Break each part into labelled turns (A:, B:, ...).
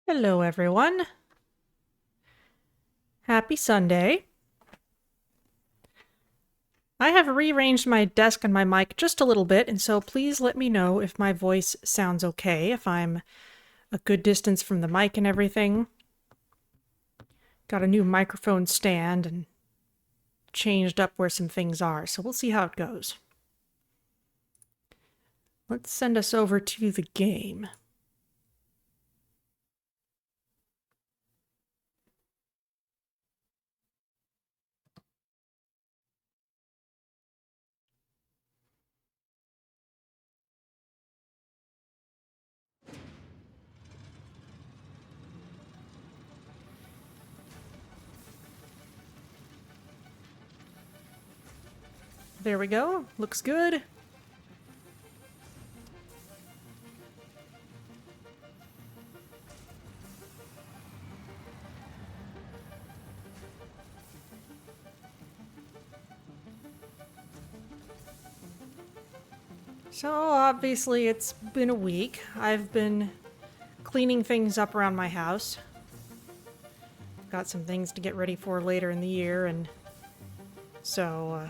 A: Hello, everyone. Happy Sunday. I have rearranged my desk and my mic just a little bit, and so please let me know if my voice sounds okay, if I'm a good distance from the mic and everything. Got a new microphone stand and changed up where some things are, so we'll see how it goes. Let's send us over to the game. There we go. Looks good. So obviously it's been a week. I've been cleaning things up around my house. Got some things to get ready for later in the year, and so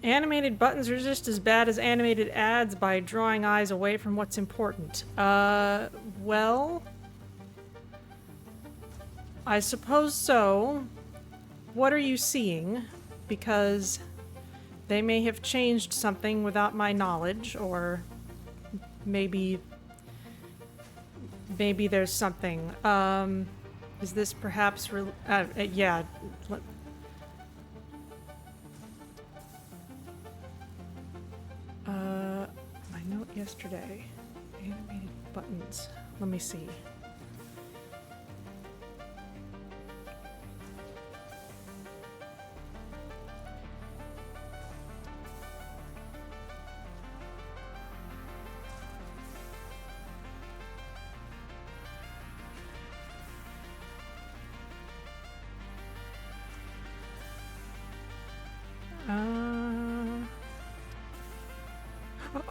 A: animated buttons are just as bad as animated ads by drawing eyes away from what's important. Well, I suppose so. What are you seeing? Because they may have changed something without my knowledge, or maybe there's something. Is this perhaps yeah. My note yesterday. Animated buttons. Let me see.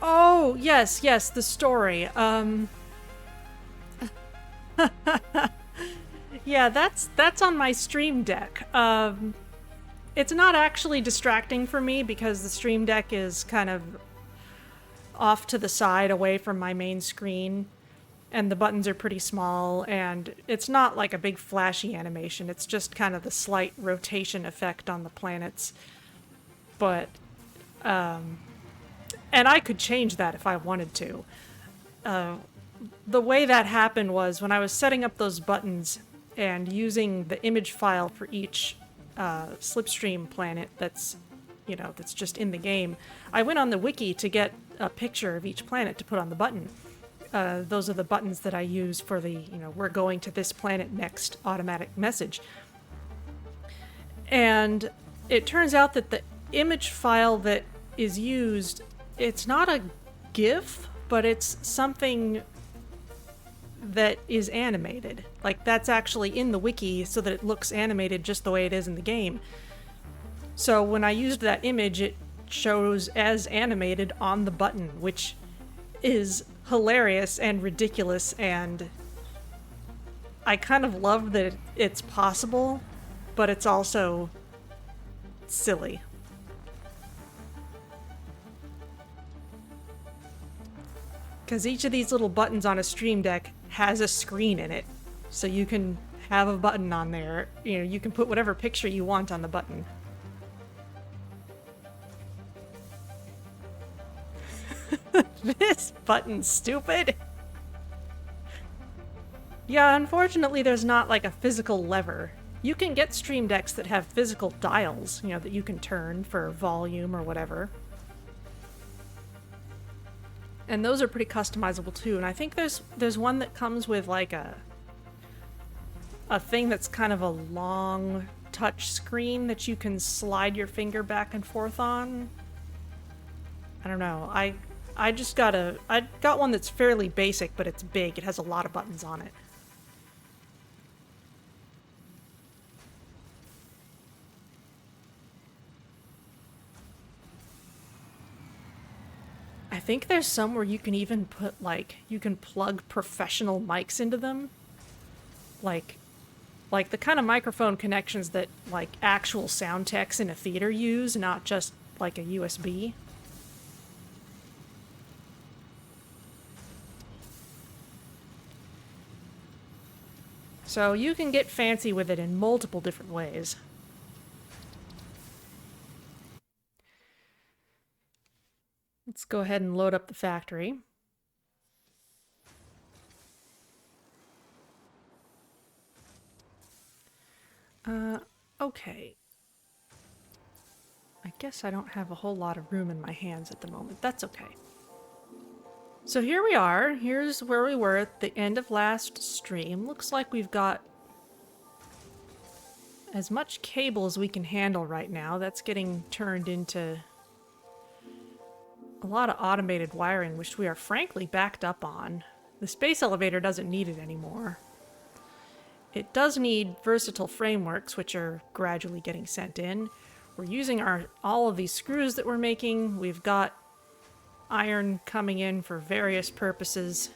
A: Oh, yes, the story. Yeah, that's on my Stream Deck. It's not actually distracting for me because the Stream Deck is kind of off to the side away from my main screen, and the buttons are pretty small, and it's not like a big flashy animation. It's just kind of the slight rotation effect on the planets. But and I could change that if I wanted to. The way that happened was when I was setting up those buttons and using the image file for each slipstream planet that's just in the game. I went on the wiki to get a picture of each planet to put on the button. Those are the buttons that I use for the, we're going to this planet next automatic message. And it turns out that the image file that is used, it's not a GIF, but it's something that is animated. Like, that's actually in the wiki so that it looks animated just the way it is in the game. So when I used that image, it shows as animated on the button, which is hilarious and ridiculous, and I kind of love that it's possible, but it's also silly. Because each of these little buttons on a Stream Deck has a screen in it. So you can have a button on there. You can put whatever picture you want on the button. This button's stupid. Yeah, unfortunately there's not like a physical lever. You can get Stream Decks that have physical dials, that you can turn for volume or whatever. And those are pretty customizable too. And I think there's one that comes with like a thing that's kind of a long touch screen that you can slide your finger back and forth on. I don't know. I got one that's fairly basic, but it's big. It has a lot of buttons on it. I think there's some where you can even put, like, you can plug professional mics into them. Like the kind of microphone connections that, like, actual sound techs in a theater use, not just, like, a USB. So you can get fancy with it in multiple different ways. Let's go ahead and load up the factory. Okay. I guess I don't have a whole lot of room in my hands at the moment. That's okay. So here we are. Here's where we were at the end of last stream. Looks like we've got as much cable as we can handle right now. That's getting turned into a lot of automated wiring, which we are frankly backed up on. The space elevator doesn't need it anymore. It does need versatile frameworks, which are gradually getting sent in. We're using all of these screws that we're making. We've got iron coming in for various purposes.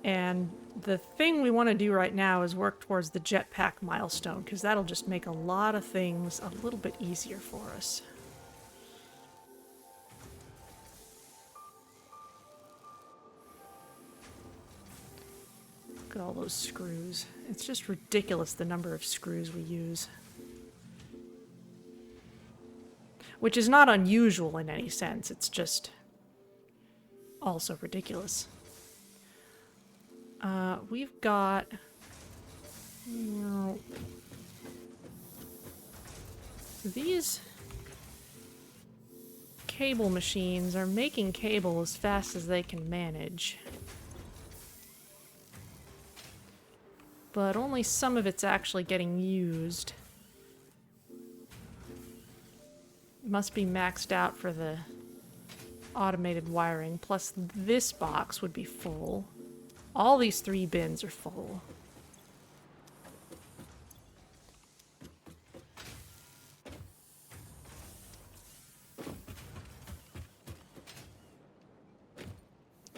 A: And the thing we want to do right now is work towards the Jetpack milestone, because that'll just make a lot of things a little bit easier for us. Look at all those screws. It's just ridiculous the number of screws we use. Which is not unusual in any sense, it's just also ridiculous. We've got... These cable machines are making cable as fast as they can manage. But only some of it's actually getting used. Must be maxed out for the automated wiring, plus this box would be full. All these 3 bins are full.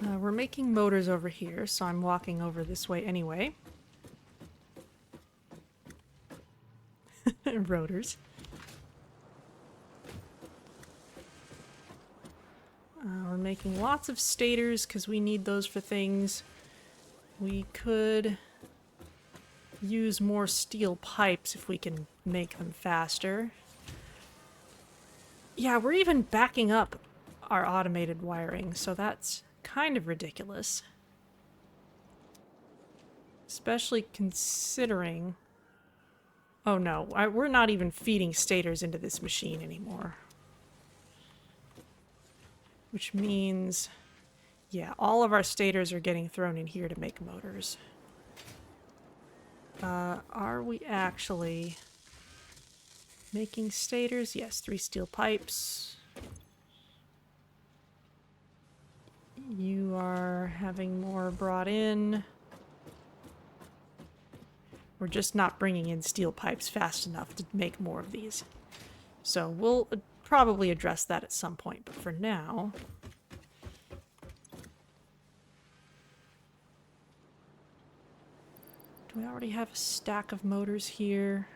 A: We're making motors over here, so I'm walking over this way anyway. Rotors. We're making lots of stators because we need those for things. We could use more steel pipes if we can make them faster. Yeah, we're even backing up our automated wiring, so that's kind of ridiculous. Especially considering... Oh no, we're not even feeding stators into this machine anymore. Which means, yeah, all of our stators are getting thrown in here to make motors. Are we actually making stators? Yes, 3 steel pipes. You are having more brought in. We're just not bringing in steel pipes fast enough to make more of these. So we'll probably address that at some point, but for now... Do we already have a stack of motors here?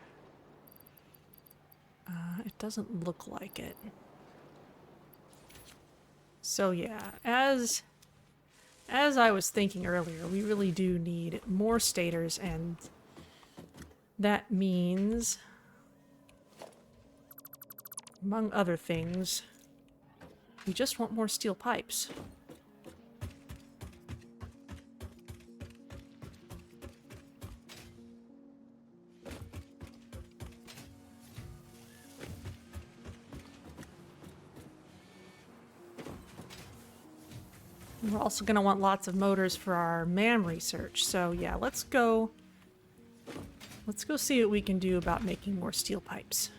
A: It doesn't look like it. So yeah, as I was thinking earlier, we really do need more stators, and that means, among other things, we just want more steel pipes. We're also going to want lots of motors for our MAM research. So yeah, let's go see what we can do about making more steel pipes.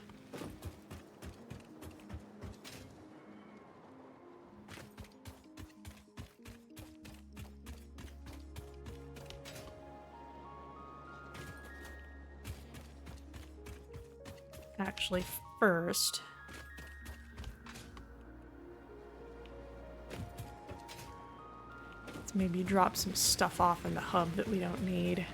A: Actually, first, Maybe drop some stuff off in the hub that we don't need.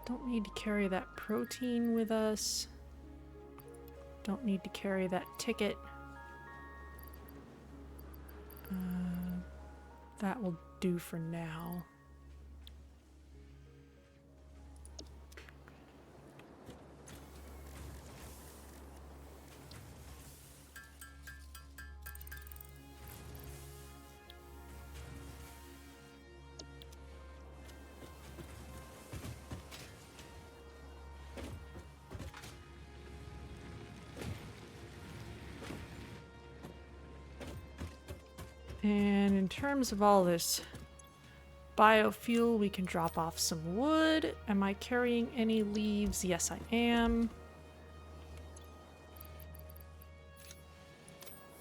A: Don't need to carry that protein with us. Don't need to carry that ticket. That will do for now. And in terms of all this biofuel, we can drop off some wood. Am I carrying any leaves? Yes, I am.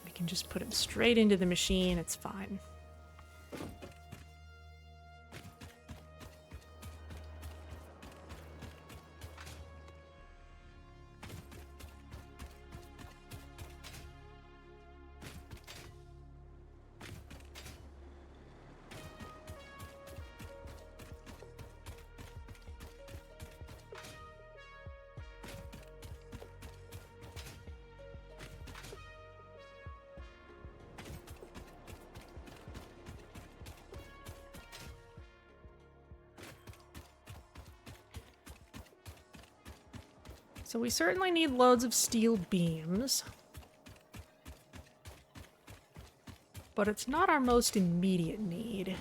A: We can just put them straight into the machine. It's fine. So we certainly need loads of steel beams. But it's not our most immediate need.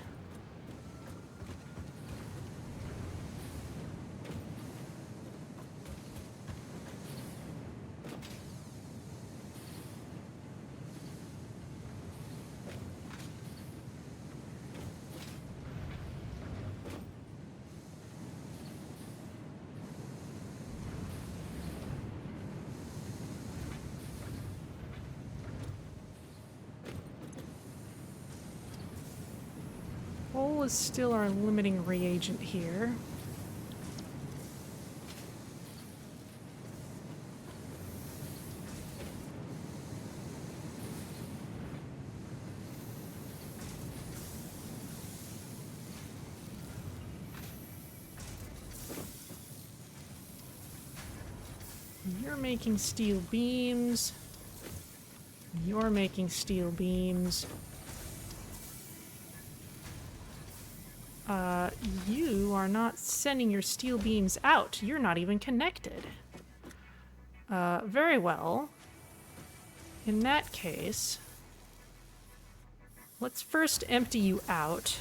A: Coal is still our limiting reagent here. You're making steel beams. You're making steel beams. You are not sending your steel beams out. You're not even connected. Very well. In that case, let's first empty you out.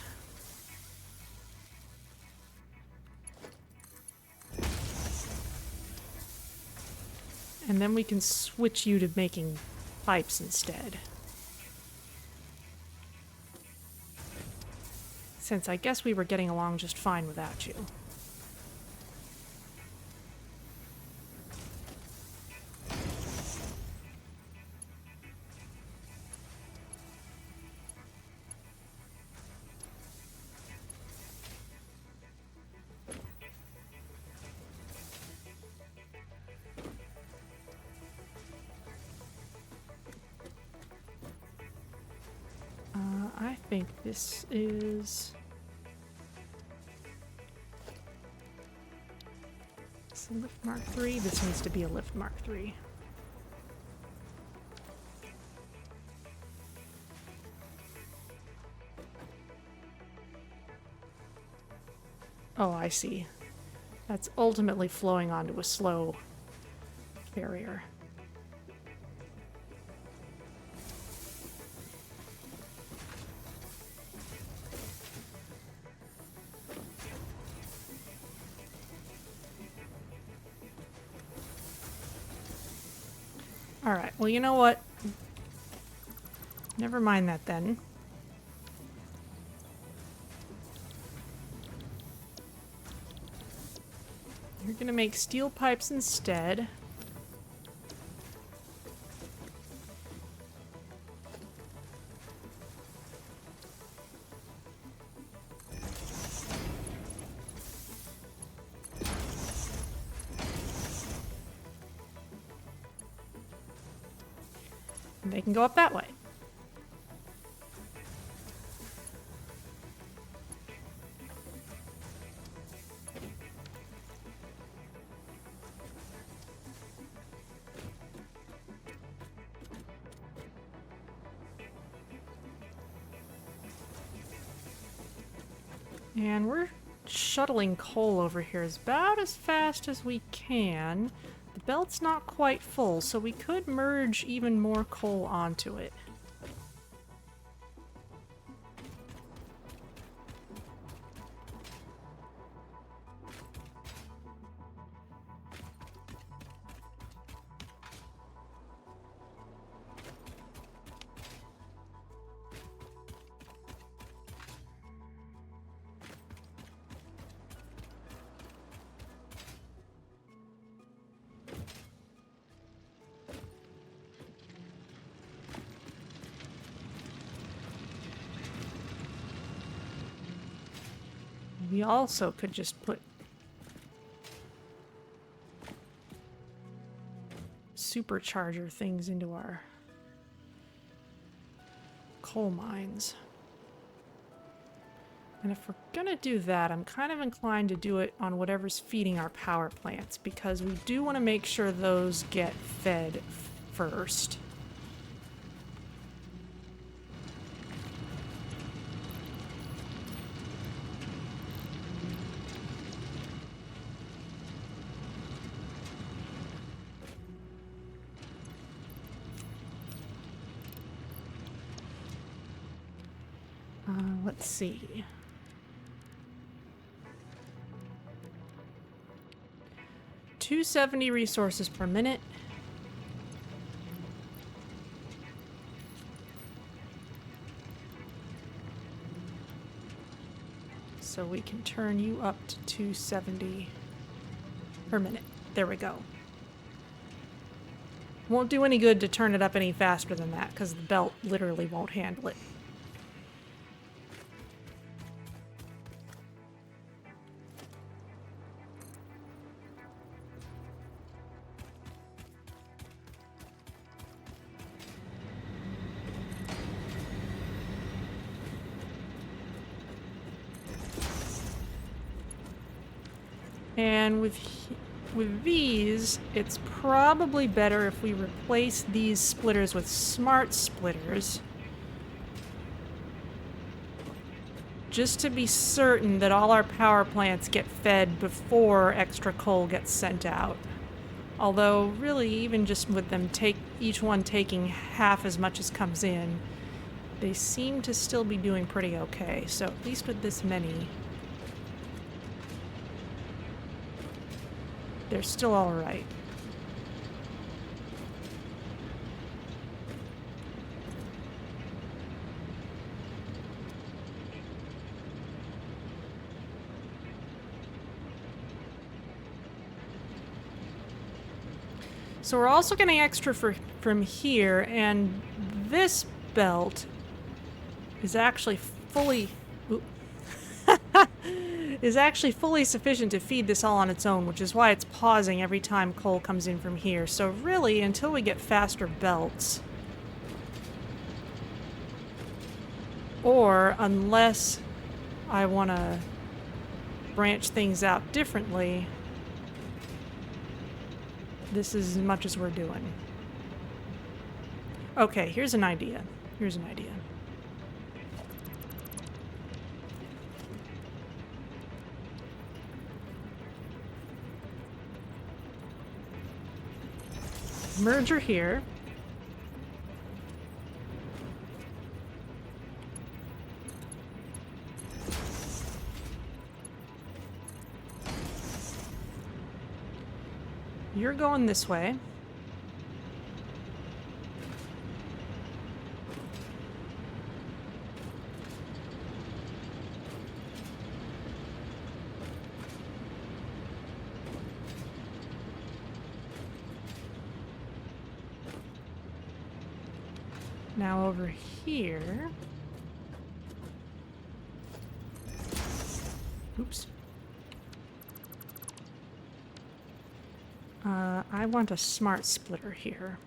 A: And then we can switch you to making pipes instead. Since I guess we were getting along just fine without you. I think this is... Is it lift Mark 3? This needs to be a lift Mark 3. Oh, I see. That's ultimately flowing onto a slow carrier. Alright, well, you know what? Never mind that then. You're gonna make steel pipes instead. And they can go up that way. And we're shuttling coal over here about as fast as we can. The belt's not quite full, so we could merge even more coal onto it. We also could just put supercharger things into our coal mines. And if we're gonna do that, I'm kind of inclined to do it on whatever's feeding our power plants, because we do want to make sure those get fed first. Let's see. $270 resources per minute. So we can turn you up to 270 per minute. There we go. Won't do any good to turn it up any faster than that, because the belt literally won't handle it. And with these, it's probably better if we replace these splitters with smart splitters, just to be certain that all our power plants get fed before extra coal gets sent out. Although, really, even just with them each one taking half as much as comes in, they seem to still be doing pretty okay. So at least with this many, they're still all right. So we're also getting extra from here, and this belt is actually fully sufficient to feed this all on its own, which is why it's pausing every time coal comes in from here. So really, until we get faster belts, or unless I want to branch things out differently, this is as much as we're doing. Okay, here's an idea. Merger here. You're going this way. Now over here. Oops. I want a smart splitter here.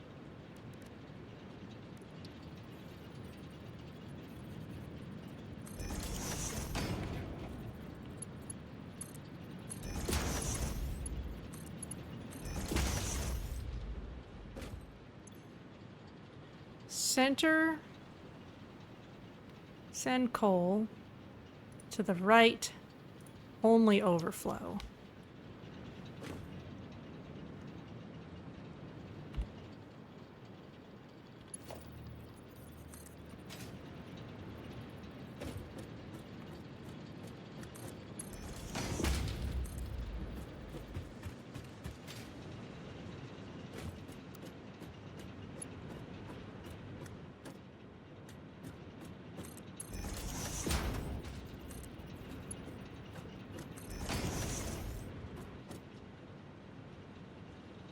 A: center, send coal. To the right, only overflow.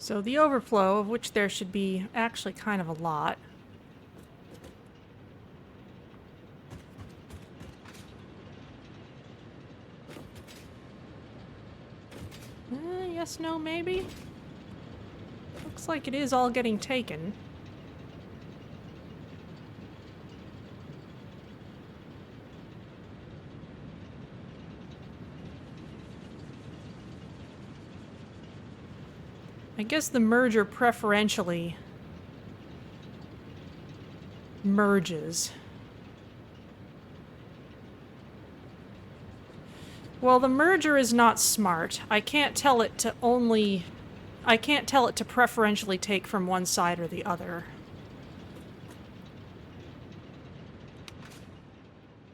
A: So the overflow, of which there should be actually kind of a lot. Yes, no, maybe? Looks like it is all getting taken. I guess the merger preferentially merges. Well, the merger is not smart. I can't tell it to preferentially take from one side or the other.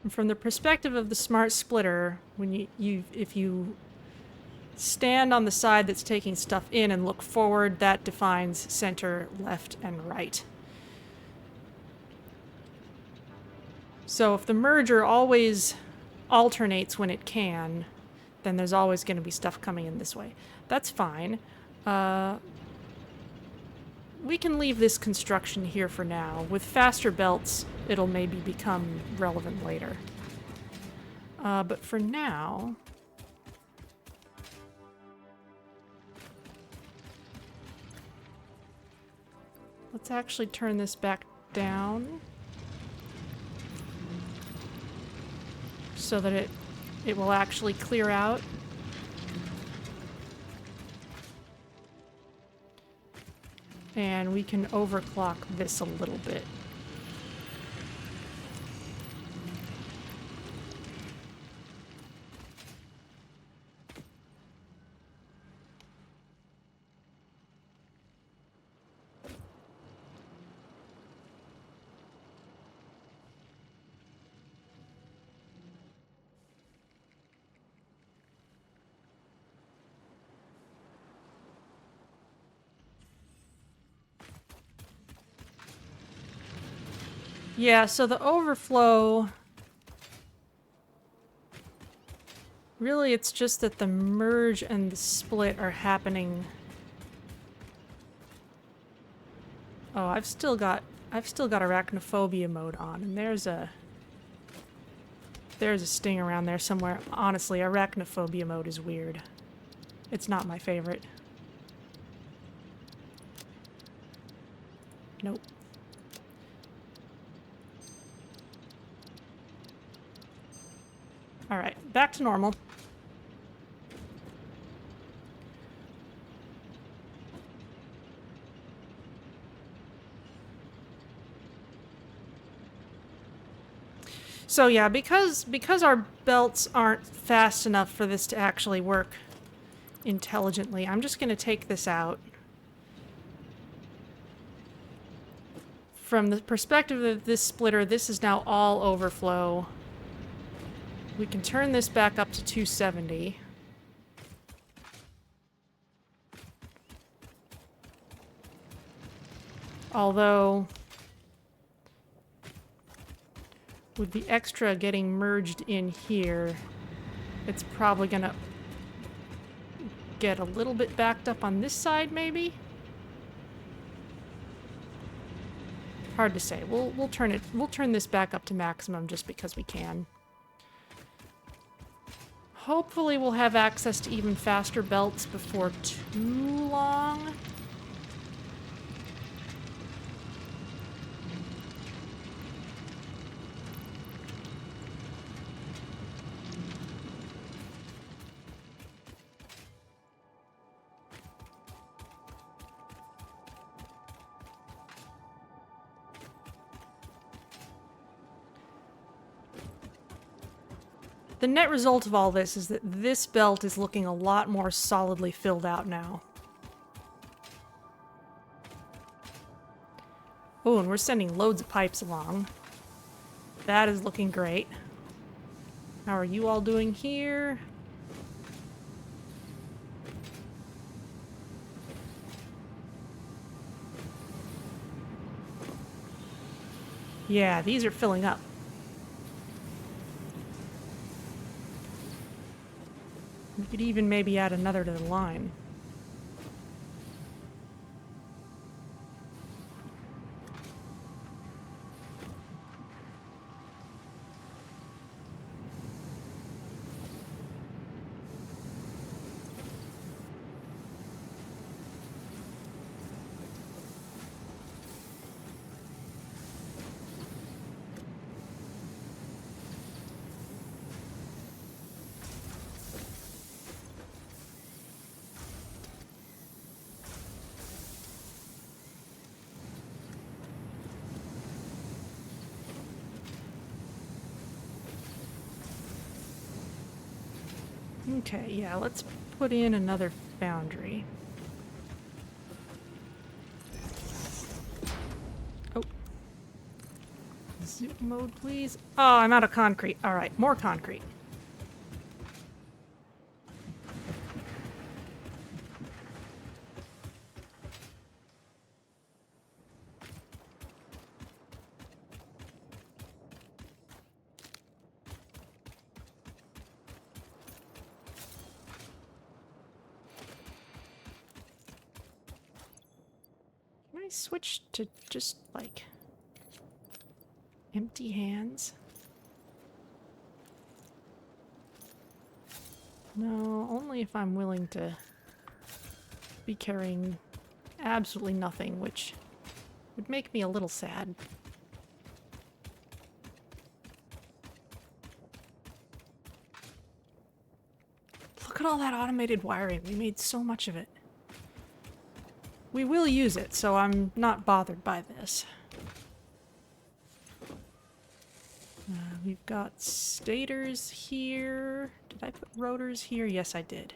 A: And from the perspective of the smart splitter, when if you stand on the side that's taking stuff in and look forward, that defines center, left, and right. So if the merger always alternates when it can, then there's always going to be stuff coming in this way. That's fine. We can leave this construction here for now. With faster belts, it'll maybe become relevant later. But for now... let's actually turn this back down so that it will actually clear out. And we can overclock this a little bit. Yeah, so the overflow... really, it's just that the merge and the split are happening... oh, I've still got arachnophobia mode on, and there's a sting around there somewhere. Honestly, arachnophobia mode is weird. It's not my favorite. Nope. Alright, back to normal. So yeah, because our belts aren't fast enough for this to actually work intelligently, I'm just going to take this out. From the perspective of this splitter, this is now all overflow. We can turn this back up to 270. Although, with the extra getting merged in here, it's probably gonna get a little bit backed up on this side, maybe? Hard to say. We'll turn this back up to maximum just because we can. Hopefully we'll have access to even faster belts before too long. the net result of all this is that this belt is looking a lot more solidly filled out now. Oh, and we're sending loads of pipes along. That is looking great. How are you all doing here? Yeah, these are filling up. We could even maybe add another to the line. Okay, yeah, let's put in another foundry. Oh. Zoom mode, please. Oh, I'm out of concrete. All right, more concrete. Can I switch to just, like, empty hands? No, only if I'm willing to be carrying absolutely nothing, which would make me a little sad. Look at all that automated wiring. We made so much of it. We will use it, so I'm not bothered by this. We've got stators here. Did I put rotors here? Yes, I did.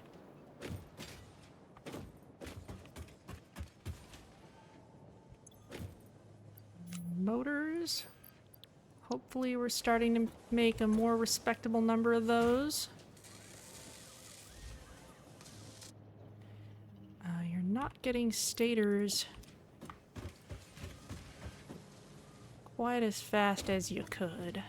A: Motors. Hopefully we're starting to make a more respectable number of those. You're not getting stators quite as fast as you could.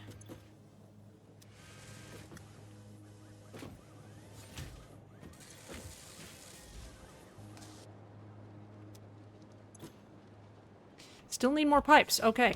A: Still need more pipes. Okay.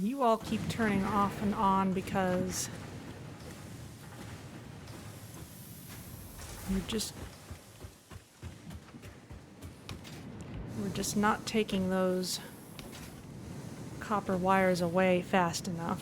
A: You all keep turning off and on because we're just not taking those copper wires away fast enough.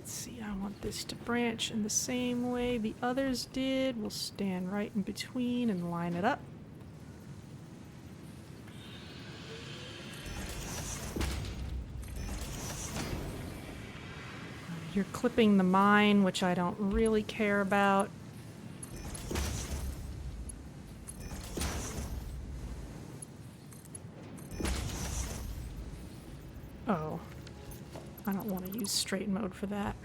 A: let's see, I want this to branch in the same way the others did. We'll stand right in between and line it up. You're clipping the mine, which I don't really care about. Oh, I don't want to use straight mode for that.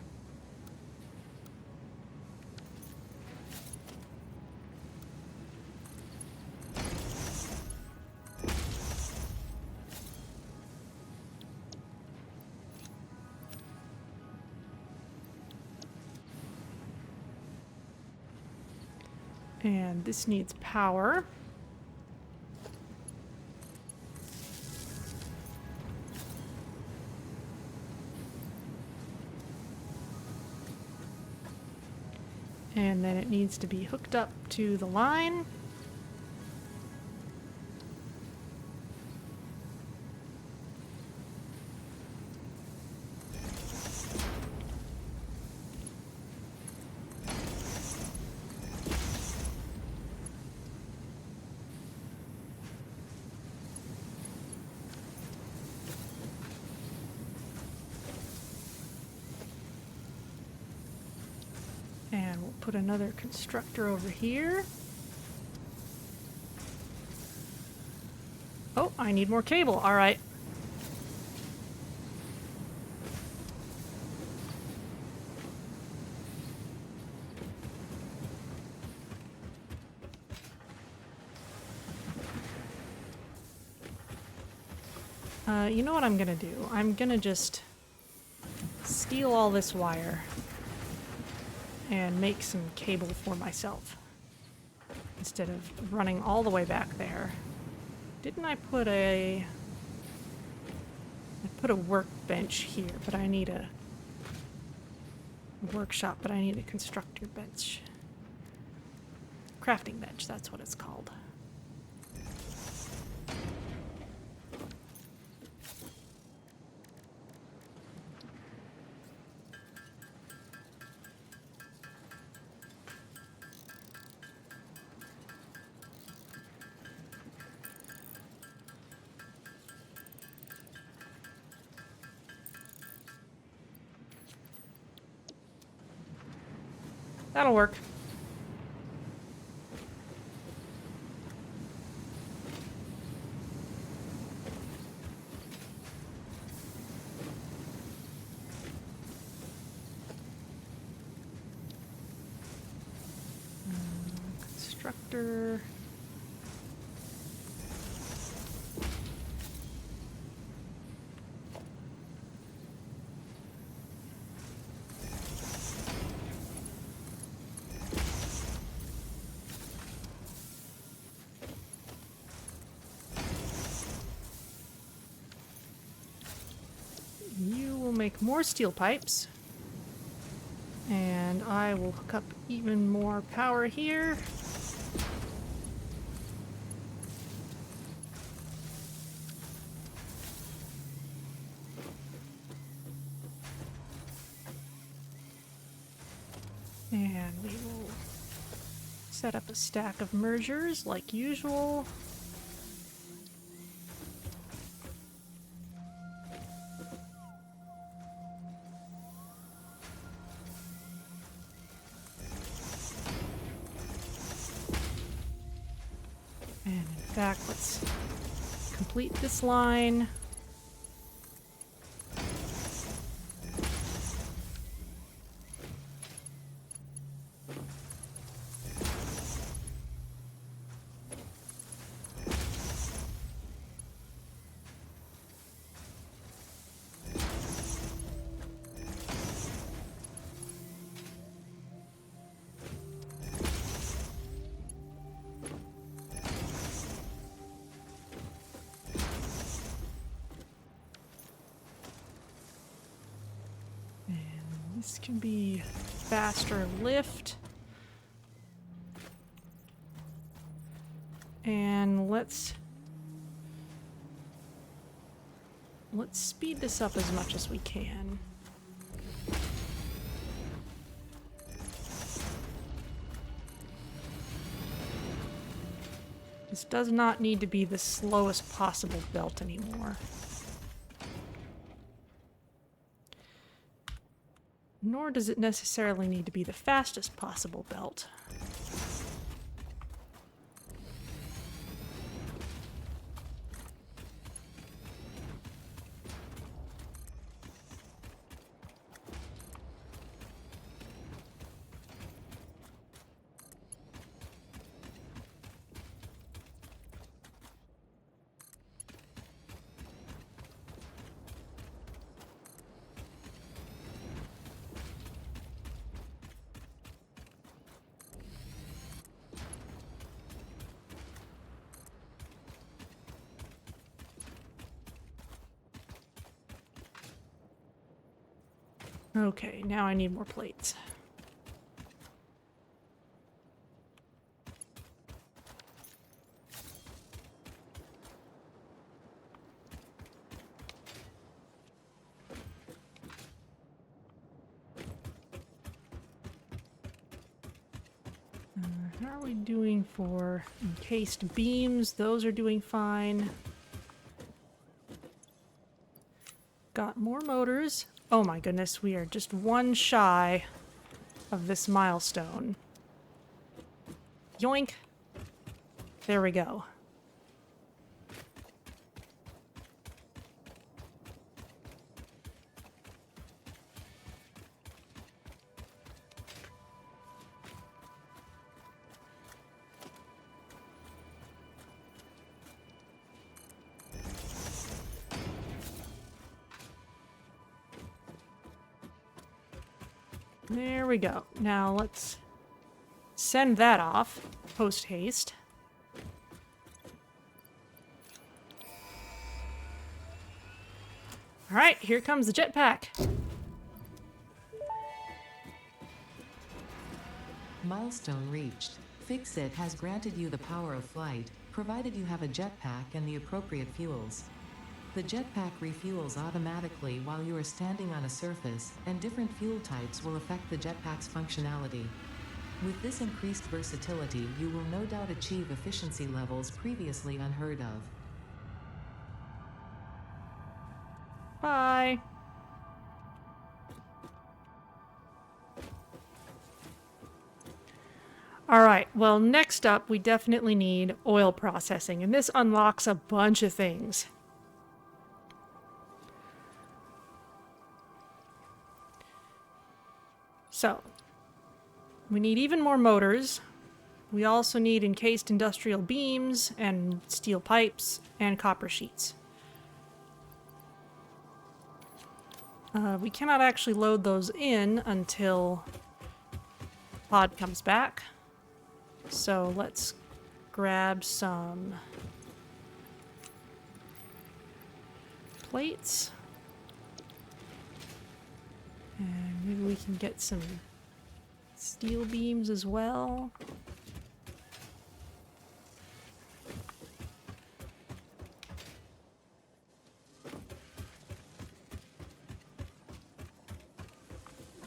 A: And this needs power. And then it needs to be hooked up to the line. And we'll put another constructor over here. Oh, I need more cable. All right. You know what I'm gonna do? I'm gonna just steal all this wire and make some cable for myself instead of running all the way back there. Didn't I put a workbench here, but I need a workshop, but I need a constructor bench. Crafting bench, that's what it's called. That'll work. Constructor. You will make more steel pipes, and I will hook up even more power here. And we will set up a stack of mergers like usual. And in fact, let's complete this line. This can be faster lift. And let's speed this up as much as we can. This does not need to be the slowest possible belt anymore. Nor does it necessarily need to be the fastest possible belt. Okay, now I need more plates. How are we doing for encased beams? Those are doing fine. Got more motors. Oh my goodness, we are just one shy of this milestone. Yoink. There we go. There we go. Now let's send that off post haste. All right, here comes the jetpack.
B: Milestone reached. Fixit has granted you the power of flight, provided you have a jetpack and the appropriate fuels. The jetpack refuels automatically while you are standing on a surface, and different fuel types will affect the jetpack's functionality. With this increased versatility, you will no doubt achieve efficiency levels previously unheard of.
A: Bye. All right, well, next up, we definitely need oil processing, and this unlocks a bunch of things. So, we need even more motors. We also need encased industrial beams and steel pipes and copper sheets. We cannot actually load those in until pod comes back. So let's grab some plates. And maybe we can get some steel beams as well.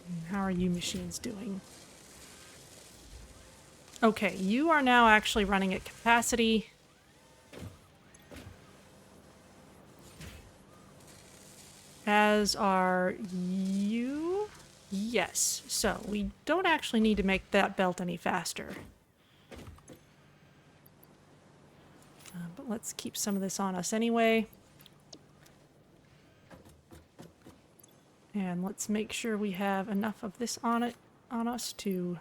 A: And how are you machines doing? Okay, you are now actually running at capacity. As are you? Yes. So we don't actually need to make that belt any faster. But let's keep some of this on us anyway. And let's make sure we have enough of this on us to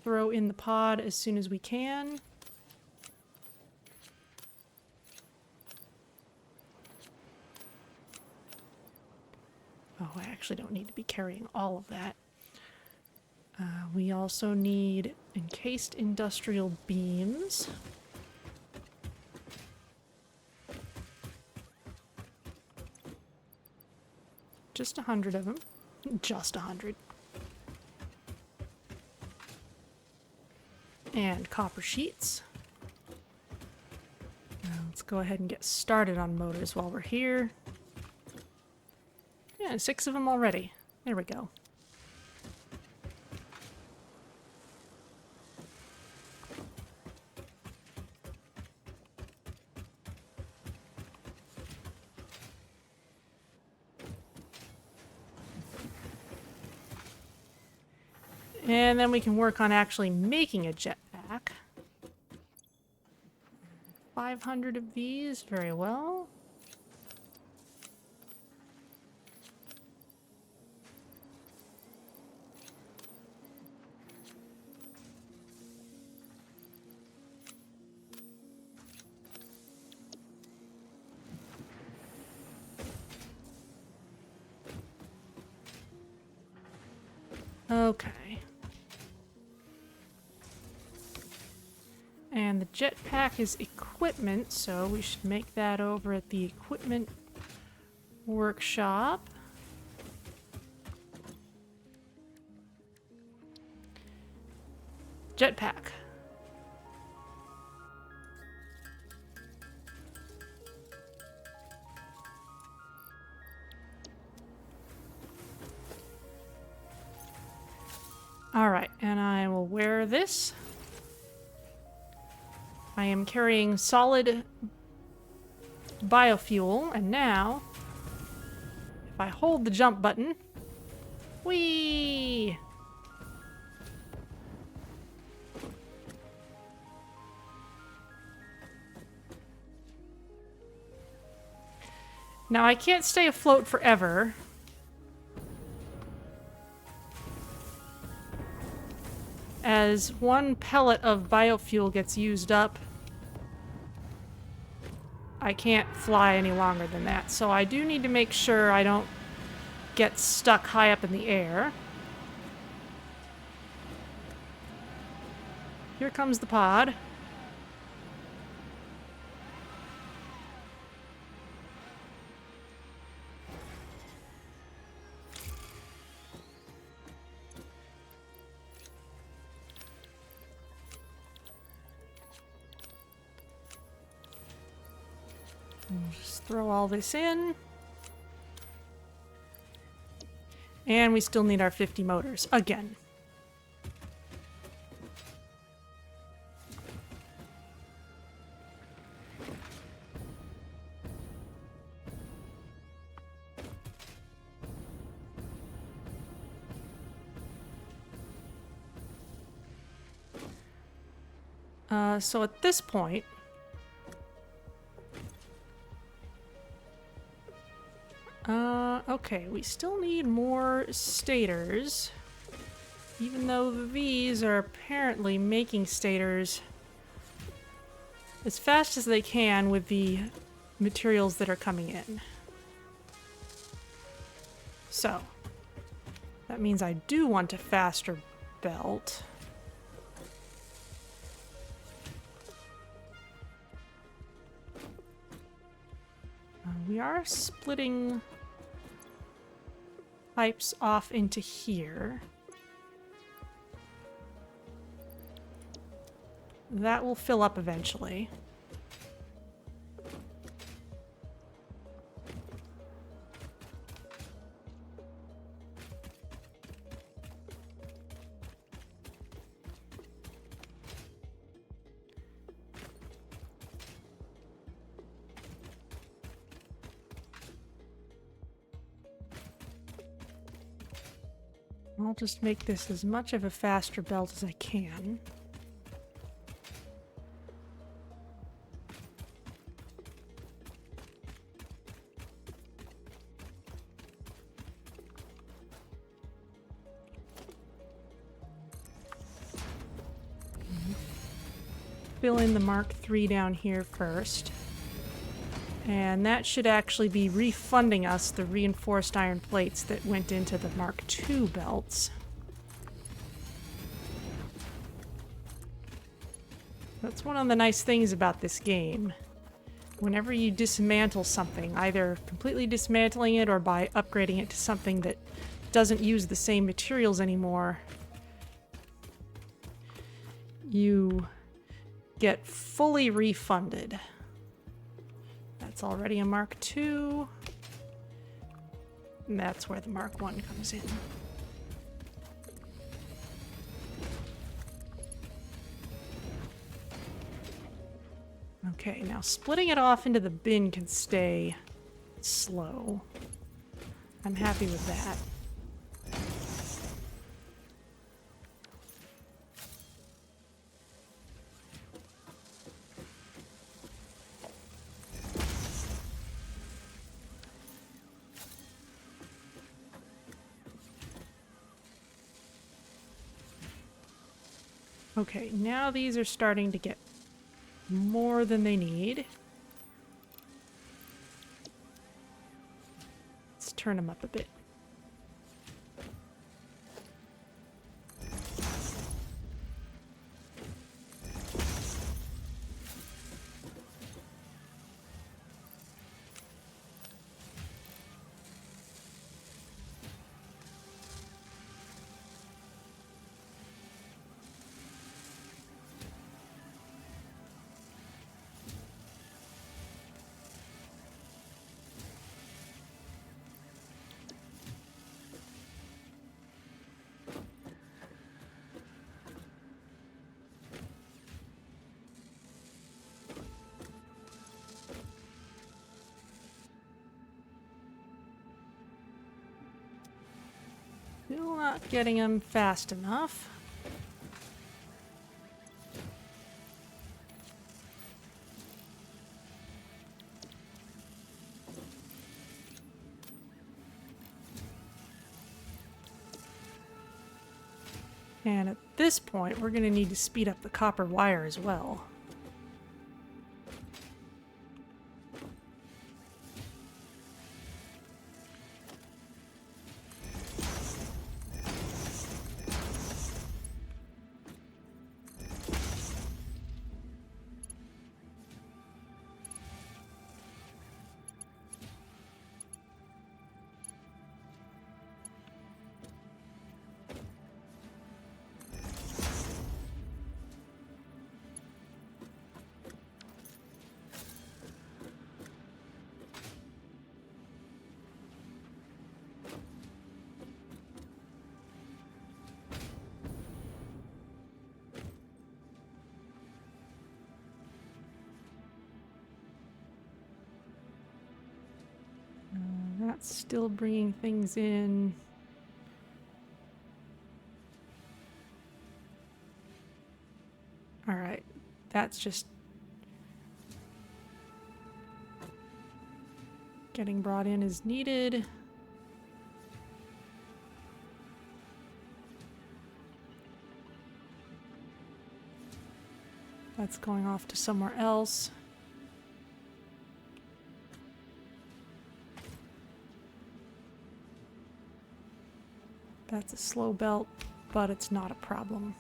A: throw in the pod as soon as we can. Oh, I actually don't need to be carrying all of that. We also need encased industrial beams. Just 100 of them. Just 100. And copper sheets. Now let's go ahead and get started on motors while we're here. Yeah, 6 of them already. There we go. And then we can work on actually making a jetpack. 500 of these, very well. Okay. And the jetpack is equipment, so we should make that over at the equipment workshop. Jetpack. Alright, and I will wear this. I am carrying solid biofuel, and now, if I hold the jump button, whee! Now I can't stay afloat forever. As one pellet of biofuel gets used up, I can't fly any longer than that. So I do need to make sure I don't get stuck high up in the air. Here comes the pod. Just throw all this in. And we still need our 50 motors again. So at this point, okay, we still need more stators, even though these are apparently making stators as fast as they can with the materials that are coming in. So, that means I do want a faster belt. We are splitting pipes off into here. That will fill up eventually. I'll just make this as much of a faster belt as I can. Fill in the Mark III down here first. And that should actually be refunding us the reinforced iron plates that went into the Mark II belts. That's one of the nice things about this game. Whenever you dismantle something, either completely dismantling it or by upgrading it to something that doesn't use the same materials anymore, you get fully refunded. That's already a Mark II. And that's where the Mark I comes in. Okay, now splitting it off into the bin can stay slow. I'm happy with that. Okay, now these are starting to get more than they need. Let's turn them up a bit. Still not getting them fast enough. And at this point, we're going to need to speed up the copper wire as well. That's still bringing things in. All right, that's just getting brought in as needed. That's going off to somewhere else. That's a slow belt, but it's not a problem.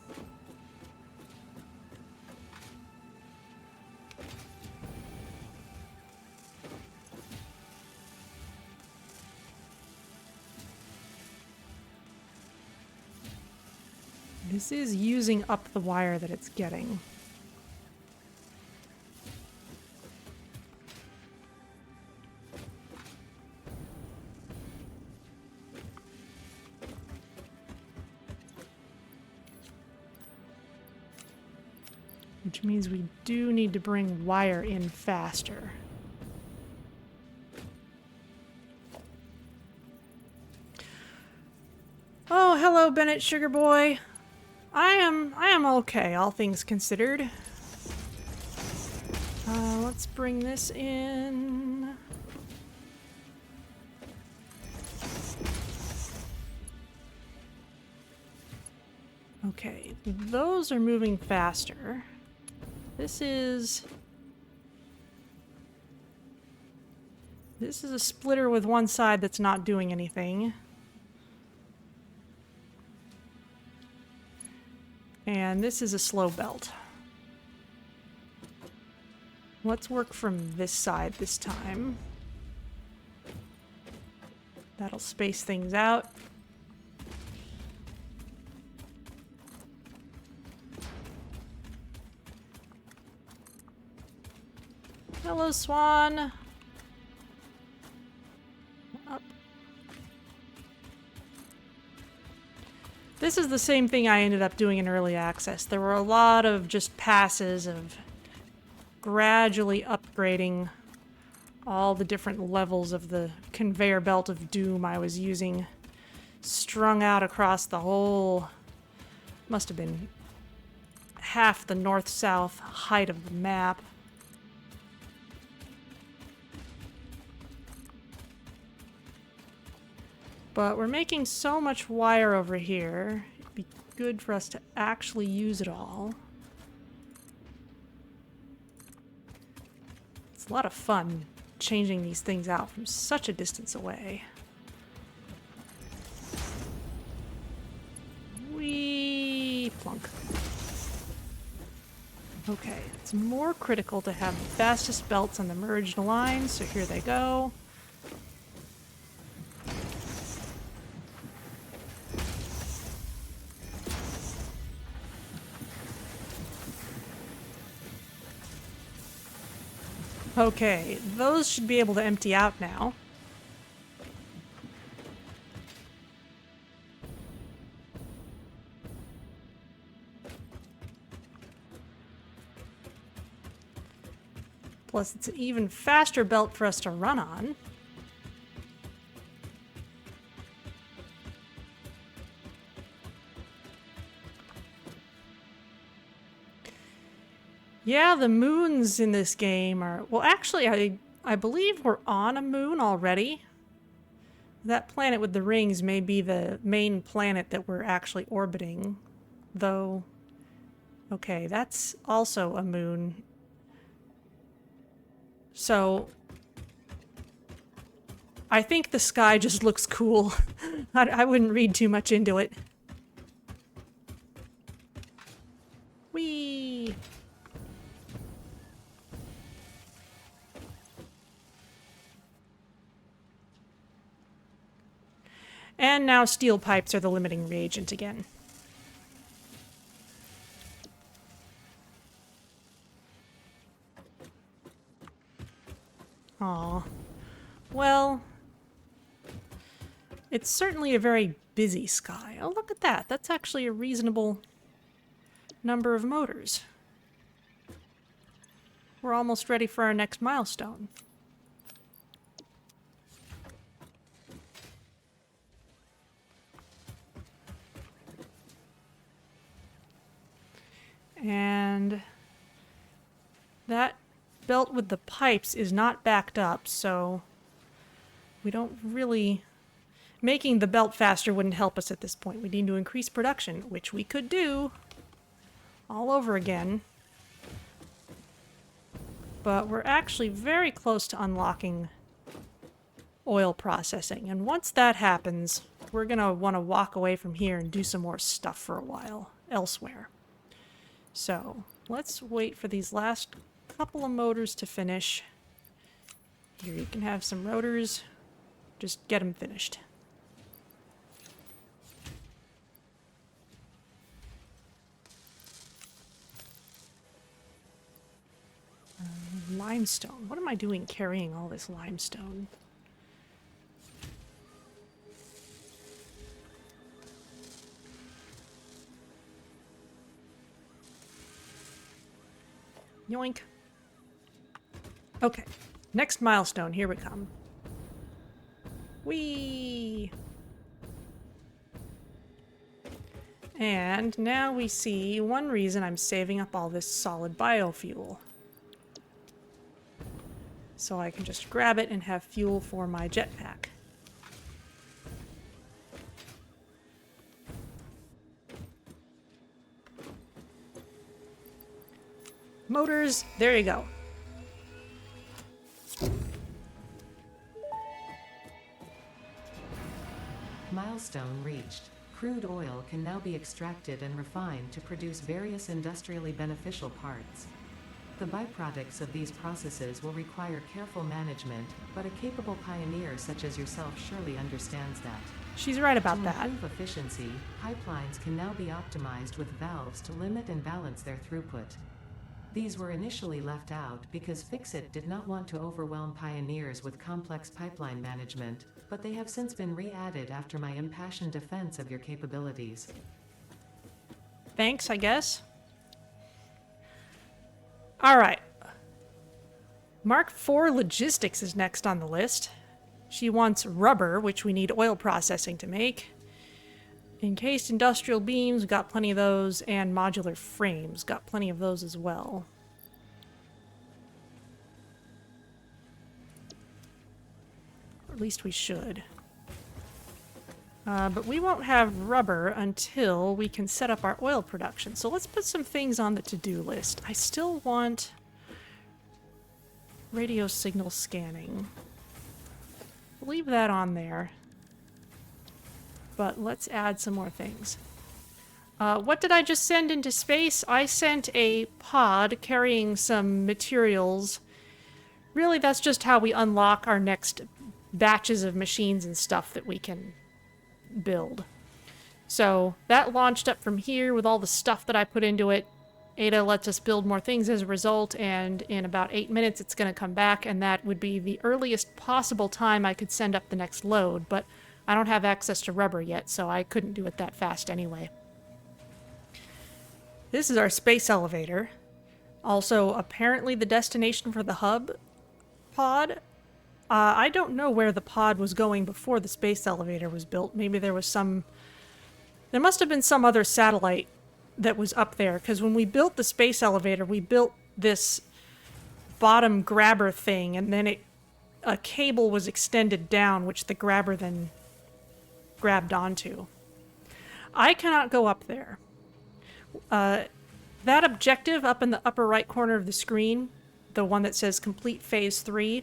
A: This is using up the wire that it's getting. Which means we do need to bring wire in faster. Oh, hello, Bennett Sugar Boy. I am okay, all things considered. Let's bring this in. Okay, those are moving faster. This is a splitter with one side that's not doing anything. And this is a slow belt. Let's work from this side this time. That'll space things out. Hello, Swan. Up. This is the same thing I ended up doing in early access. There were a lot of just passes of gradually upgrading all the different levels of the conveyor belt of doom I was using, strung out across the whole, must have been half the north-south height of the map. But we're making so much wire over here, it'd be good for us to actually use it all. It's a lot of fun changing these things out from such a distance away. Whee! Plunk. Okay, it's more critical to have the fastest belts on the merged line, so here they go. Okay, those should be able to empty out now. Plus, it's an even faster belt for us to run on. Yeah, the moons in this game are... Well, actually, I believe we're on a moon already. That planet with the rings may be the main planet that we're actually orbiting, though... Okay, that's also a moon. So... I think the sky just looks cool. I wouldn't read too much into it. Whee! And now steel pipes are the limiting reagent again. Aw. Well, it's certainly a very busy sky. Oh, look at that. That's actually a reasonable number of motors. We're almost ready for our next milestone. And that belt with the pipes is not backed up, so we don't really... Making the belt faster wouldn't help us at this point. We need to increase production, which we could do all over again. But we're actually very close to unlocking oil processing. And once that happens, we're going to want to walk away from here and do some more stuff for a while elsewhere. So, let's wait for these last couple of motors to finish. Here, you can have some rotors. Just get them finished. Limestone. What am I doing carrying all this limestone? Yoink. Okay. Next milestone. Here we come. Whee! And now we see one reason I'm saving up all this solid biofuel. So I can just grab it and have fuel for my jetpack. Motors, there you go.
B: Milestone reached. Crude oil can now be extracted and refined to produce various industrially beneficial parts. The byproducts of these processes will require careful management, but a capable pioneer such as yourself surely understands that.
A: She's right about that.
B: To improve efficiency, pipelines can now be optimized with valves to limit and balance their throughput. These were initially left out because Fixit did not want to overwhelm pioneers with complex pipeline management, but they have since been re-added after my impassioned defense of your capabilities.
A: Thanks, I guess. Alright. Mark IV Logistics is next on the list. She wants rubber, which we need oil processing to make. Encased industrial beams, got plenty of those, and modular frames, got plenty of those as well. Or at least we should. But we won't have rubber until we can set up our oil production. So let's put some things on the to-do list. I still want radio signal scanning. Leave that on there. But let's add some more things. What did I just send into space? I sent a pod carrying some materials. Really, that's just how we unlock our next batches of machines and stuff that we can build. So that launched up from here with all the stuff that I put into it. Ada lets us build more things as a result, and in about 8 minutes it's going to come back, and that would be the earliest possible time I could send up the next load, but I don't have access to rubber yet, so I couldn't do it that fast anyway. This is our space elevator. Also, apparently the destination for the hub pod. I don't know where the pod was going before the space elevator was built. Maybe there was some... There must have been some other satellite that was up there, because when we built the space elevator, we built this bottom grabber thing, and then a cable was extended down, which the grabber then grabbed onto. I cannot go up there. That objective up in the upper right corner of the screen, the one that says complete phase 3,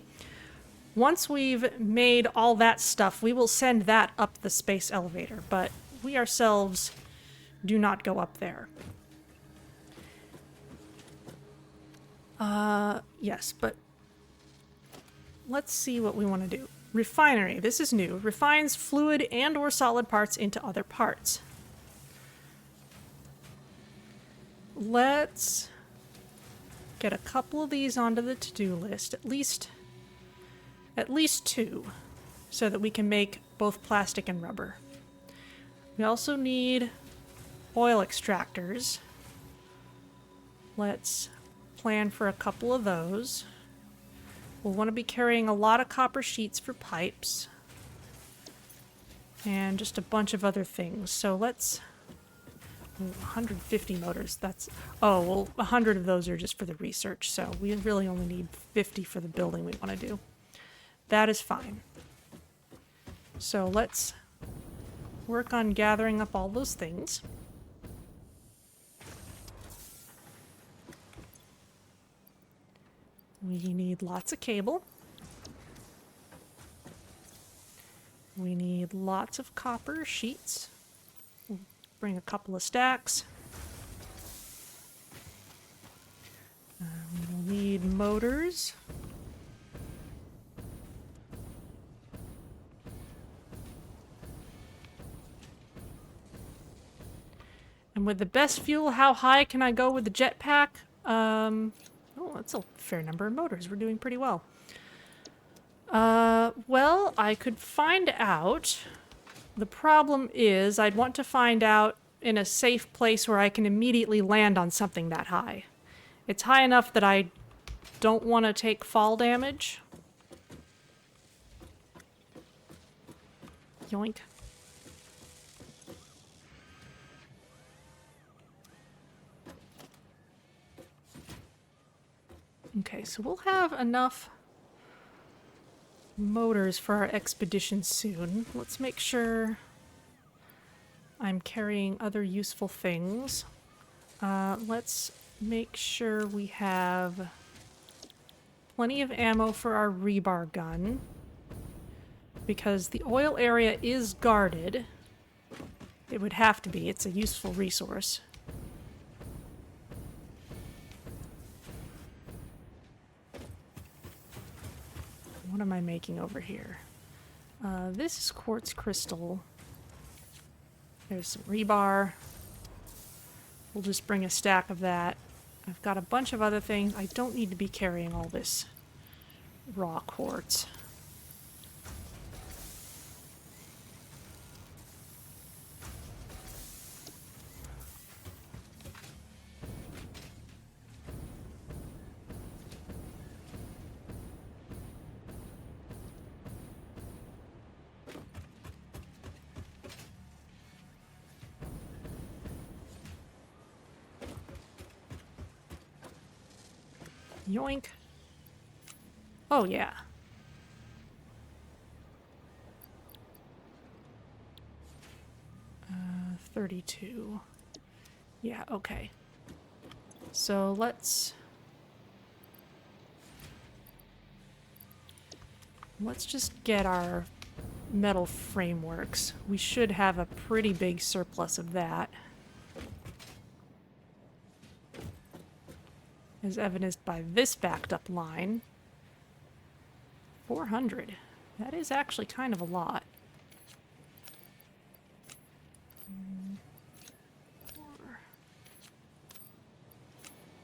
A: once we've made all that stuff, we will send that up the space elevator, but we ourselves do not go up there. Yes, but let's see what we want to do. Refinery, this is new. Refines fluid and or solid parts into other parts. Let's get a couple of these onto the to-do list, at least 2, so that we can make both plastic and rubber. We also need oil extractors. Let's plan for a couple of those. We'll want to be carrying a lot of copper sheets for pipes. And just a bunch of other things. So let's... 150 motors, that's... Oh, well, 100 of those are just for the research, so we really only need 50 for the building we want to do. That is fine. So let's work on gathering up all those things. We need lots of cable. We need lots of copper sheets. We'll bring a couple of stacks. We will need motors. And with the best fuel, how high can I go with the jetpack? Oh, that's a fair number of motors. We're doing pretty well. Well, I could find out. The problem is I'd want to find out in a safe place where I can immediately land on something that high. It's high enough that I don't want to take fall damage. Yoink. Okay, so we'll have enough motors for our expedition soon. Let's make sure I'm carrying other useful things. Let's make sure we have plenty of ammo for our rebar gun, because the oil area is guarded. It would have to be. It's a useful resource. What am I making over here? This is quartz crystal. There's some rebar. We'll just bring a stack of that. I've got a bunch of other things. I don't need to be carrying all this raw quartz. Yoink. Oh, yeah. 32. Yeah, okay. So let's just get our metal frameworks. We should have a pretty big surplus of that, as evidenced by this backed up line. 400. That is actually kind of a lot. 4,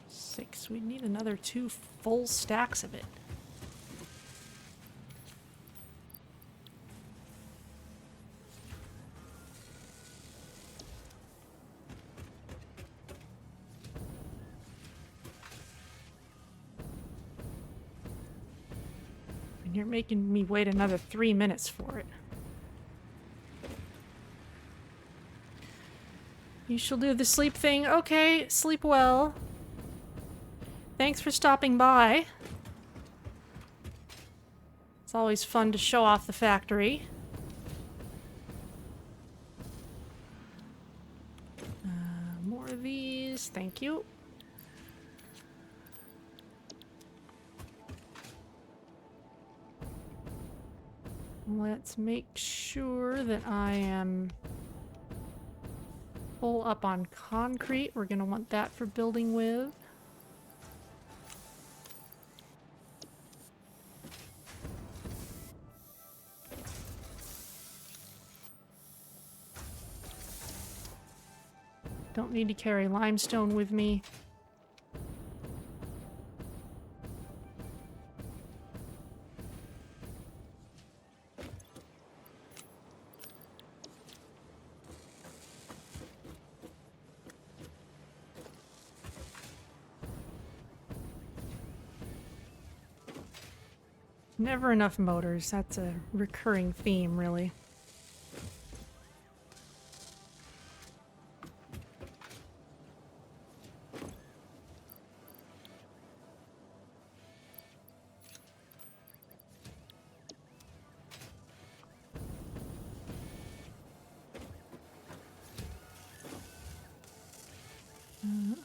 A: 6. We need another 2 full stacks of it. You're making me wait another 3 minutes for it. You shall do the sleep thing. Okay, sleep well. Thanks for stopping by. It's always fun to show off the factory. More of these. Thank you. Let's make sure that I am full up on concrete. We're going to want that for building with. Don't need to carry limestone with me. Never enough motors. That's a recurring theme, really.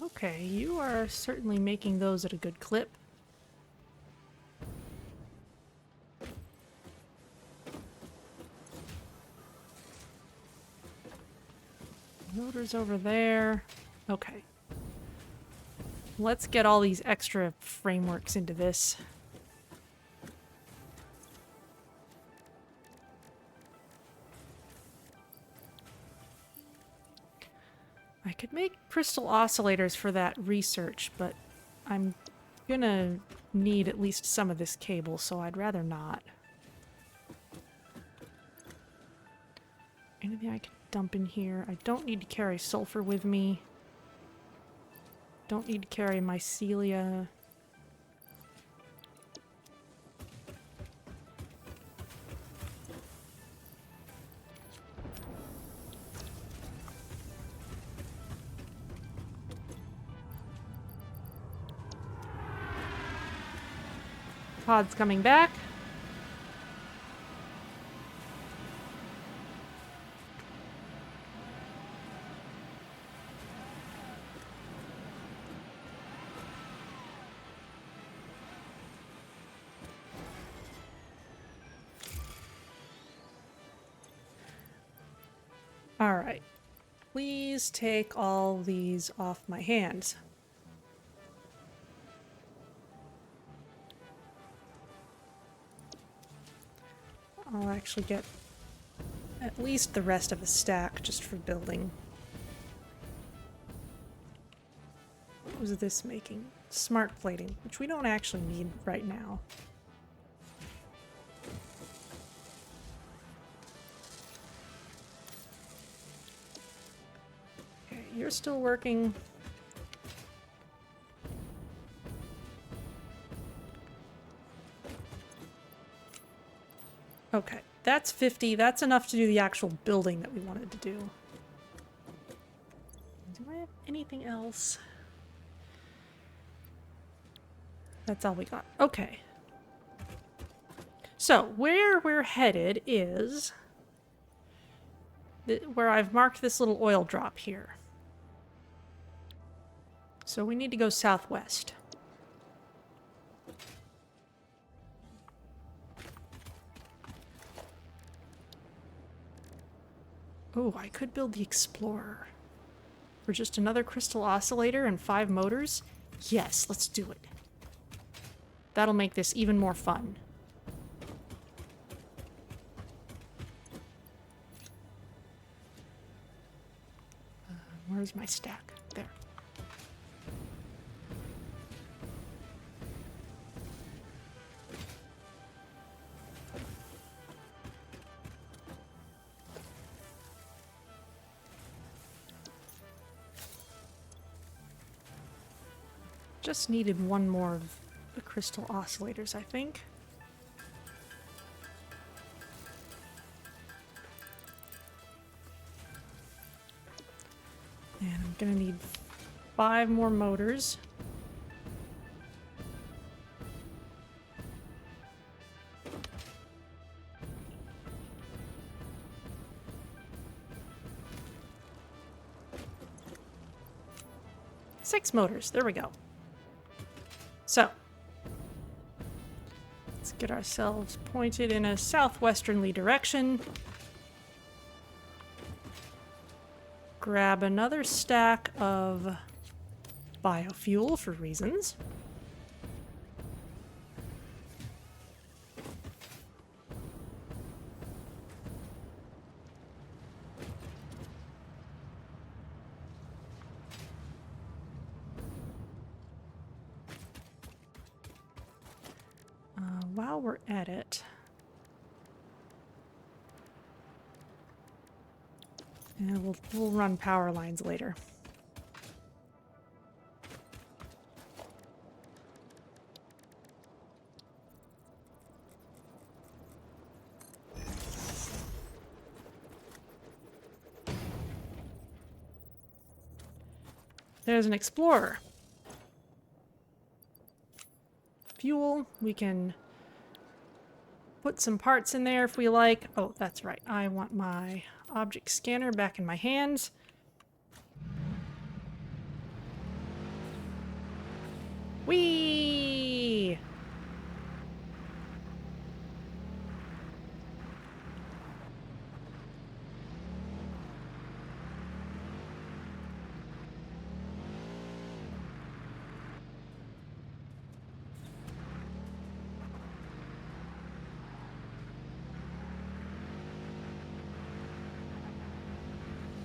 A: Okay, you are certainly making those at a good clip. Motors over there. Okay. Let's get all these extra frameworks into this. I could make crystal oscillators for that research, but I'm gonna need at least some of this cable, so I'd rather not. Anything I can dump in here? I don't need to carry sulfur with me. Don't need to carry mycelia. Pod's coming back. All right. Please take all these off my hands. I'll actually get at least the rest of a stack just for building. What was this making? Smart plating, which we don't actually need right now. Okay, you're still working. Okay, that's 50. That's enough to do the actual building that we wanted to do. Do I have anything else? That's all we got. Okay. So, where we're headed is where I've marked this little oil drop here. So we need to go southwest. Oh, I could build the Explorer. For just another crystal oscillator and 5 motors? Yes, let's do it. That'll make this even more fun. Where's my stack? There. Just needed one more of the crystal oscillators, I think. And I'm gonna need 5 more motors. Six motors, there we go. So, let's get ourselves pointed in a southwesternly direction. Grab another stack of biofuel for reasons. While we're at it, and we'll run power lines later. There's an Explorer. Fuel, we can put some parts in there if we like. Oh, that's right. I want my object scanner back in my hands. Whee!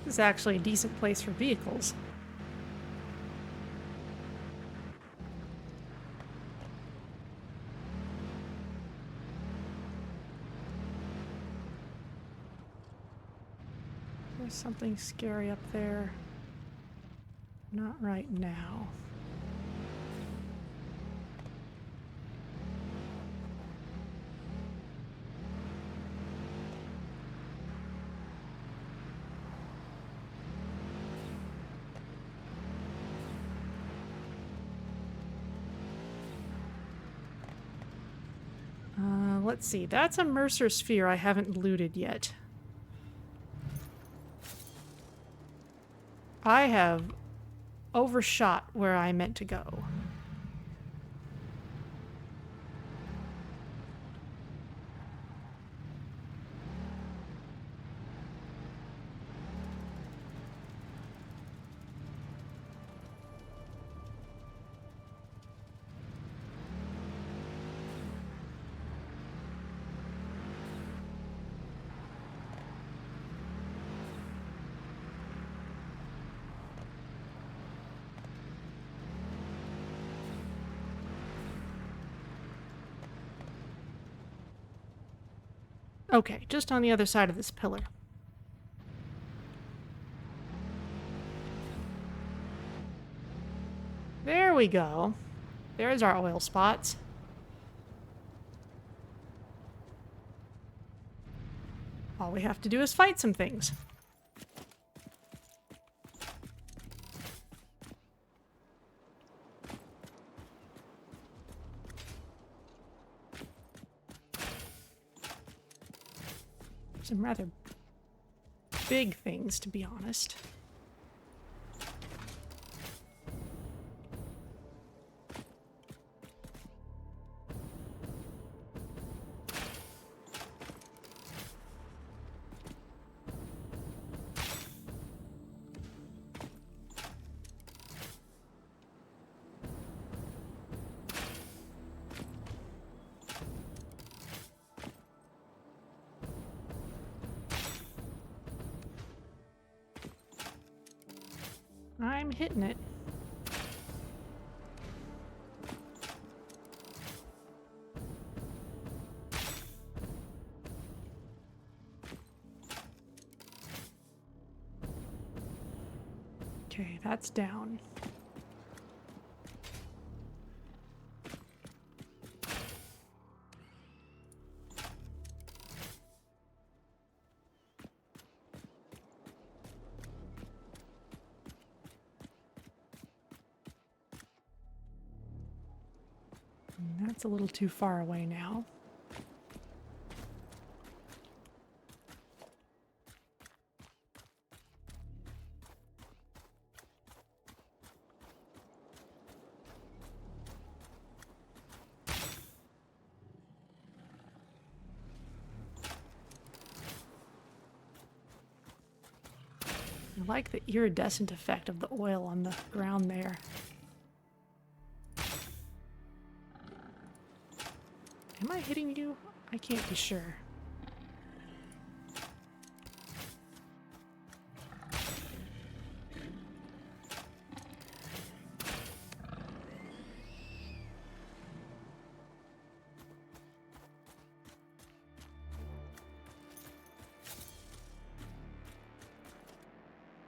A: This is actually a decent place for vehicles. There's something scary up there. Not right now. Let's see. That's a Mercer sphere I haven't looted yet. I have overshot where I meant to go. Okay, just on the other side of this pillar. There we go. There's our oil spots. All we have to do is fight some things. Some rather big things, to be honest. I'm hitting it. Okay, that's down. That's a little too far away now. I like the iridescent effect of the oil on the ground there. Am I hitting you? I can't be sure.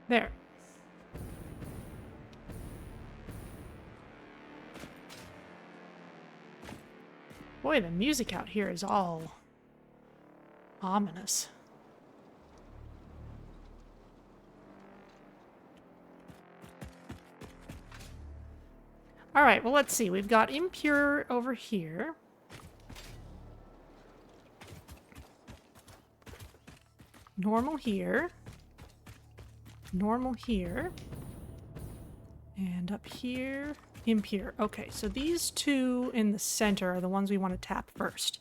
A: There. Boy, the music out here is all ominous. All right, well, let's see. We've got impure over here. Normal here. Normal here. And up here, impure. Okay, so these two in the center are the ones we want to tap first.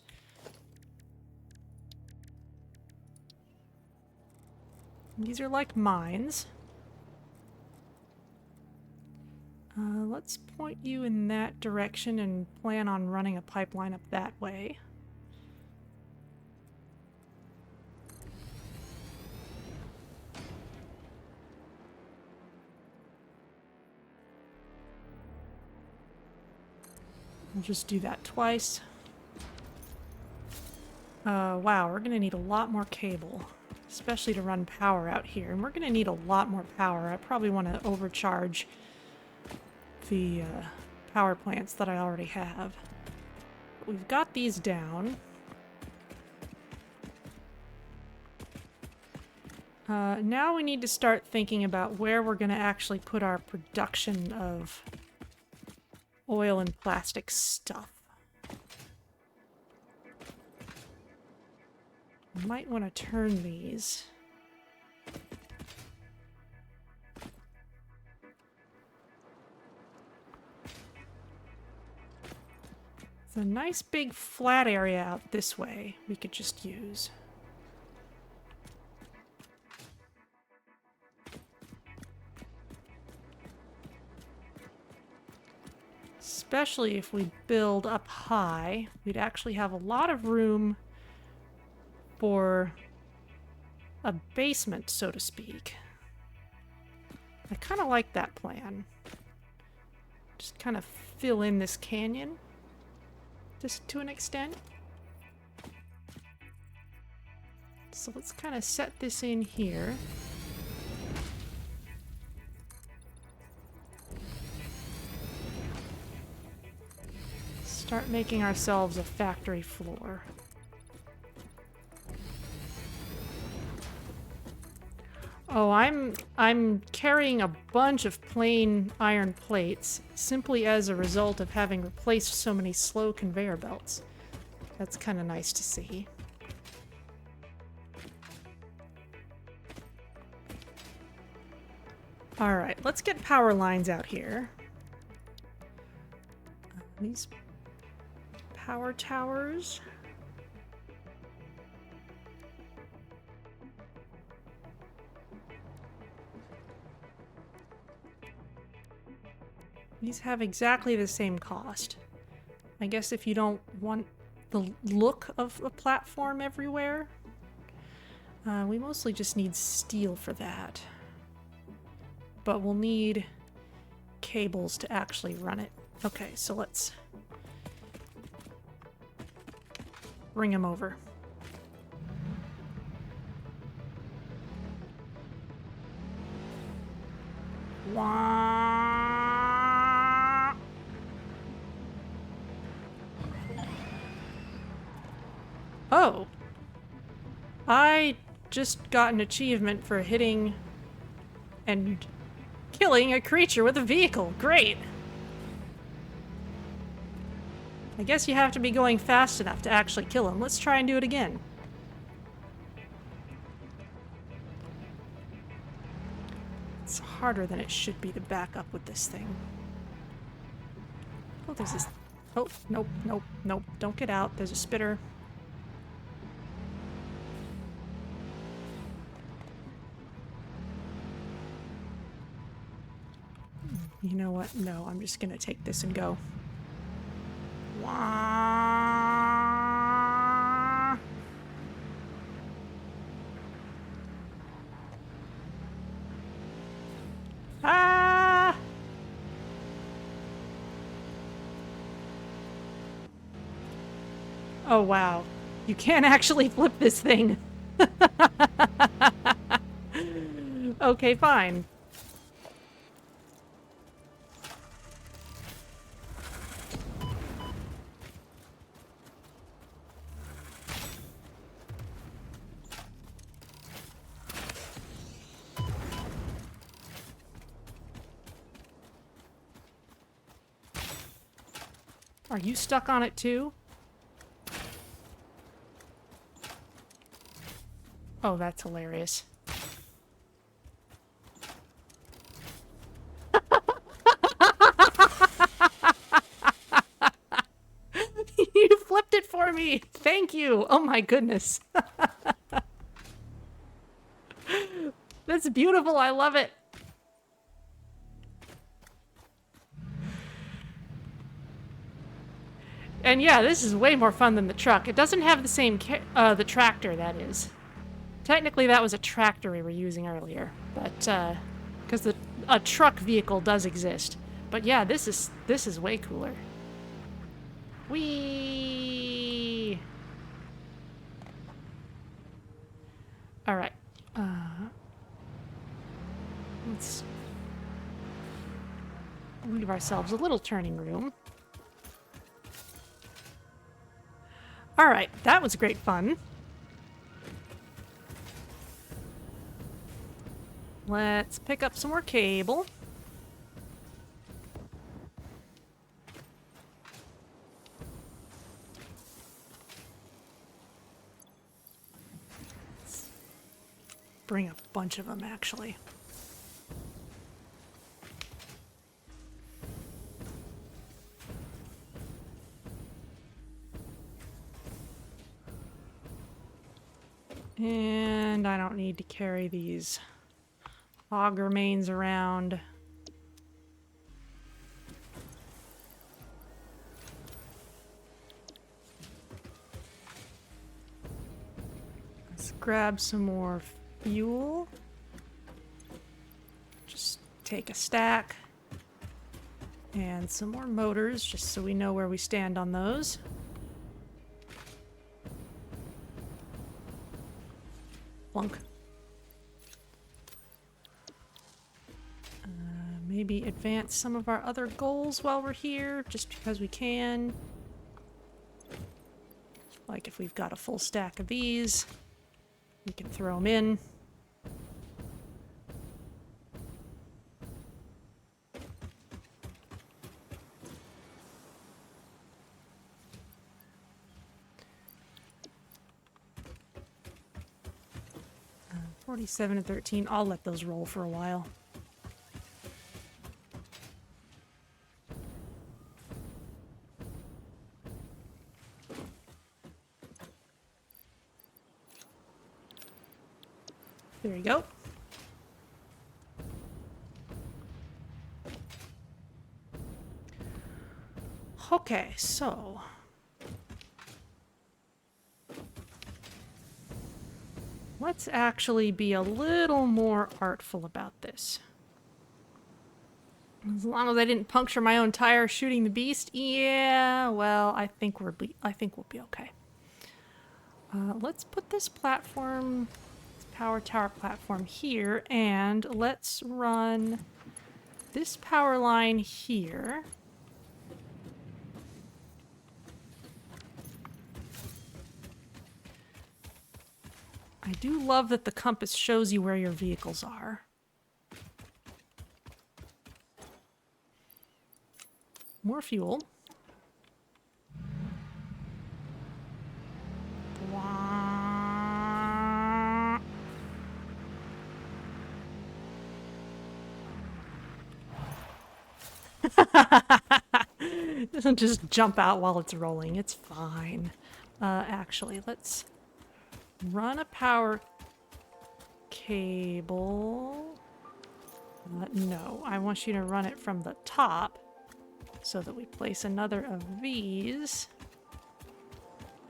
A: These are like mines. Let's point you in that direction and plan on running a pipeline up that way. We'll just do that twice. Wow, we're gonna need a lot more cable, especially to run power out here. And we're gonna need a lot more power. I probably want to overcharge the power plants that I already have. But we've got these down. Now we need to start thinking about where we're gonna actually put our production of oil and plastic stuff. Might want to turn these. It's a nice big flat area out this way we could just use. Especially if we build up high, we'd actually have a lot of room for a basement, so to speak. I kind of like that plan. Just kind of fill in this canyon, just to an extent. So let's kind of set this in here. Start making ourselves a factory floor. Oh, I'm carrying a bunch of plain iron plates simply as a result of having replaced so many slow conveyor belts. That's kind of nice to see. Alright, let's get power lines out here. These power towers. These have exactly the same cost. I guess if you don't want the look of a platform everywhere. We mostly just need steel for that. But we'll need cables to actually run it. Okay, so let's bring them over. Wah! Oh. I just got an achievement for hitting and killing a creature with a vehicle. Great. I guess you have to be going fast enough to actually kill him. Let's try and do it again. It's harder than it should be to back up with this thing. Oh, there's this... Oh, nope, nope, nope. Don't get out. There's a spitter. You know what? No, I'm just gonna take this and go. Wah! Ah! Oh, wow. You can't actually flip this thing. Okay, fine. Are you stuck on it too? Oh, that's hilarious. You flipped it for me! Thank you! Oh my goodness. That's beautiful, I love it. And yeah, this is way more fun than the truck. It doesn't have the same, the tractor, that is. Technically, that was a tractor we were using earlier, but, because a truck vehicle does exist. But yeah, this is way cooler. Whee! Alright. Let's leave ourselves a little turning room. Alright, that was great fun. Let's pick up some more cable. Let's bring a bunch of them, actually. And I don't need to carry these auger mains around. Let's grab some more fuel. Just take a stack. And some more motors, just so we know where we stand on those. Plunk. Maybe advance some of our other goals while we're here, just because we can. Like if we've got a full stack of these, we can throw them in. Uh, 47 and 13, I'll let those roll for a while. There you go. Okay, so let's actually be a little more artful about this. As long as I didn't puncture my own tire shooting the beast, yeah, well, I think we'll be okay. Let's put this platform, this power tower platform here, and let's run this power line here. I do love that the compass shows you where your vehicles are. More fuel. Wah. Doesn't just jump out while it's rolling. It's fine. Actually, let's run a power cable. No, I want you to run it from the top so that we place another of these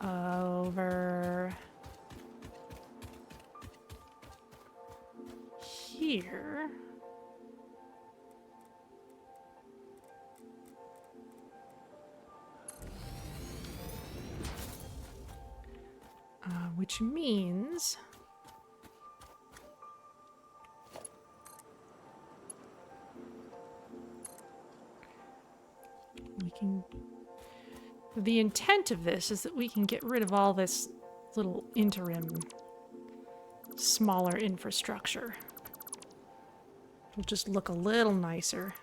A: over here. Which means we can... The intent of this is that we can get rid of all this little interim smaller infrastructure. It'll just look a little nicer.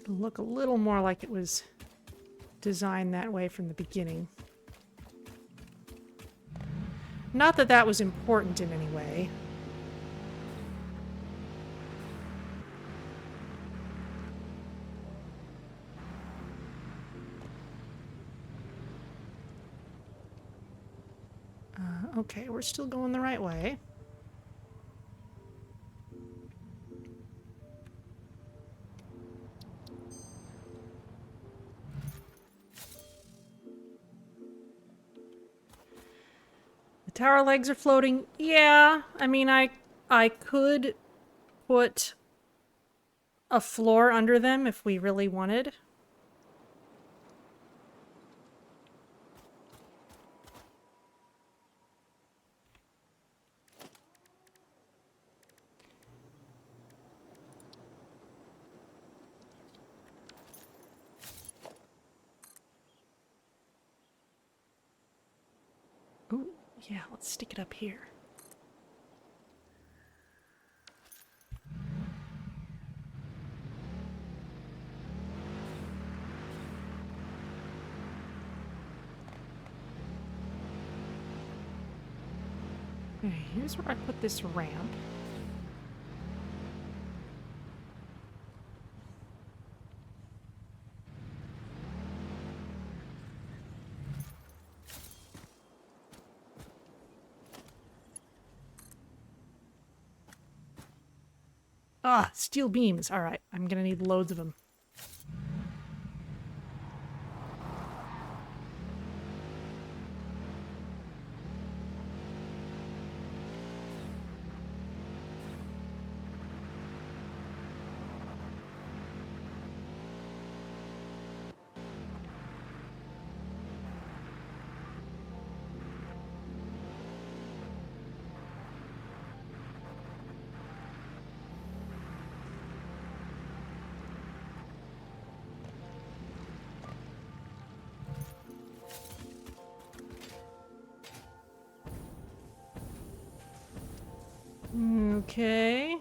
A: It'll look a little more like it was designed that way from the beginning. Not that that was important in any way. Okay, we're still going the right way. The tower legs are floating. Yeah, I mean, I could put a floor under them if we really wanted. Ooh, yeah, let's stick it up here. Okay, here's where I put this ramp. Ah, steel beams. All right, I'm gonna need loads of them. Okay.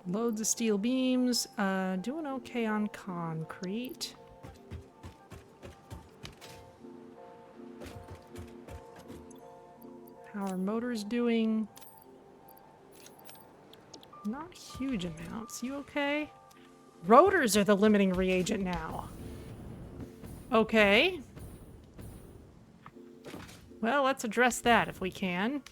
A: Loads of steel beams. Doing okay on concrete. our motor's doing? Not huge amounts. You okay? Rotors are the limiting reagent now. Okay. Well, let's address that if we can.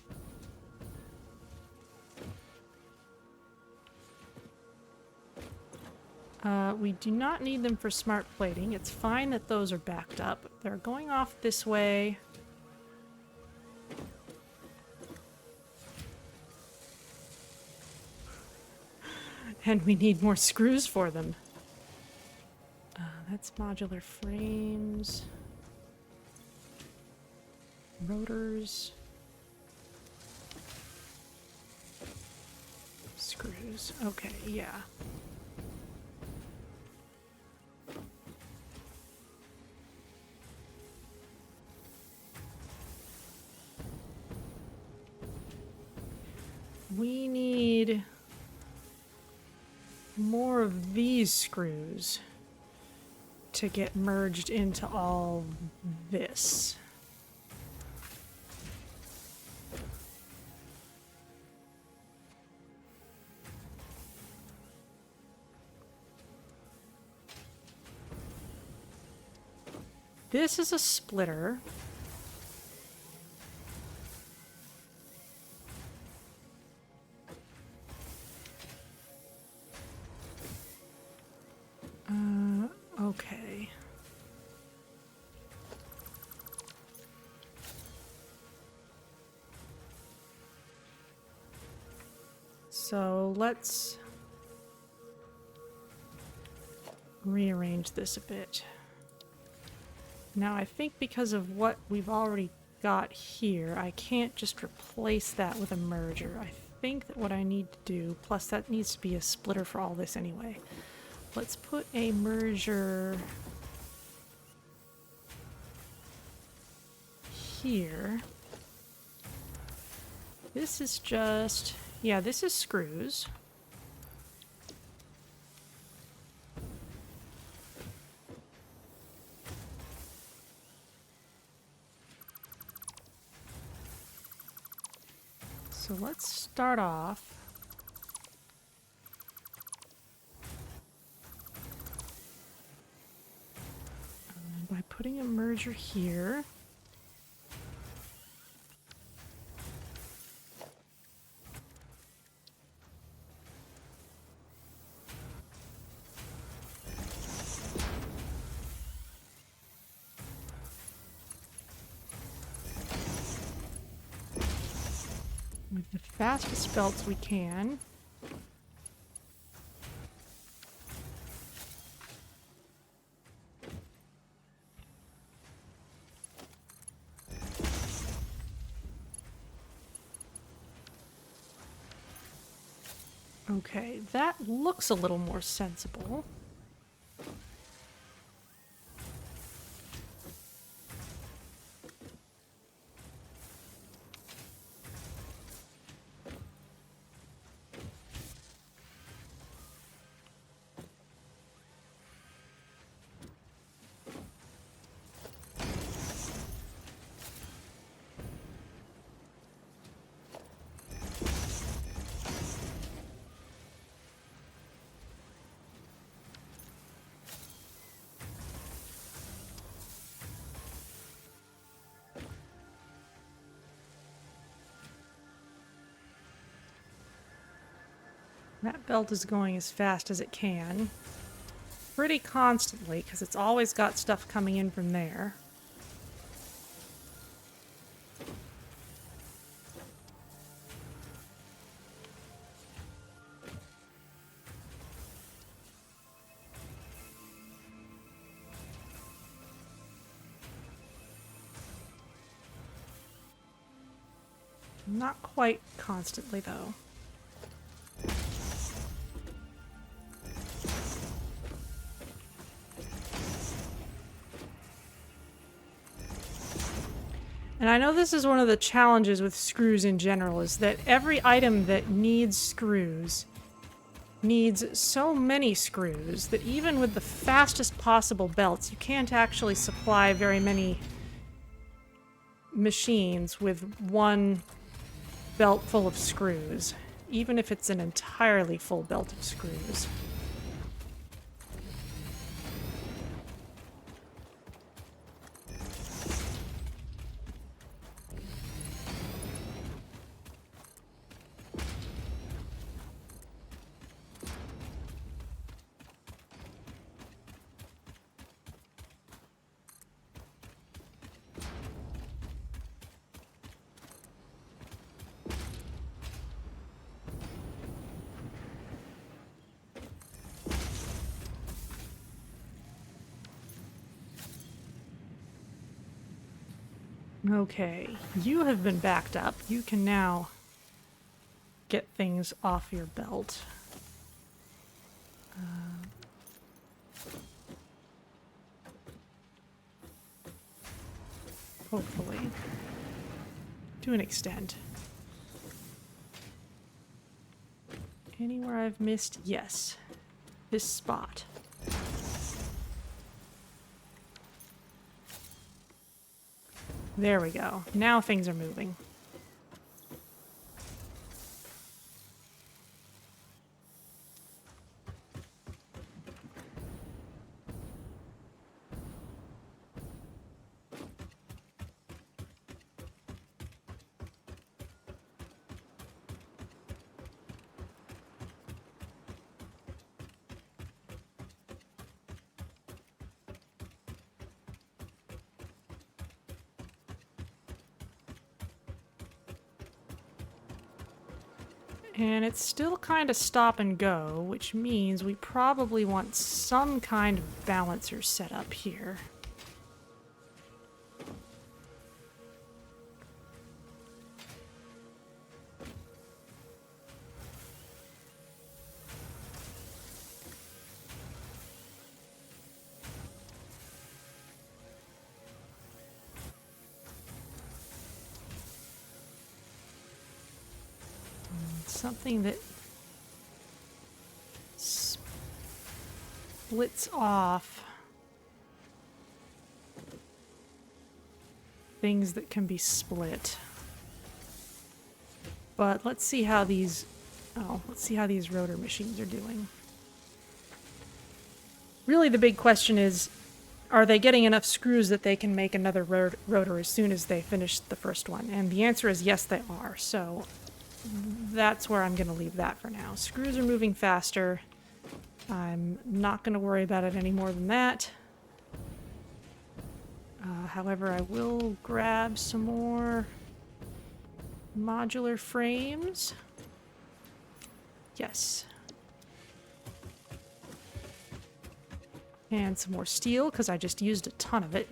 A: We do not need them for smart plating. It's fine that those are backed up. They're going off this way. And we need more screws for them. That's modular frames. Rotors. Screws. Okay, yeah. We need more of these screws to get merged into all this. This is a splitter. Okay. So let's rearrange this a bit. Now I think because of what we've already got here, I can't just replace that with a merger. I think that what I need to do, plus that needs to be a splitter for all this anyway. Let's put a merger here. This is just, yeah, this is screws. So let's start off. By putting a merger here. With the fastest belts we can. Okay, that looks a little more sensible. That belt is going as fast as it can. Pretty constantly, because it's always got stuff coming in from there. Not quite constantly, though. And I know this is one of the challenges with screws in general, is that every item that needs screws needs so many screws that even with the fastest possible belts, you can't actually supply very many machines with one belt full of screws, even if it's an entirely full belt of screws. Okay, you have been backed up. You can now get things off your belt. Hopefully. To an extent. Anywhere I've missed? Yes. This spot. There we go. Now things are moving. And it's still kind of stop and go, which means we probably want some kind of balancer set up here. Something that splits off things that can be split. But let's see how these rotor machines are doing. Really the big question is, are they getting enough screws that they can make another rotor as soon as they finish the first one? And the answer is yes, they are. So that's where I'm going to leave that for now. Screws are moving faster. I'm not going to worry about it any more than that. However, I will grab some more modular frames. Yes. And some more steel, because I just used a ton of it.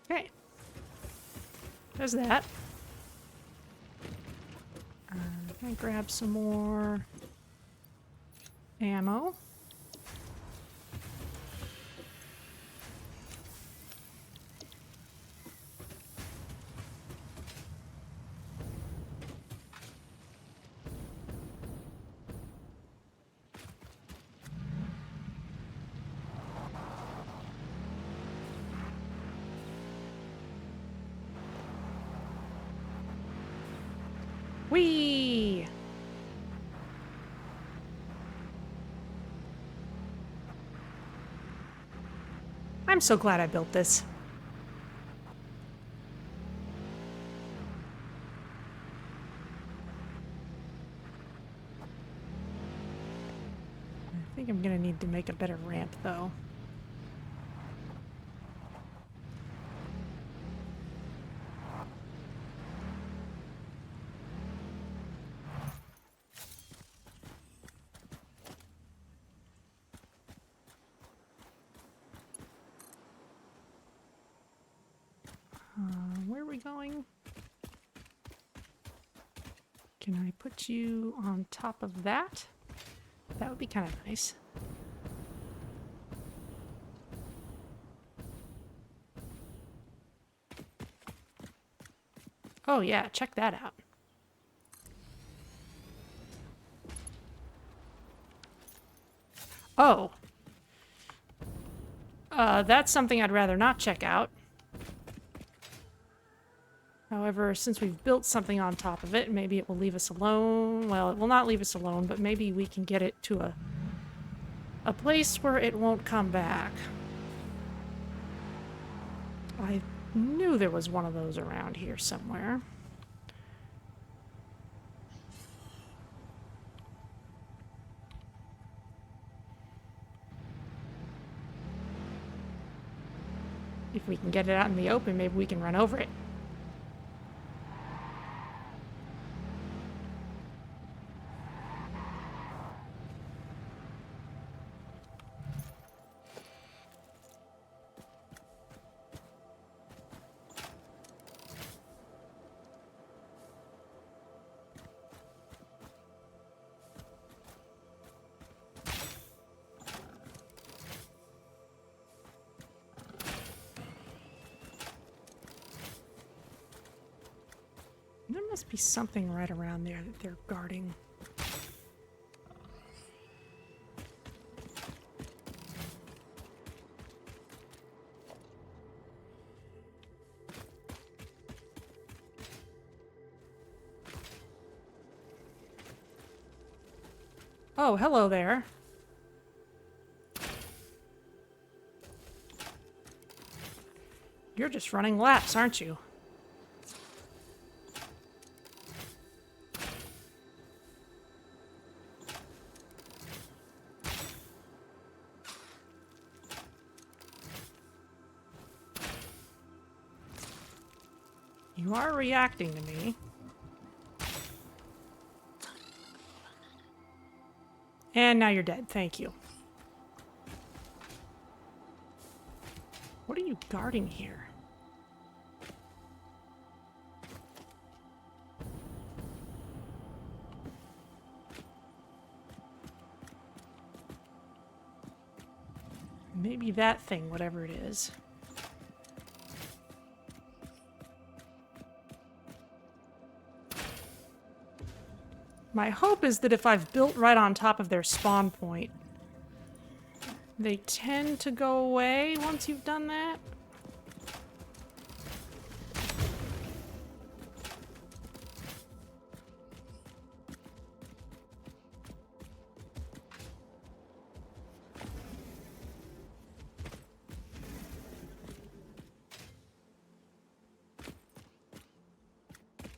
A: Okay. There's that. I'm gonna grab some more ammo. Whee! I'm so glad I built this. I think I'm gonna need to make a better ramp, though. Where are we going? Can I put you on top of that? That would be kind of nice. Oh yeah, check that out. Oh. That's something I'd rather not check out. However, since we've built something on top of it, maybe it will leave us alone. Well, it will not leave us alone, but maybe we can get it to a place where it won't come back. I knew there was one of those around here somewhere. If we can get it out in the open, maybe we can run over it. There must be something right around there that they're guarding. Oh, hello there. You're just running laps, aren't you? You are reacting to me. And now you're dead. Thank you. What are you guarding here? Maybe that thing, whatever it is. My hope is that if I've built right on top of their spawn point, they tend to go away once you've done that.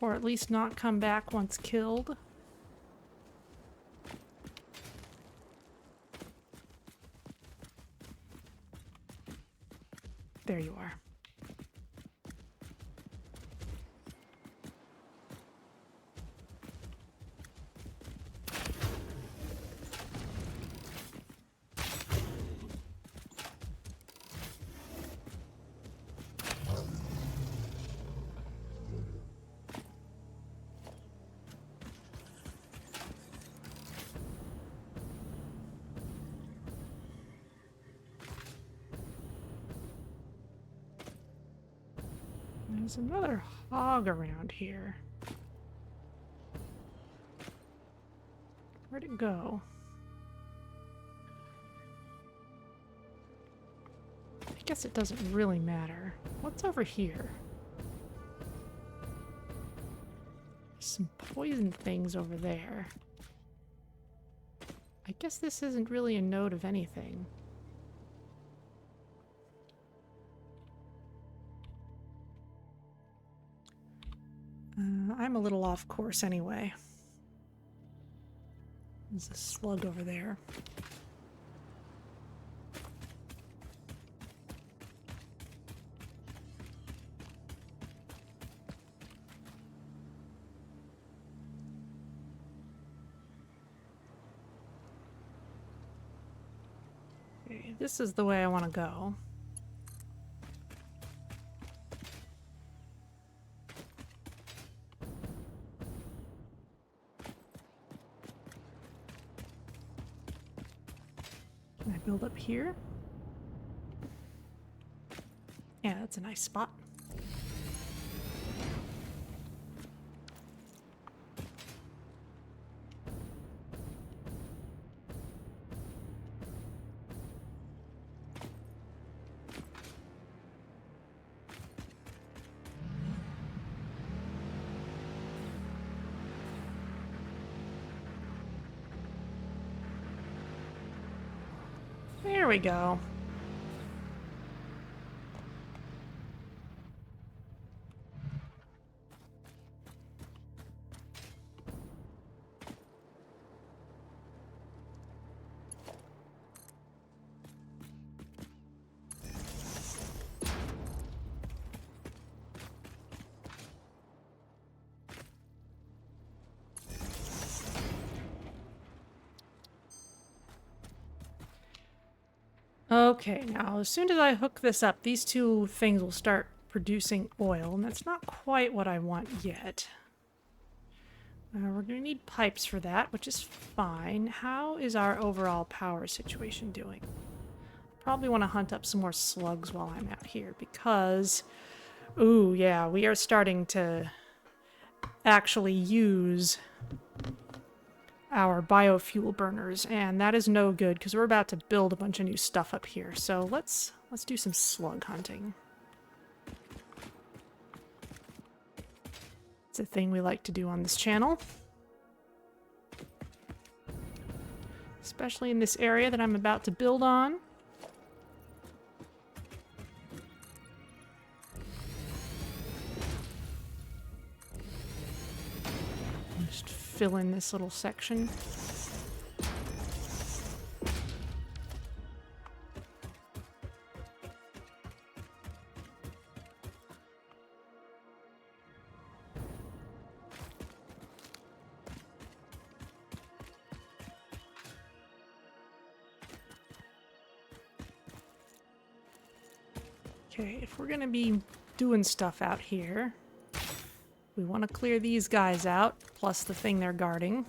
A: Or at least not come back once killed. There you are. There's another hog around here. Where'd it go? I guess it doesn't really matter. What's over here? There's some poison things over there. I guess this isn't really a node of anything. I'm a little off course anyway. There's a slug over there. Okay, this is the way I want to go. Can I build up here? Yeah, that's a nice spot. There we go. Okay, now as soon as I hook this up, these two things will start producing oil, and that's not quite what I want yet. We're going to need pipes for that, which is fine. How is our overall power situation doing? Probably want to hunt up some more slugs while I'm out here, because... Ooh, yeah, we are starting to actually use our biofuel burners, and that is no good because we're about to build a bunch of new stuff up here. So let's do some slug hunting. It's a thing we like to do on this channel, especially in this area that I'm about to build on. Just fill in this little section. Okay, if we're gonna be doing stuff out here, we want to clear these guys out, plus the thing they're guarding.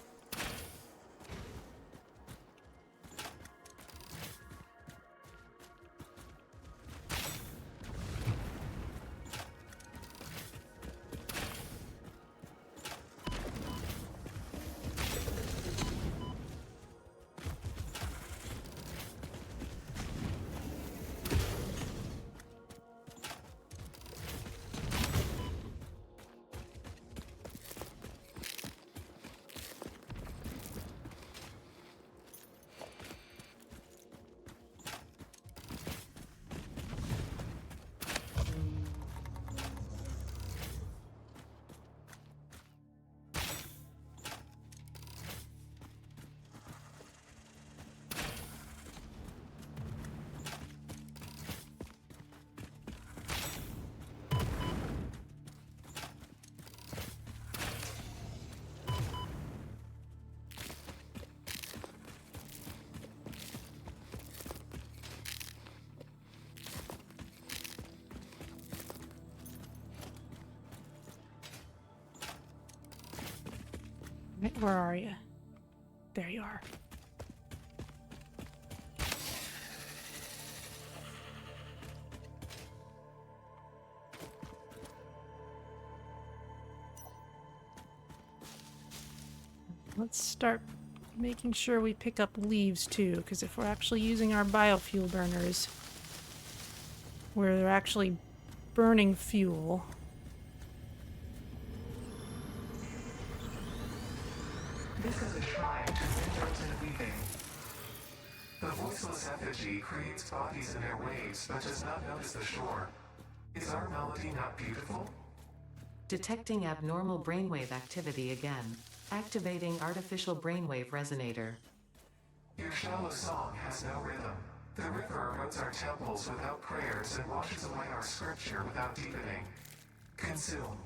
A: Right, where are you? There you are. Let's start making sure we pick up leaves too, because if we're actually using our biofuel burners, where they're actually burning fuel,
C: This is a shrine to windows and weeping. The voiceless effigy creates bodies in their waves, but does not notice the shore. Is our melody not beautiful?
B: Detecting abnormal brainwave activity again. Activating artificial brainwave resonator.
C: Your shallow song has no rhythm. The river erodes our temples without prayers and washes away our scripture without deepening. Consume.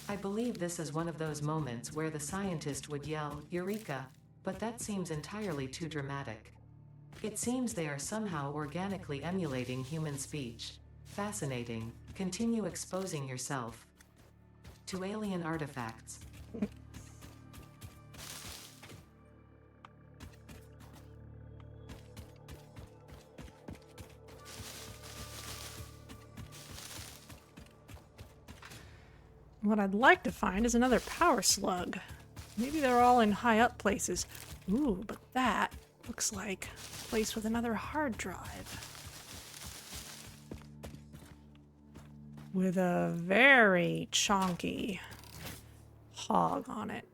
B: I believe this is one of those moments where the scientist would yell, "Eureka!" But that seems entirely too dramatic. It seems they are somehow organically emulating human speech. Fascinating. Continue exposing yourself to alien artifacts.
A: What I'd like to find is another power slug. Maybe they're all in high up places. Ooh, but that looks like a place with another hard drive. With a very chonky hog on it.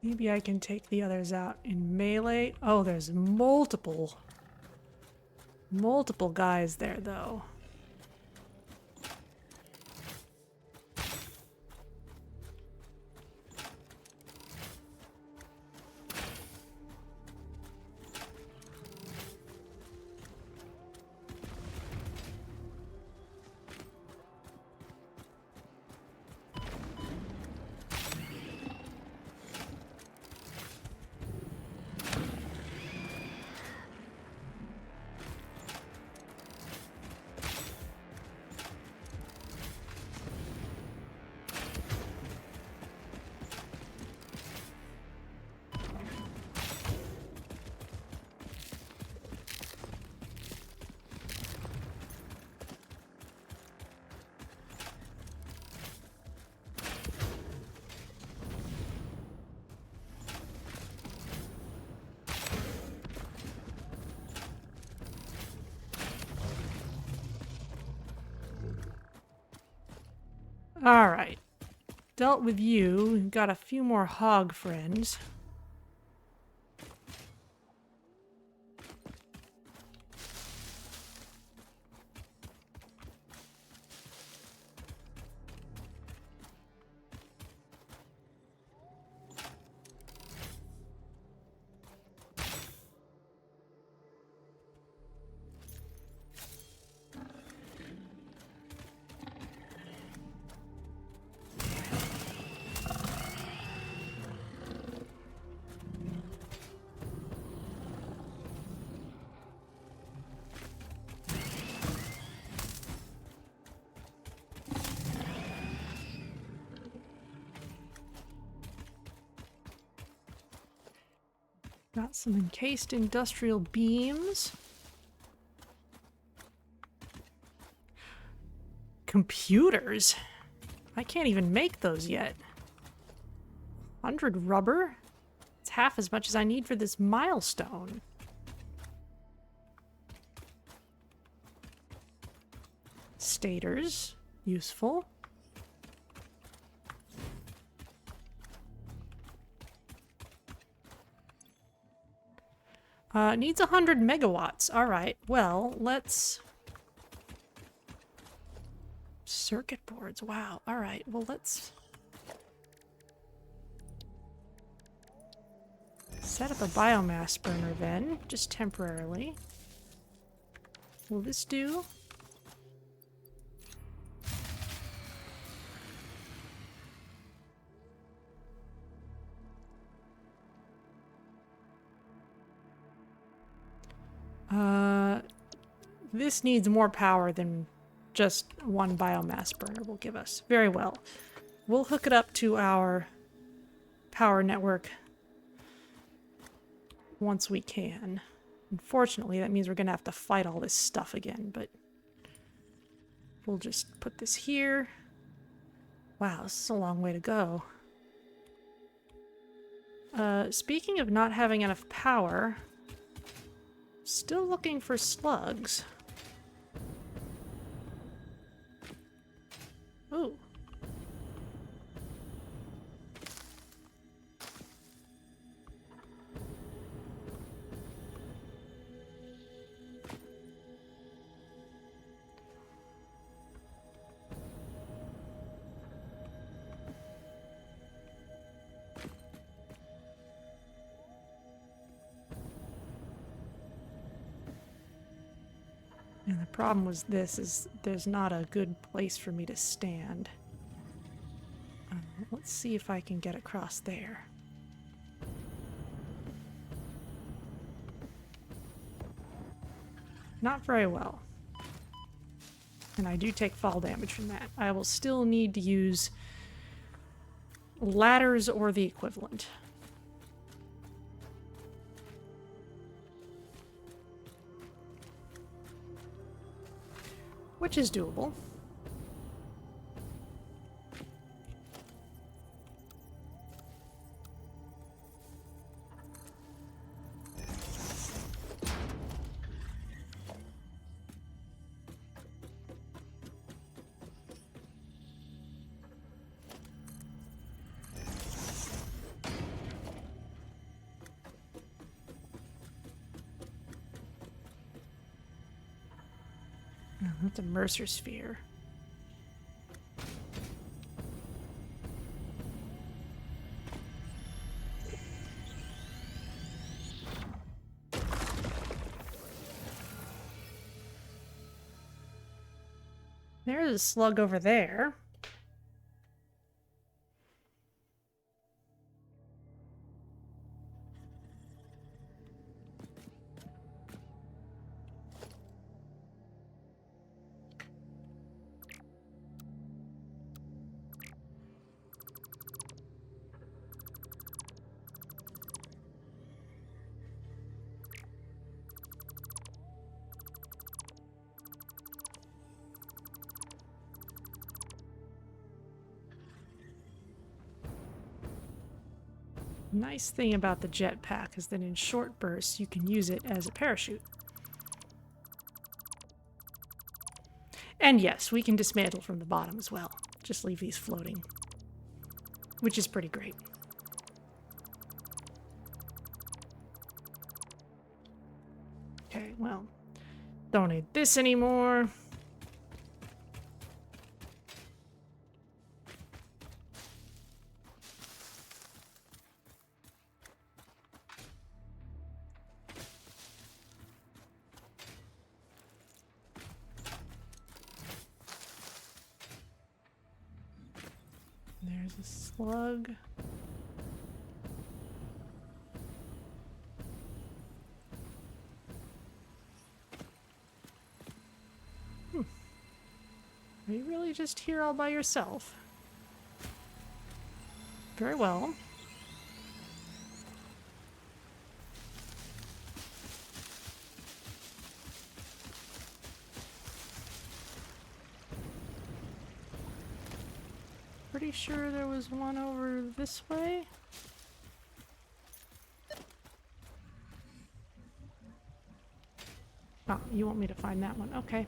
A: Maybe I can take the others out in melee. Oh, there's multiple guys there, though. All right. Dealt with you. We've got a few more hog friends. Got some encased industrial beams. Computers? I can't even make those yet. 100 rubber? It's half as much as I need for this milestone. Stators. Useful. Needs 100 megawatts. Alright, well, let's... Circuit boards, wow. Alright, well, let's... set up a biomass burner then, just temporarily. Will this do? This needs more power than just one biomass burner will give us. Very well. We'll hook it up to our power network once we can. Unfortunately, that means we're going to have to fight all this stuff again, but we'll just put this here. Wow, this is a long way to go. Speaking of not having enough power, still looking for slugs. Ooh. problem was this, is there's not a good place for me to stand. Let's see if I can get across there. Not very well. And I do take fall damage from that. I will still need to use ladders or the equivalent. Which is doable. That's a Mercer sphere. There's a slug over there. Nice thing about the jetpack is that in short bursts you can use it as a parachute. And yes, we can dismantle from the bottom as well. Just leave these floating, which is pretty great. Okay, well, don't need this anymore. There's a slug. Are you really just here all by yourself? Very well. Pretty sure there was one over this way. Oh, you want me to find that one? Okay.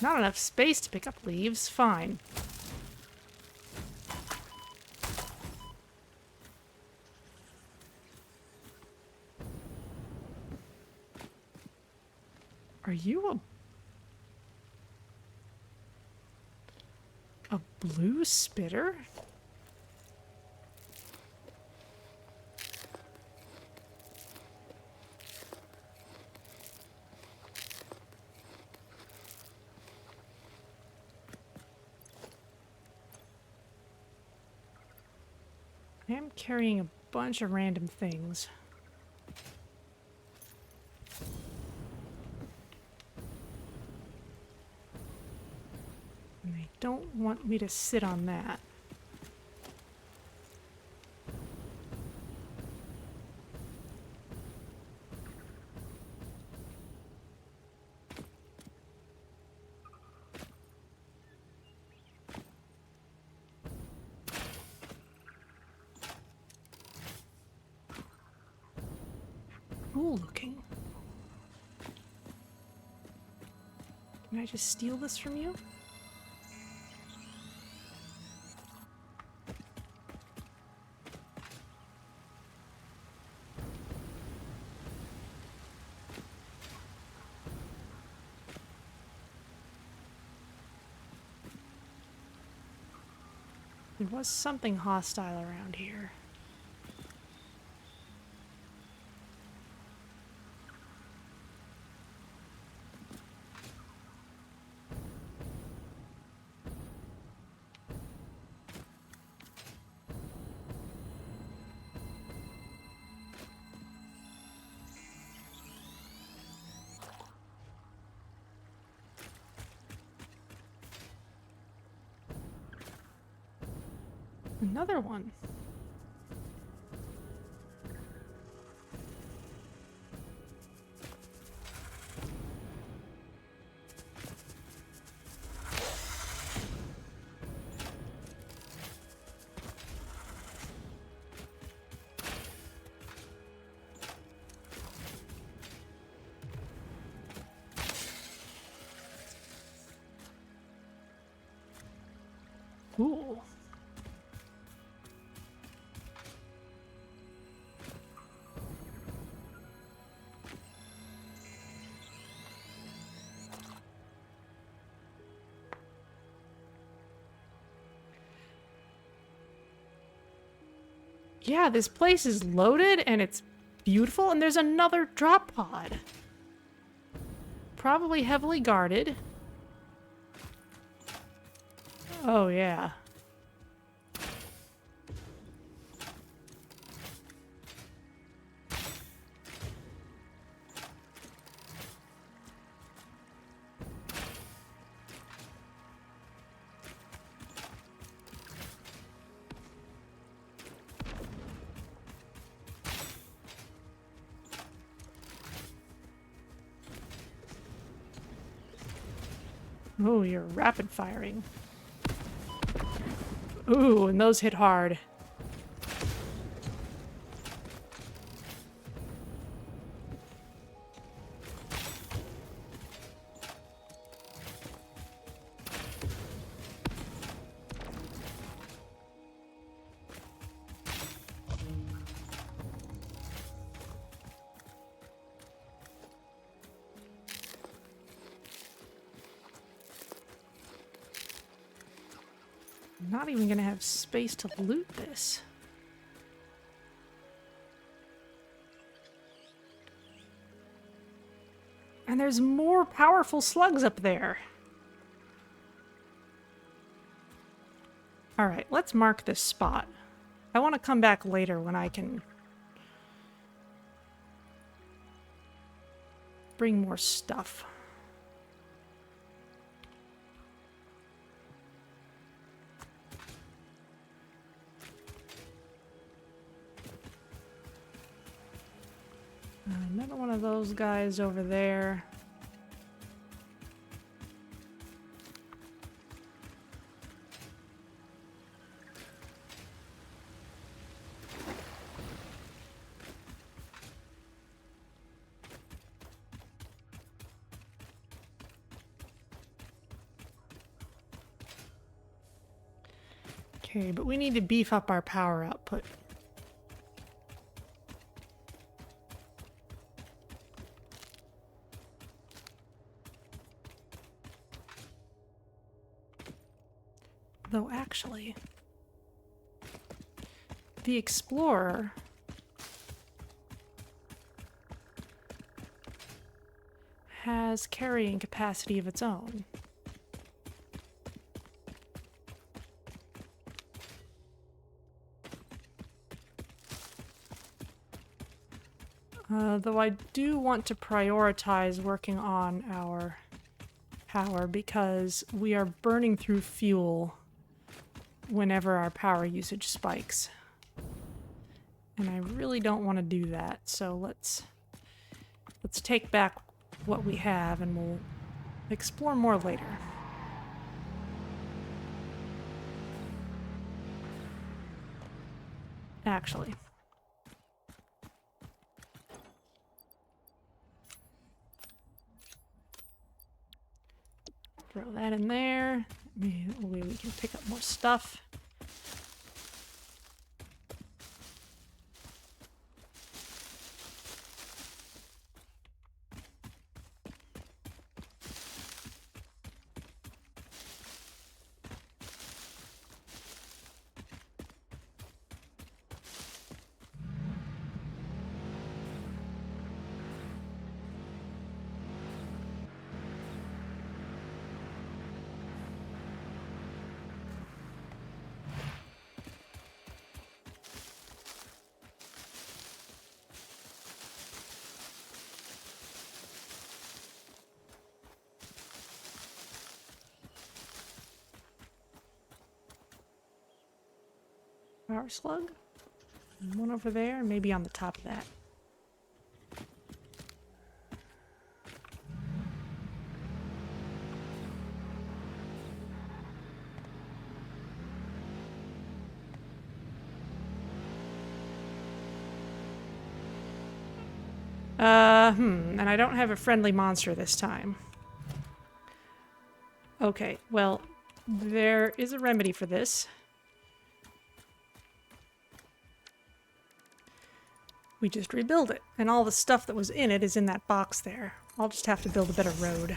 A: Not enough space to pick up leaves. Fine. Are you a blue spitter? I am carrying a bunch of random things. And they don't want me to sit on that. Cool looking. Can I just steal this from you? There was something hostile around here. Another one. Cool. Yeah, this place is loaded and it's beautiful, and there's another drop pod. Probably heavily guarded. Oh, yeah. Oh, you're rapid firing. Ooh, and those hit hard. I'm not even gonna have space to loot this. And there's more powerful slugs up there. Alright, let's mark this spot. I want to come back later when I can bring more stuff. Another one of those guys over there. Okay, but we need to beef up our power output. Though actually, the Explorer has carrying capacity of its own. Though I do want to prioritize working on our power because we are burning through fuel whenever our power usage spikes. And I really don't want to do that, so let's take back what we have and we'll explore more later. Actually. Throw that in there. Maybe we can pick up more stuff. Power slug. And one over there, and maybe on the top of that. And I don't have a friendly monster this time. Okay, well, there is a remedy for this. We just rebuild it, and all the stuff that was in it is in that box there. I'll just have to build a better road.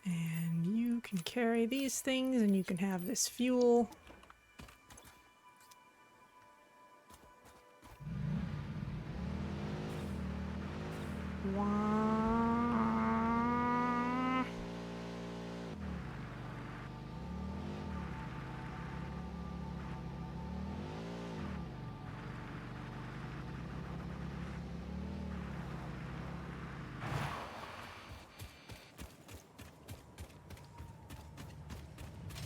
A: And you can carry these things, and you can have this fuel. Wah.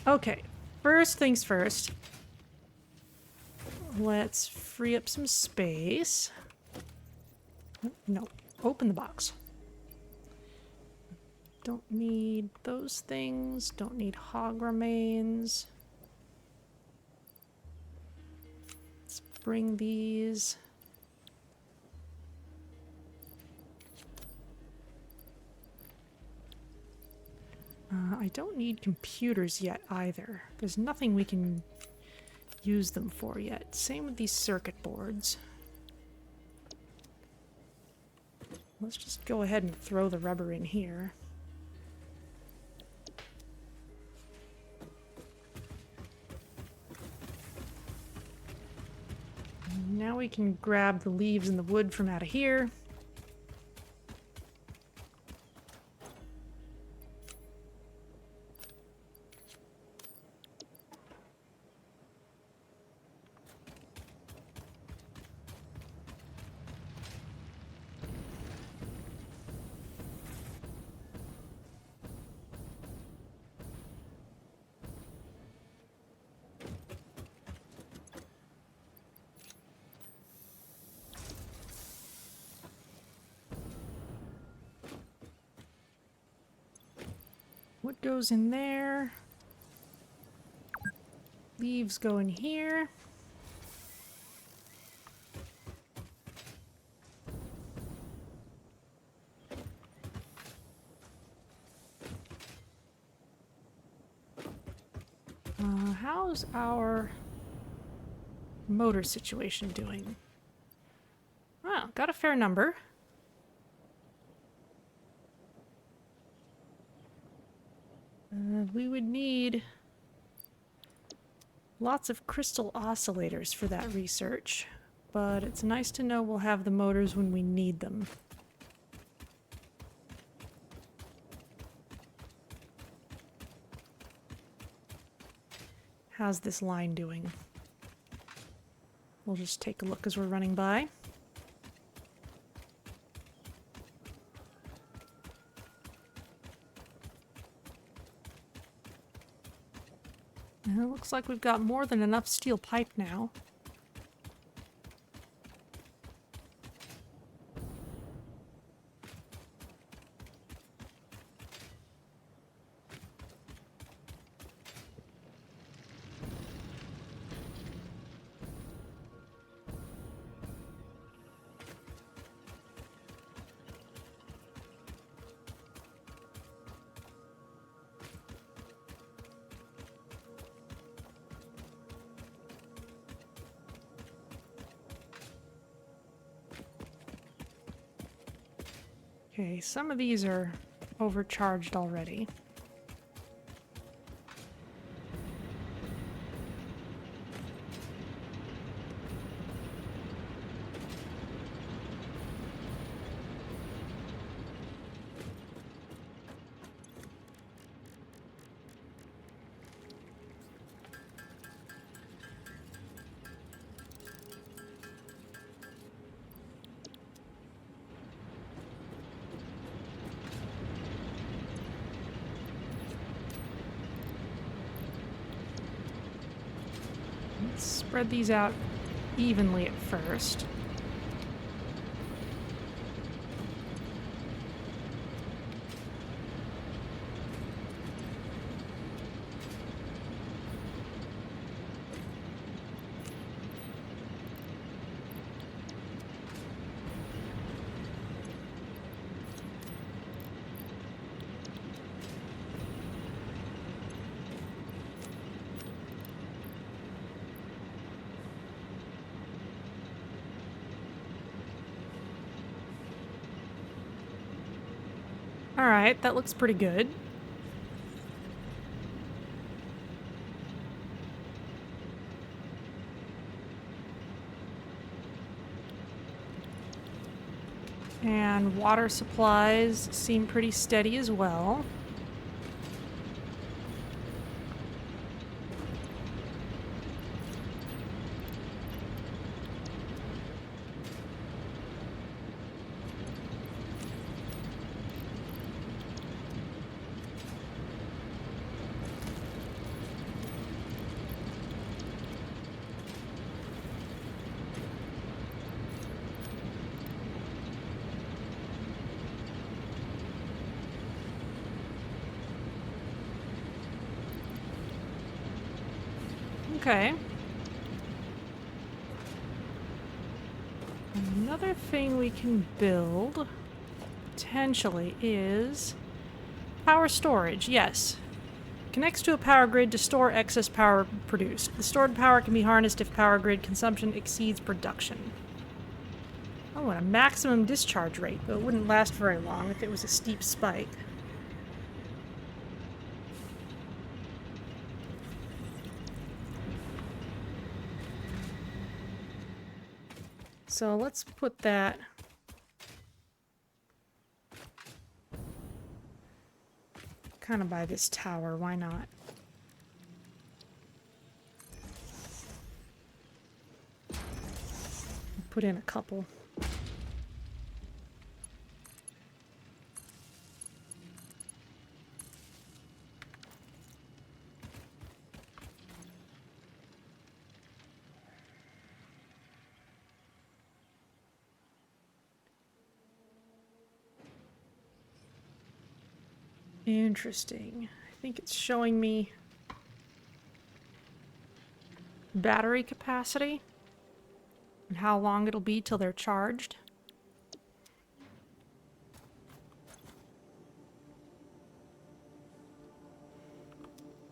A: Okay, first things first. Let's free up some space. No, open the box. Don't need those things. Don't need hog remains. Let's bring these. I don't need computers yet either. There's nothing we can use them for yet. Same with these circuit boards. Let's just go ahead and throw the rubber in here. Now we can grab the leaves and the wood from out of here. What goes in there? Leaves go in here. How's our motor situation doing? Well, got a fair number. We would need lots of crystal oscillators for that research, but it's nice to know we'll have the motors when we need them. How's this line doing? We'll just take a look as we're running by. It looks like we've got more than enough steel pipe now. Okay, some of these are overcharged already. Let's spread these out evenly at first. Alright, that looks pretty good. And water supplies seem pretty steady as well. Okay. Another thing we can build, potentially, is power storage. Yes. Connects to a power grid to store excess power produced. The stored power can be harnessed if power grid consumption exceeds production. Oh, and a maximum discharge rate, though it wouldn't last very long if it was a steep spike. So let's put that kind of by this tower. Why not? Put in a couple. Interesting. I think it's showing me battery capacity and how long it'll be till they're charged.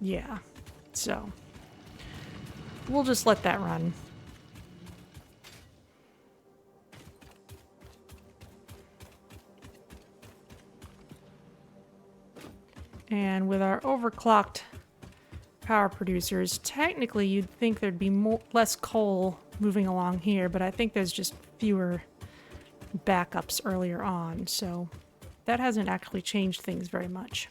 A: Yeah, so we'll just let that run. And with our overclocked power producers, technically you'd think there'd be less coal moving along here, but I think there's just fewer backups earlier on, so that hasn't actually changed things very much.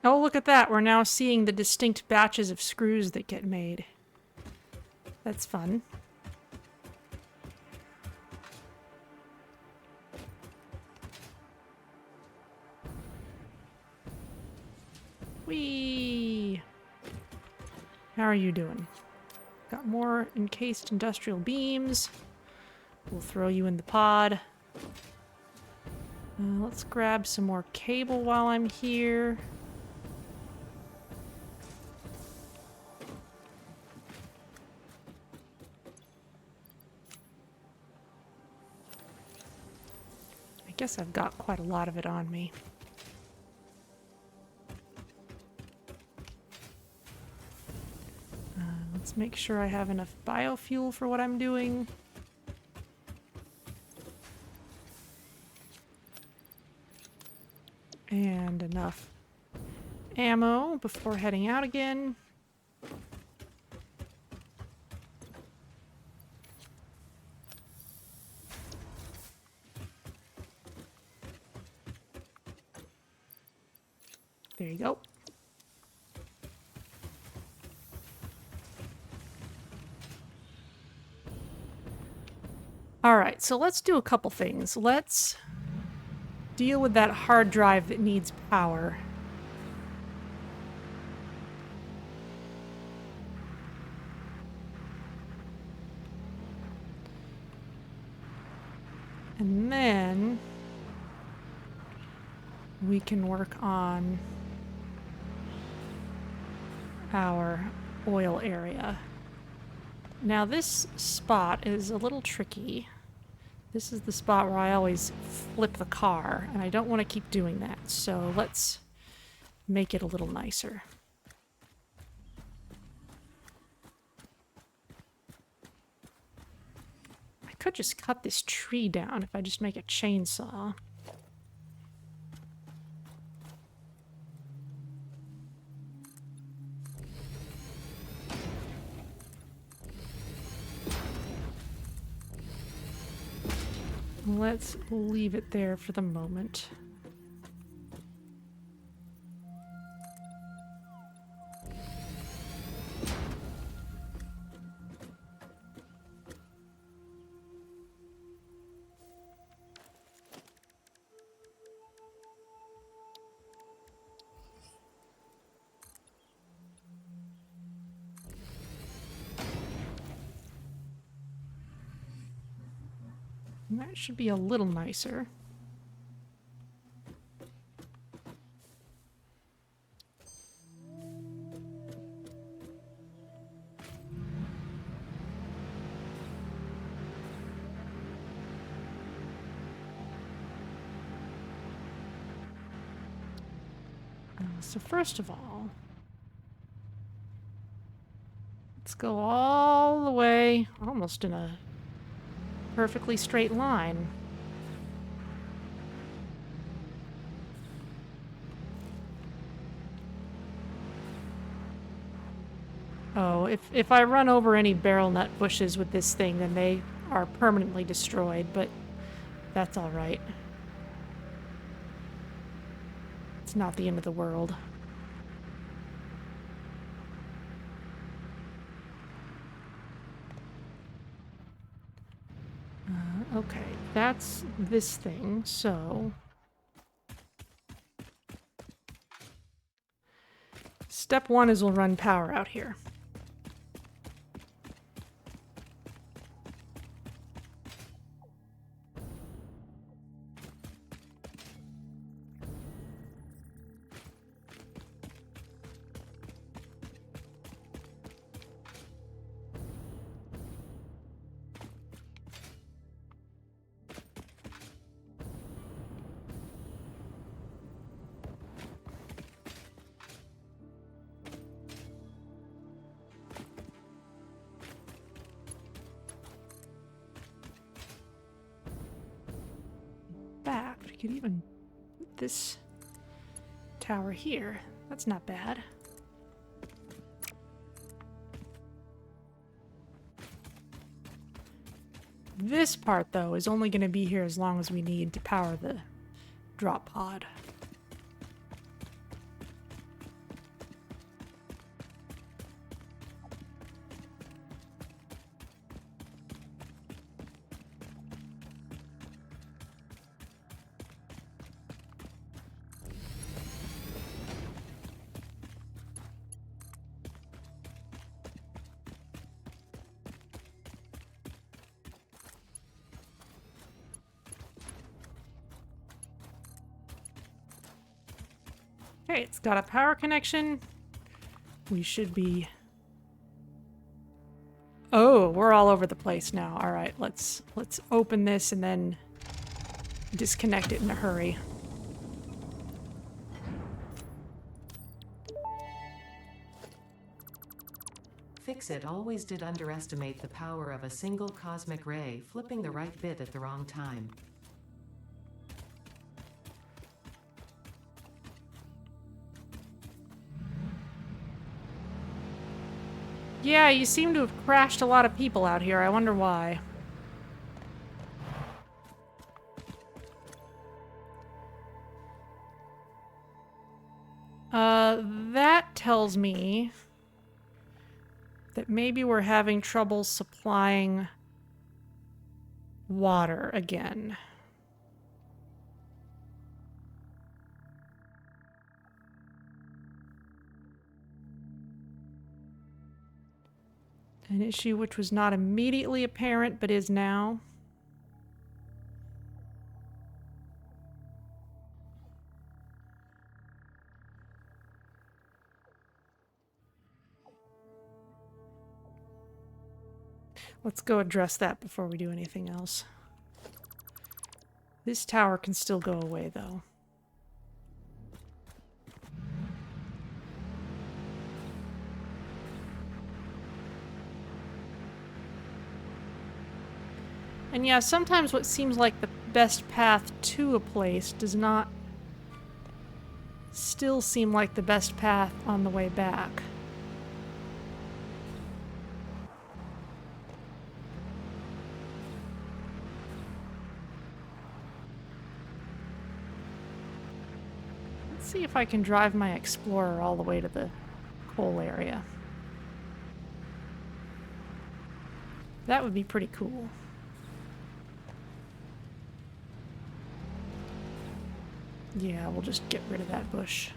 A: Oh, look at that. We're now seeing the distinct batches of screws that get made. That's fun. Whee! How are you doing? Got more encased industrial beams. We'll throw you in the pod. Let's grab some more cable while I'm here. I guess I've got quite a lot of it on me. Let's make sure I have enough biofuel for what I'm doing. And enough ammo before heading out again. There you go. All right, so let's do a couple things. Let's deal with that hard drive that needs power. And then we can work on our oil area. Now this spot is a little tricky. This is the spot where I always flip the car, and I don't want to keep doing that, so let's make it a little nicer. I could just cut this tree down if I just make a chainsaw. Let's leave it there for the moment. And that should be a little nicer. So first of all, let's go all the way, almost in a perfectly straight line. Oh, if I run over any barrel nut bushes with this thing, then they are permanently destroyed, but that's all right. It's not the end of the world. Okay, that's this thing, so... Step one is we'll run power out here. We could even put this tower here. That's not bad. This part, though, is only going to be here as long as we need to power the drop pod. Okay, it's got a power connection. We should be... Oh, we're all over the place now. All right, let's open this and then disconnect it in a hurry.
B: Fix-It always did underestimate the power of a single cosmic ray flipping the right bit at the wrong time.
A: Yeah, you seem to have crashed a lot of people out here. I wonder why. That tells me that maybe we're having trouble supplying water again. An issue which was not immediately apparent but is now. Let's go address that before we do anything else. This tower can still go away, though. And yeah, sometimes what seems like the best path to a place does not still seem like the best path on the way back. Let's see if I can drive my Explorer all the way to the coal area. That would be pretty cool. Yeah, we'll just get rid of that bush.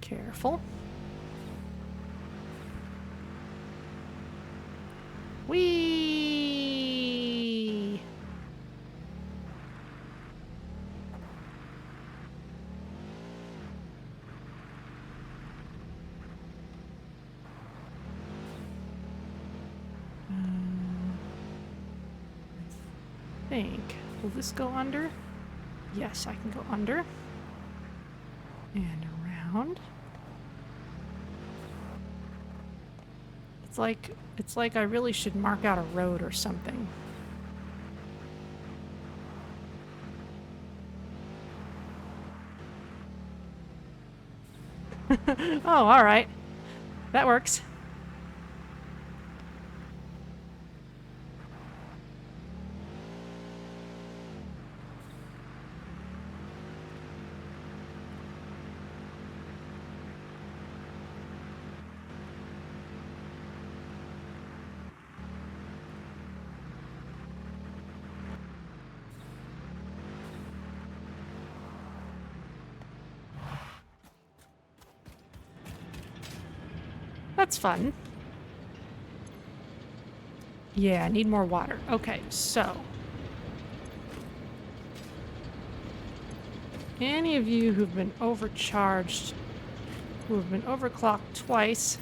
A: Careful. Whee! I think. Will this go under? Yes, I can go under. And around. It's like I really should mark out a road or something. Oh, all right. That works. That's fun. Yeah, I need more water. Okay, so. Any of you who've been overcharged, who have been overclocked twice,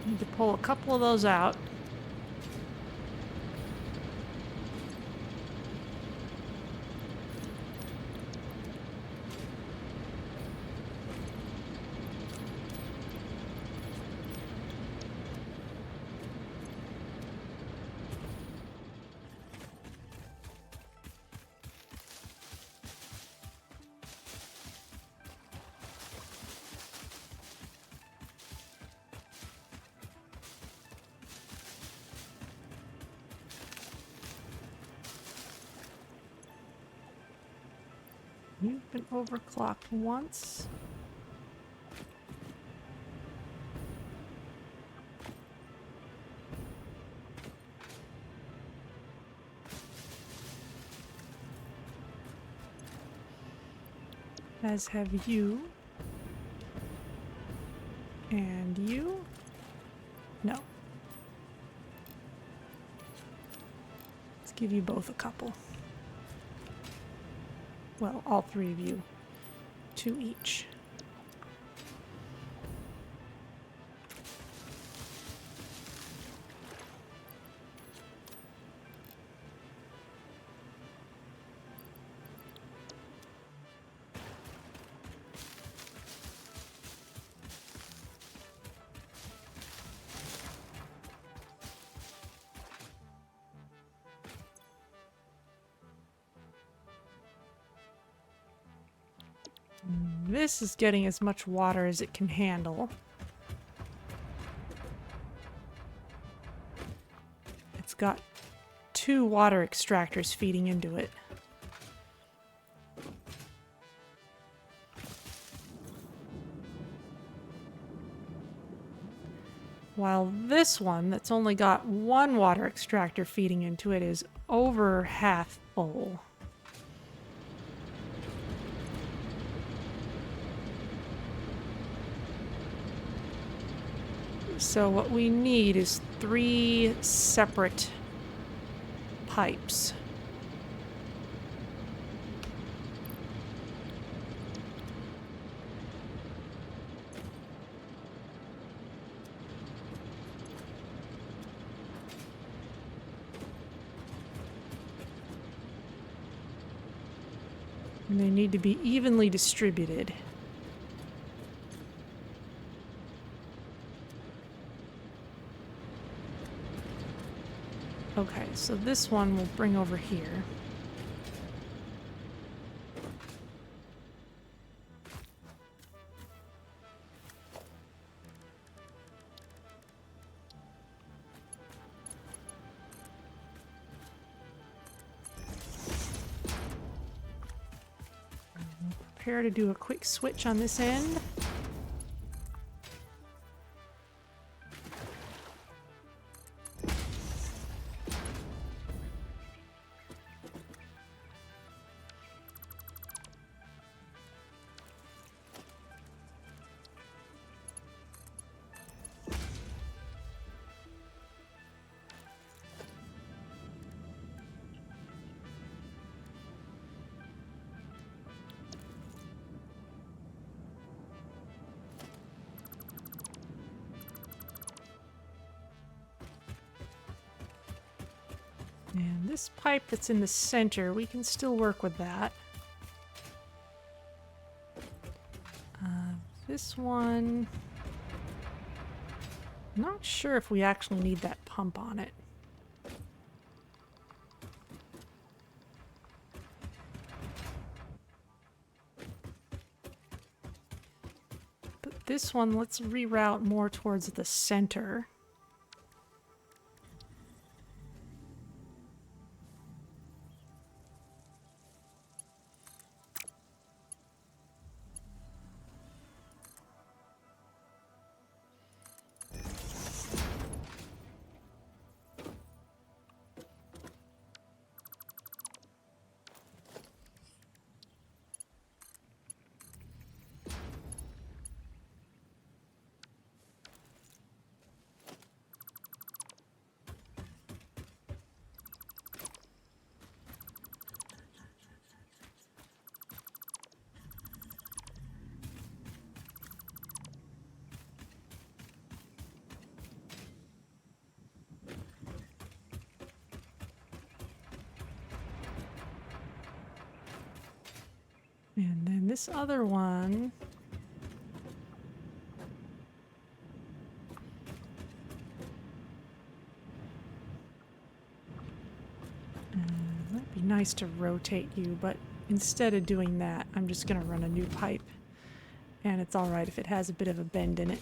A: need to pull a couple of those out. You've been overclocked once. As have you. And you? No. Let's give you both a couple. Well, all three of you. 2 each. This is getting as much water as it can handle. It's got 2 water extractors feeding into it. While this one, that's only got 1 water extractor feeding into it, is over half full. So what we need is 3 separate pipes. And they need to be evenly distributed. Okay, so this one we'll bring over here. Prepare to do a quick switch on this end. And this pipe that's in the center, we can still work with that. This one... Not sure if we actually need that pump on it. But this one, let's reroute more towards the center. And then this other one... might be nice to rotate you, but instead of doing that, I'm just going to run a new pipe. And it's alright if it has a bit of a bend in it.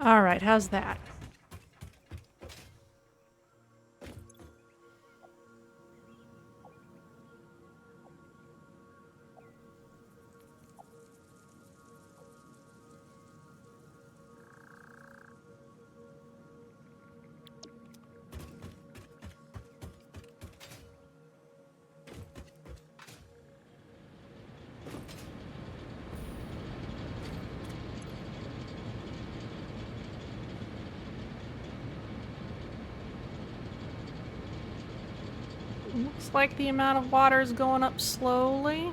A: All right, how's that? Looks like the amount of water is going up slowly.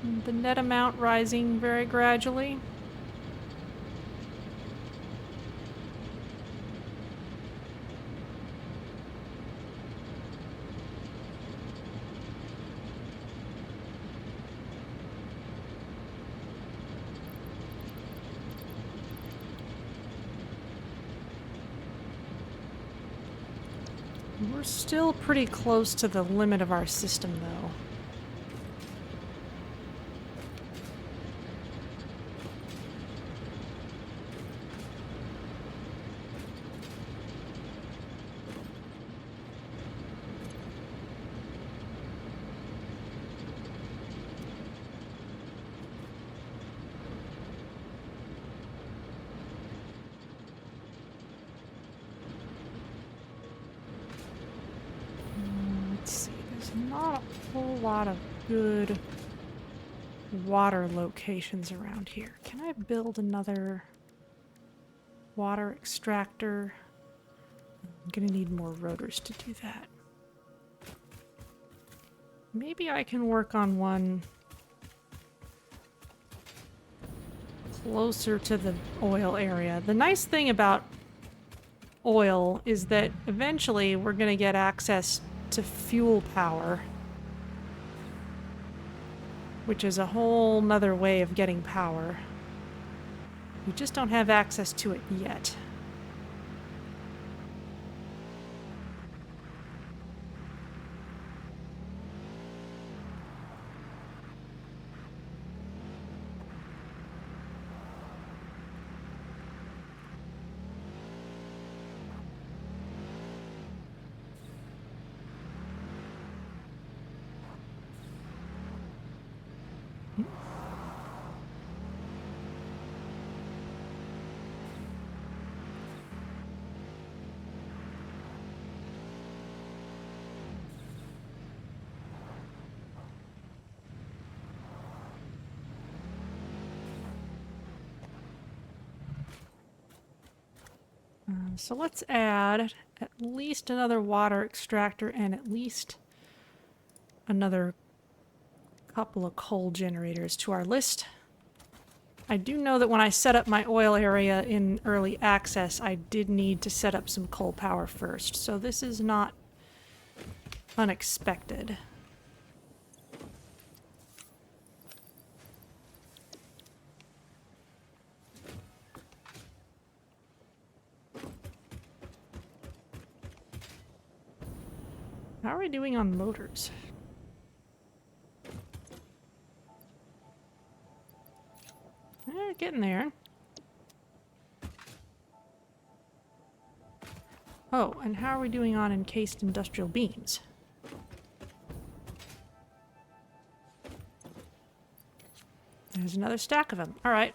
A: And the net amount rising very gradually. We're still pretty close to the limit of our system, though. Let's see, there's not a whole lot of good water locations around here. Can I build another water extractor? I'm gonna need more rotors to do that. Maybe I can work on one closer to the oil area. The nice thing about oil is that eventually we're going to get access to fuel power, which is a whole nother way of getting power. We just don't have access to it yet. So let's add at least another water extractor and at least another couple of coal generators to our list. I do know that when I set up my oil area in early access, I did need to set up some coal power first, so this is not unexpected. How are we doing on motors? Getting there. Oh, and how are we doing on encased industrial beams? There's another stack of them. All right.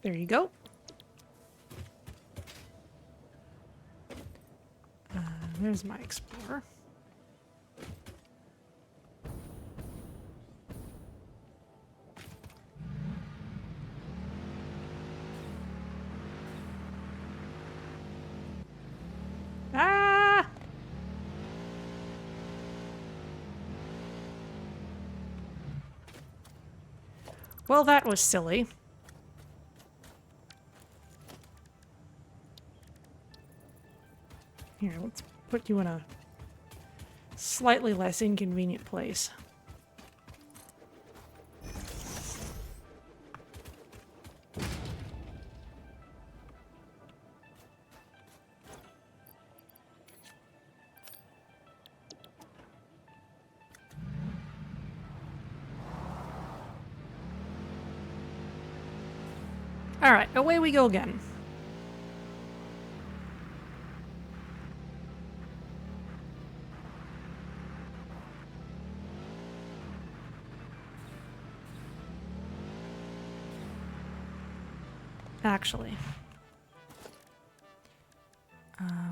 A: There you go. There's my Explorer. Well, that was silly. Here, let's put you in a slightly less inconvenient place. Alright, away we go again. Actually,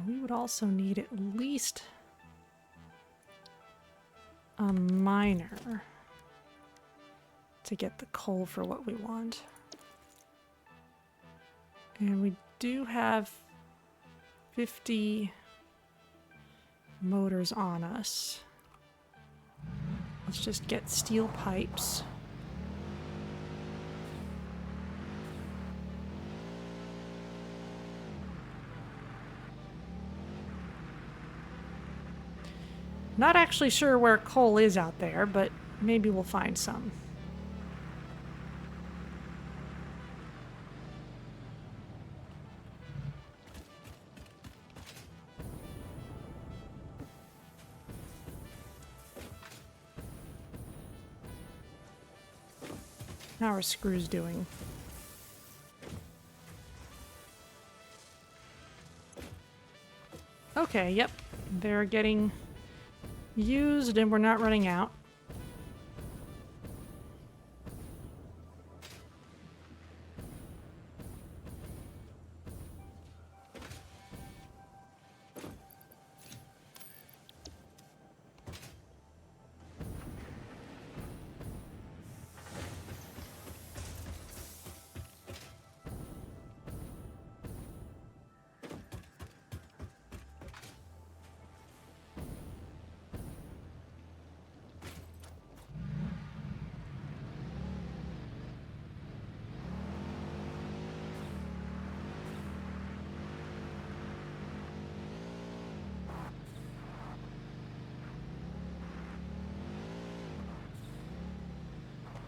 A: we would also need at least a miner to get the coal for what we want. And we do have 50 motors on us. Let's just get steel pipes. Not actually sure where coal is out there, but maybe we'll find some. How are screws doing? Okay, yep. They're getting used and we're not running out.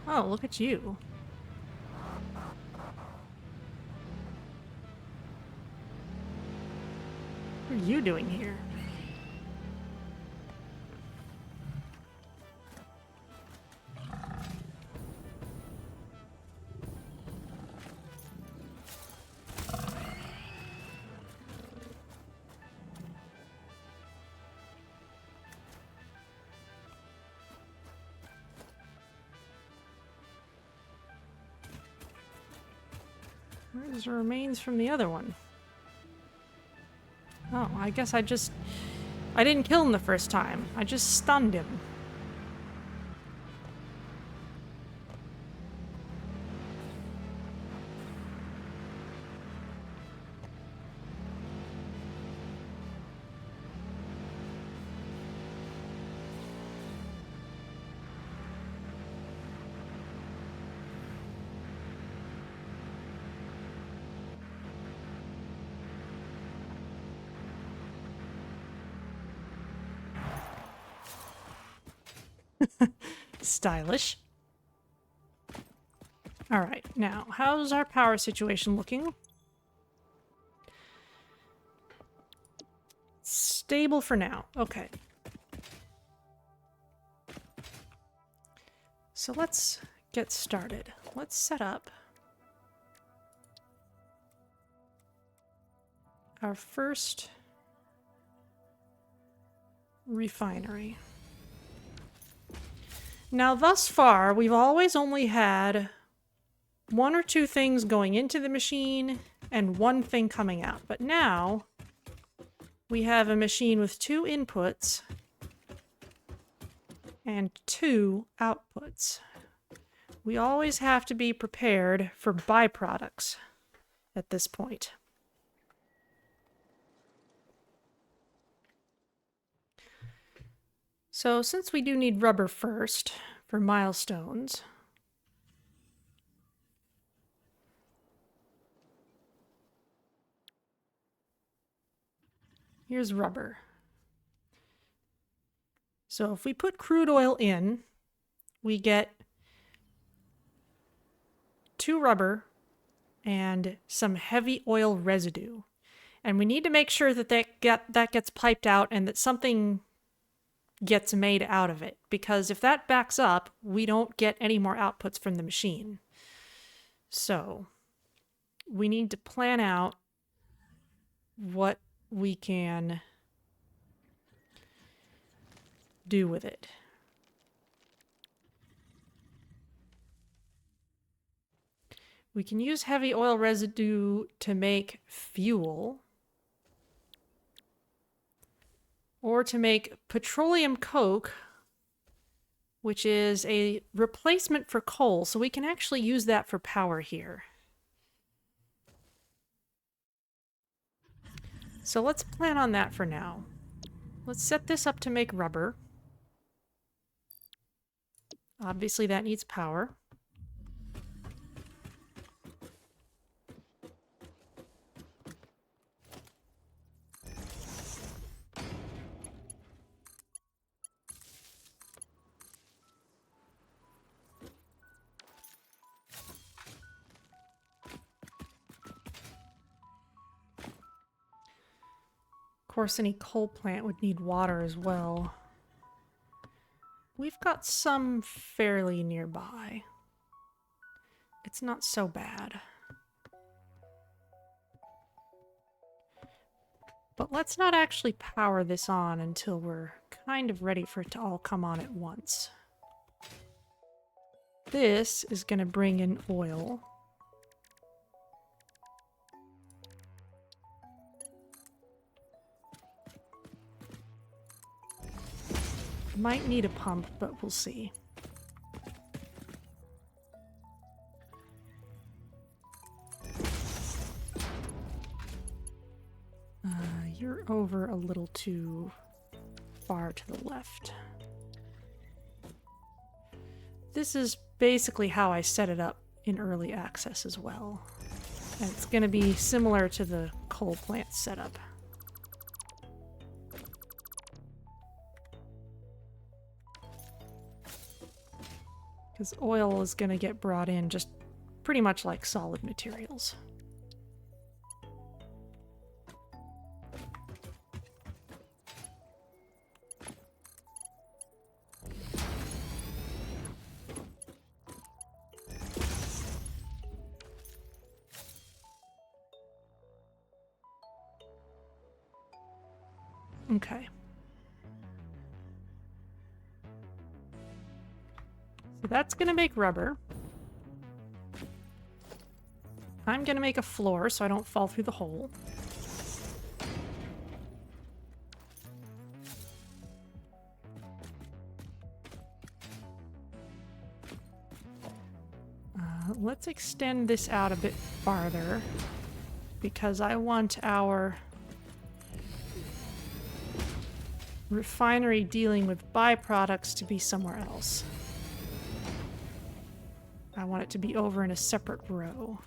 A: Oh, look at you. What are you doing here? Where's the remains from the other one? Oh, I guess I didn't kill him the first time. I just stunned him. Stylish. Alright, now, how's our power situation looking? Stable for now. Okay. So let's get started. Let's set up our first refinery. Now, thus far, we've always only had one or two things going into the machine and one thing coming out. But now, we have a machine with two inputs and two outputs. We always have to be prepared for byproducts at this point. So since we do need rubber first for milestones, Here's rubber. So if we put crude oil in, we get 2 rubber and some heavy oil residue. And we need to make sure that that gets piped out and that something gets made out of it. Because if that backs up, we don't get any more outputs from the machine. So we need to plan out what we can do with it. We can use heavy oil residue to make fuel, or to make petroleum coke, which is a replacement for coal, so we can actually use that for power here. So let's plan on that for now. Let's set this up to make rubber. Obviously that needs power. Of course, any coal plant would need water as well. We've got some fairly nearby. It's not so bad. But let's not actually power this on until we're kind of ready for it to all come on at once. This is going to bring in oil. Might need a pump, but we'll see. You're over a little too far to the left. This is basically how I set it up in early access as well. And it's going to be similar to the coal plant setup. Because oil is going to get brought in just pretty much like solid materials. Okay. So that's going to make rubber. I'm going to make a floor so I don't fall through the hole. Let's extend this out a bit farther because I want our refinery dealing with byproducts to be somewhere else. I want it to be over in a separate row.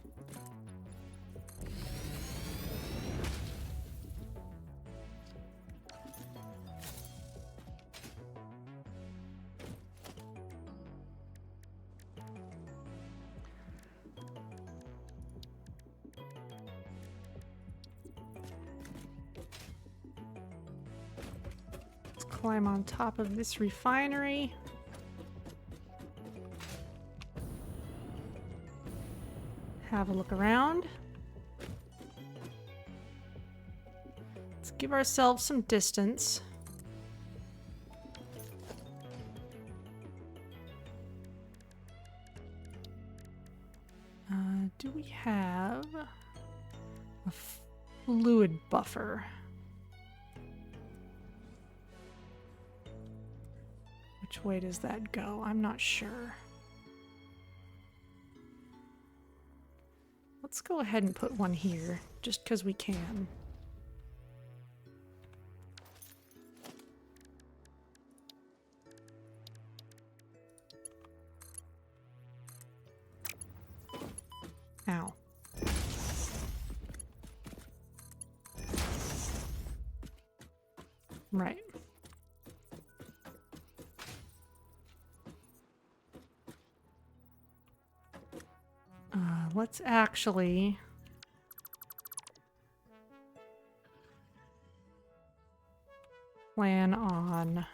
A: Let's climb on top of this refinery. Have a look around. Let's give ourselves some distance. Do we have a fluid buffer? Which way does that go? I'm not sure. Let's go ahead and put one here, just because we can. Ow. Right. Let's actually... plan on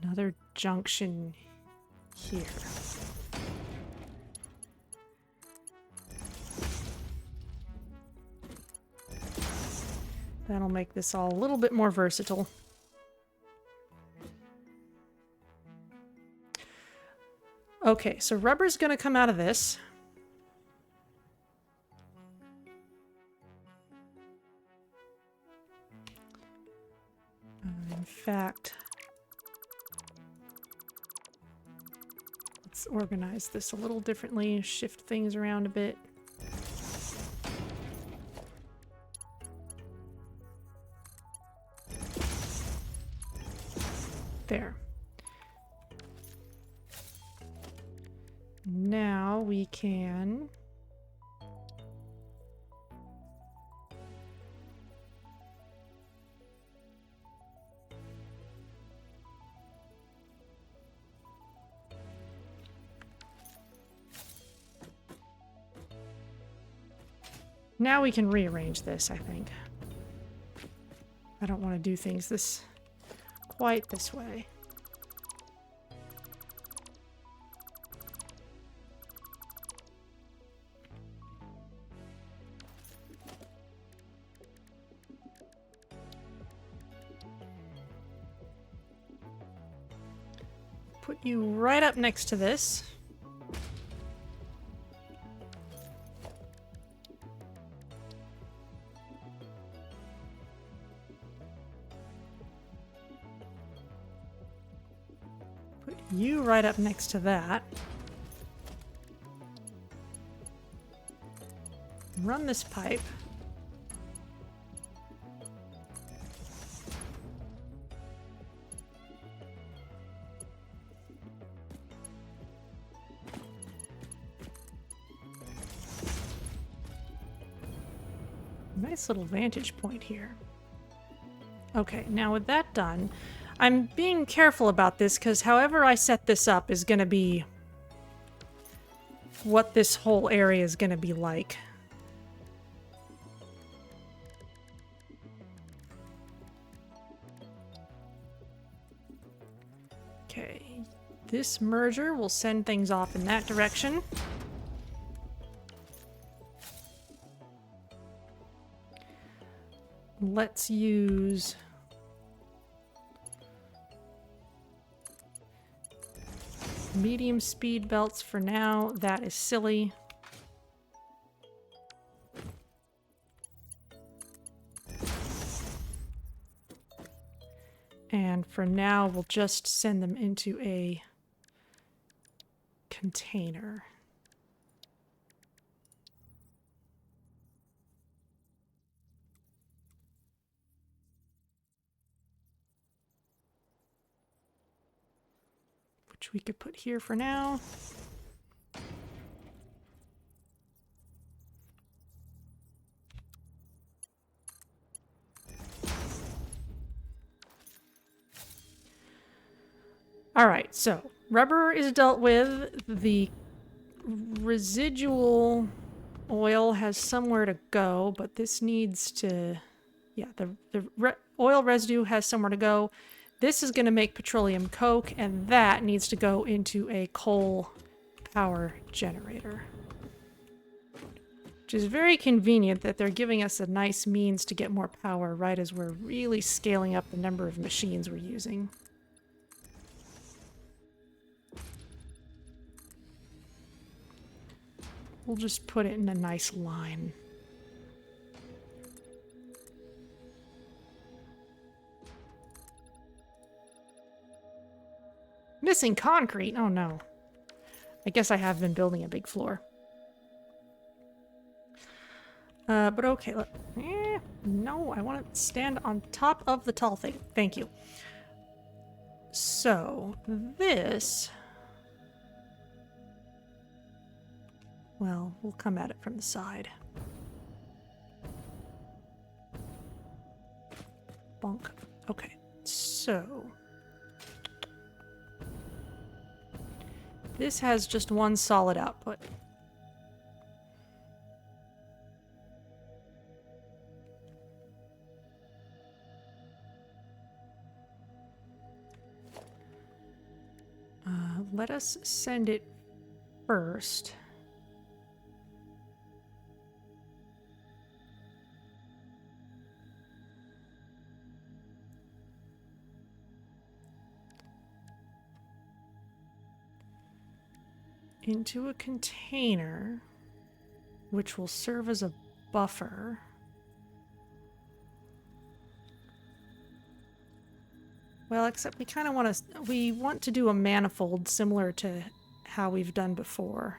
A: another junction here. That'll make this all a little bit more versatile. Okay, so rubber's gonna come out of this. In fact, let's organize this a little differently, shift things around a bit. There. Now we can... Now we can rearrange this, I think. I don't want to do things quite this way. Put you right up next to this. Put you right up next to that. Run this pipe. Nice little vantage point here. Okay, now with that done, I'm being careful about this because however I set this up is going to be what this whole area is going to be like. Okay, this merger will send things off in that direction. Let's use medium speed belts for now. That is silly. And for now, we'll just send them into a container. Which we could put here for now. All right, so rubber is dealt with. The residual oil has somewhere to go, but this needs to, yeah, the oil residue has somewhere to go. This is going to make petroleum coke, and that needs to go into a coal power generator. Which is very convenient that they're giving us a nice means to get more power right as we're really scaling up the number of machines we're using. We'll just put it in a nice line. Missing concrete? Oh no. I guess I have been building a big floor. But okay, no, I want to stand on top of the tall thing. Thank you. So, this... Well, we'll come at it from the side. Bonk. Okay, so this has just one solid output. Let us send it first. Into a container, which will serve as a buffer. Well, except we kind of want to do a manifold similar to how we've done before.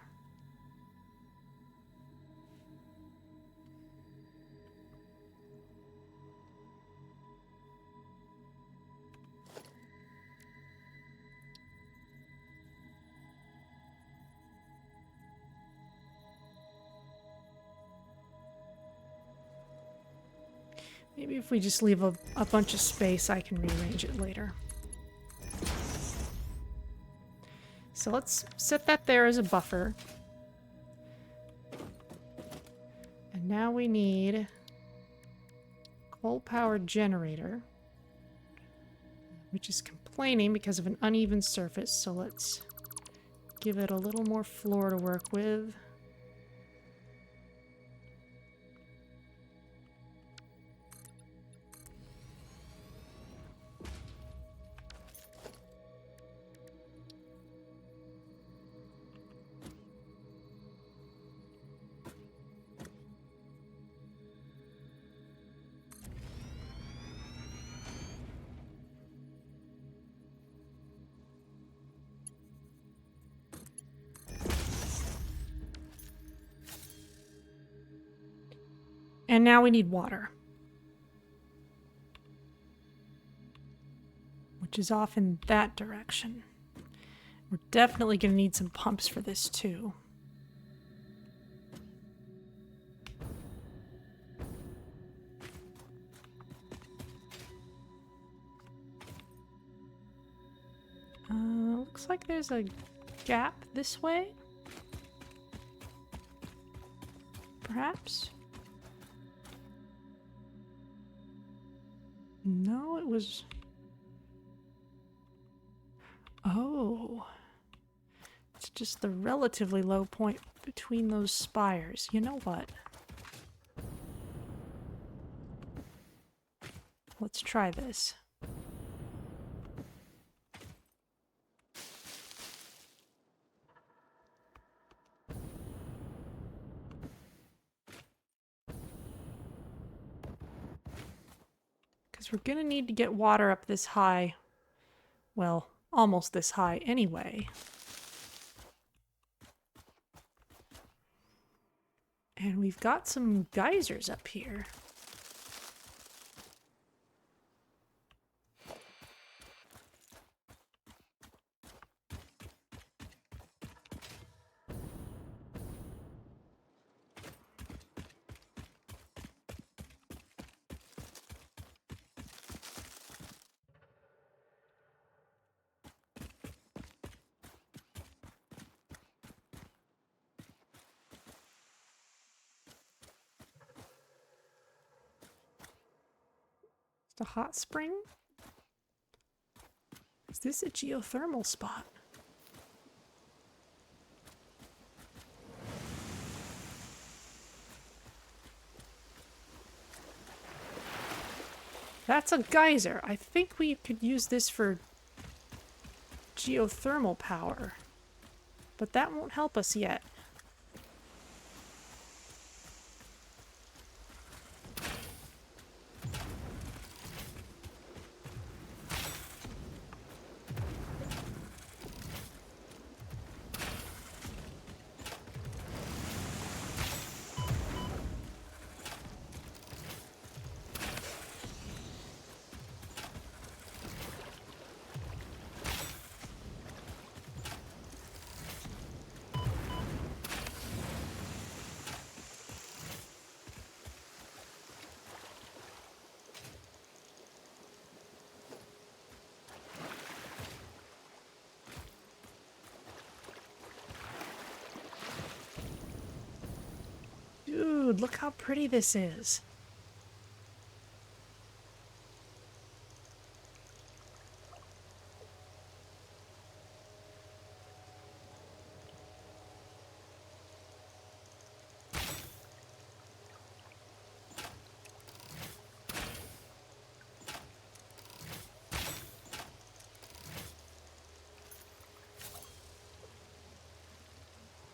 A: Maybe if we just leave a bunch of space, I can rearrange it later. So let's set that there as a buffer. And now we need coal-powered generator, which is complaining because of an uneven surface. So let's give it a little more floor to work with. And now we need water, which is off in that direction. We're definitely going to need some pumps for this too. Looks like there's a gap this way. Perhaps? No, it was... Oh. It's just the relatively low point between those spires. You know what? Let's try this. We're gonna need to get water up this high. Well, almost this high anyway. And we've got some geysers up here. A hot spring? Is this a geothermal spot? That's a geyser. I think we could use this for geothermal power, but that won't help us yet. look how pretty this is.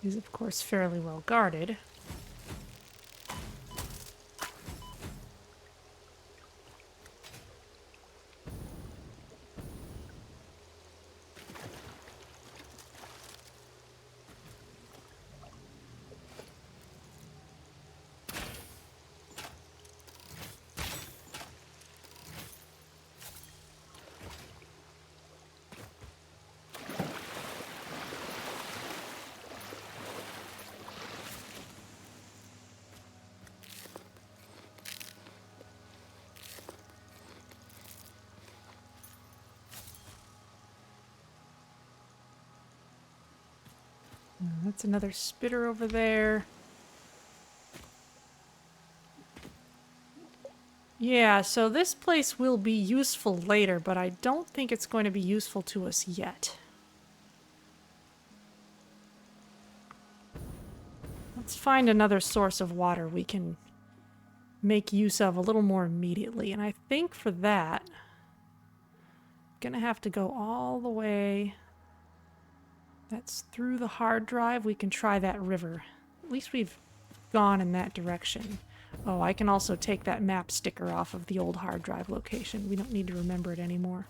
A: Is of course fairly well guarded. That's another spitter over there. Yeah, so this place will be useful later, but I don't think it's going to be useful to us yet. Let's find another source of water we can make use of a little more immediately. And I think for that, I'm gonna have to go all the way. That's through the hard drive. We can try that river. At least we've gone in that direction. Oh, I can also take that map sticker off of the old hard drive location. We don't need to remember it anymore.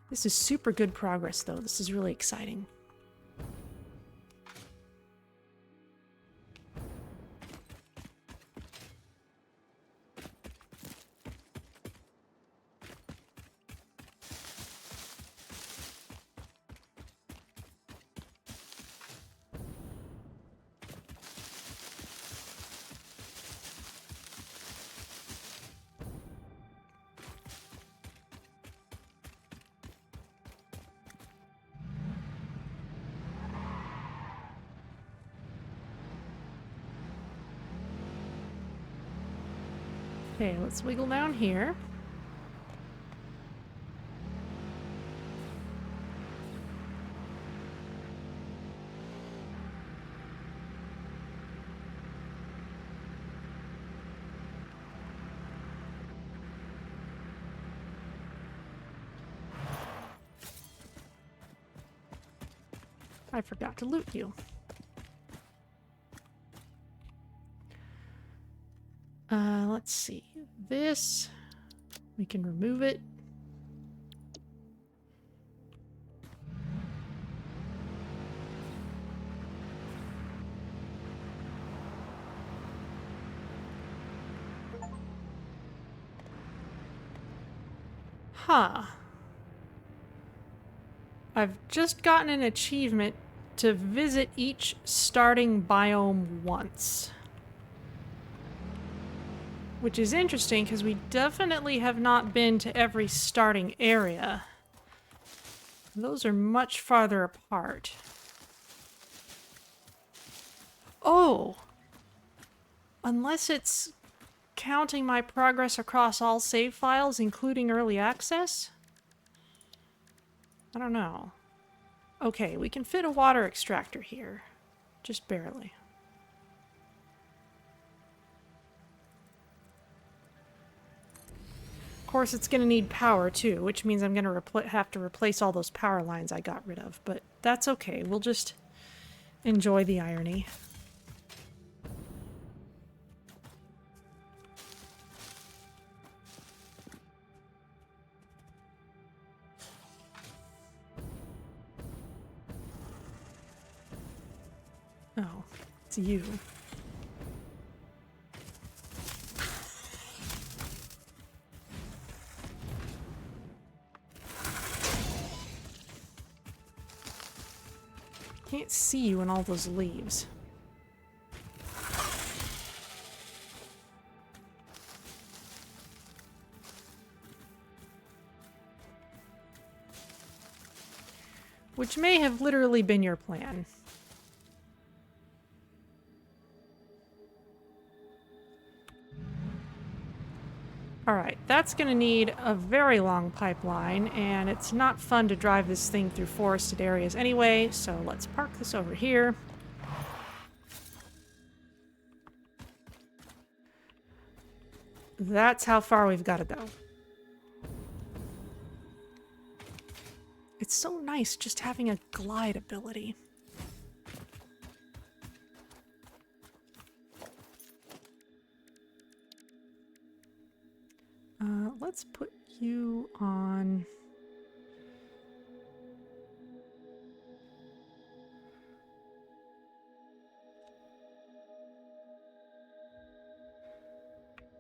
A: This is super good progress, though. This is really exciting. Okay, let's wiggle down here. I forgot to loot you. Let's see. This, we can remove it. Huh. I've just gotten an achievement to visit each starting biome once. Which is interesting because we definitely have not been to every starting area. Those are much farther apart. Oh! Unless it's counting my progress across all save files, including early access? I don't know. Okay, we can fit a water extractor here. Just barely. Of course, it's going to need power too, which means I'm going to have to replace all those power lines I got rid of. But that's okay. We'll just enjoy the irony. Oh, it's you. Can't see you in all those leaves. Which may have literally been your plan. Alright, that's going to need a very long pipeline, and it's not fun to drive this thing through forested areas anyway, so let's park this over here. That's how far we've got to go. It's so nice just having a glide ability. Let's put you on...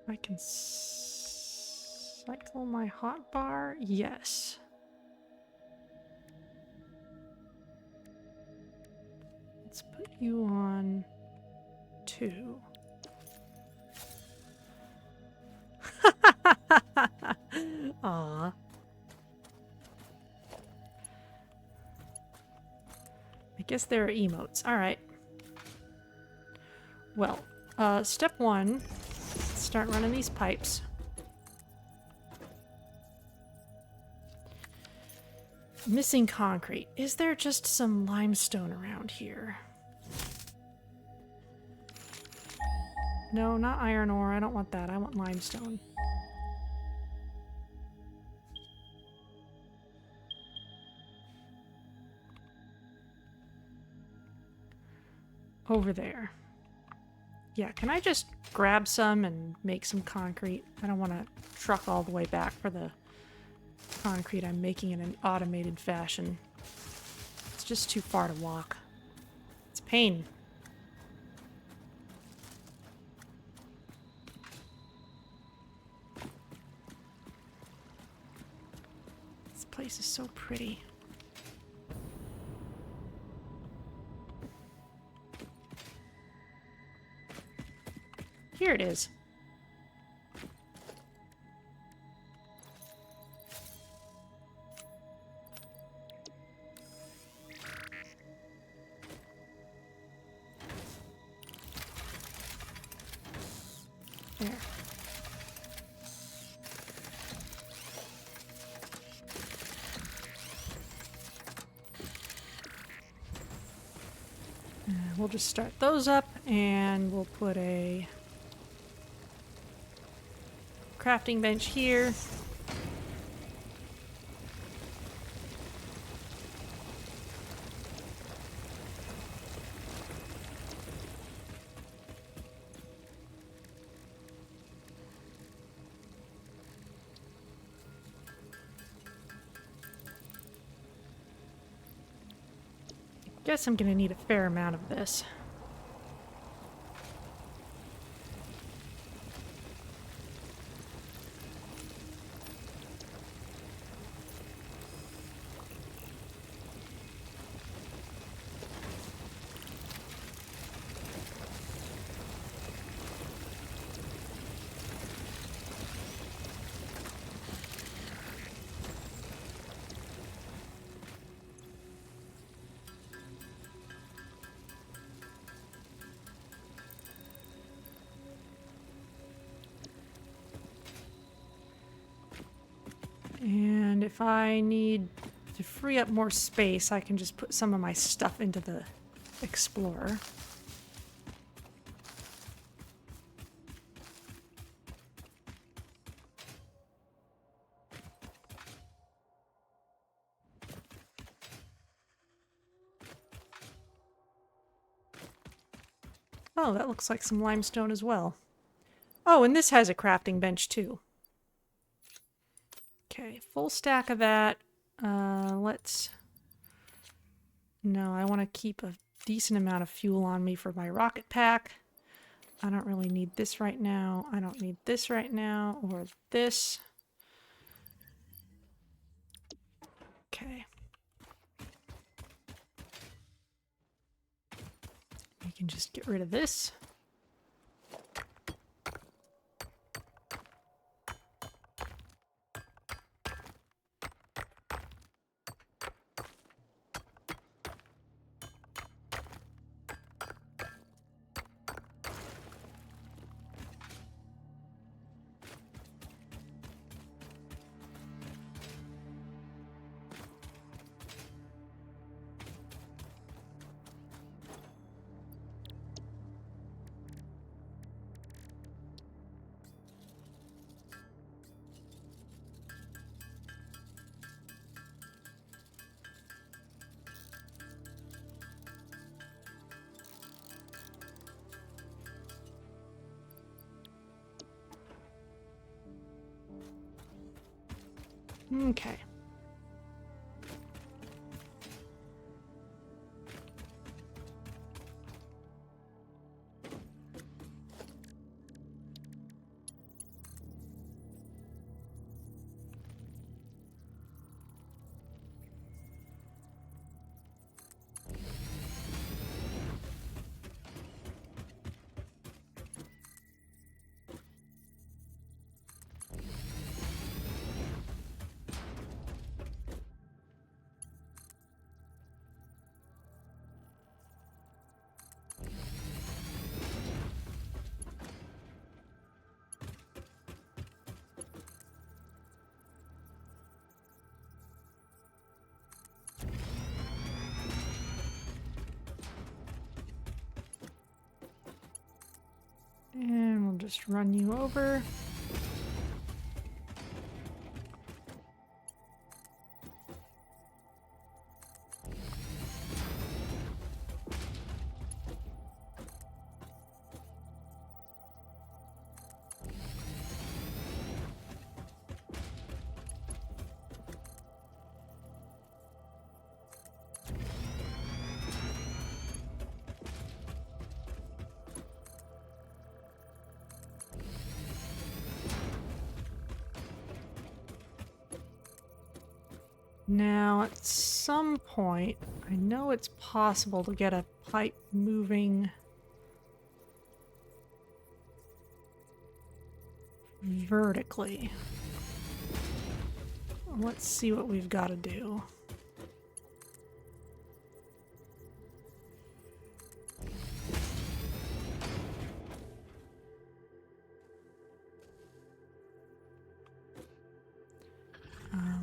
A: I can cycle my hotbar? Yes. Let's put you on 2. Aw. I guess there are emotes. Alright. Well, step 1, start running these pipes. Missing concrete. Is there just some limestone around here? No, not iron ore. I don't want that. I want limestone. Over there. Yeah, can I just grab some and make some concrete? I don't want to truck all the way back for the concrete I'm making in an automated fashion. It's just too far to walk. It's pain. This place is so pretty. Here it is. There. We'll just start those up, and we'll put a crafting bench here. Guess I'm gonna need a fair amount of this. And if I need to free up more space, I can just put some of my stuff into the Explorer. Oh, that looks like some limestone as well. Oh, and this has a crafting bench too. Okay, full stack of that. Let's... No, I want to keep a decent amount of fuel on me for my rocket pack. I don't really need this right now. I don't need this right now, or this. Okay. We can just get rid of this. Okay. And we'll just run you over. Now, at some point, I know it's possible to get a pipe moving vertically. Let's see what we've got to do.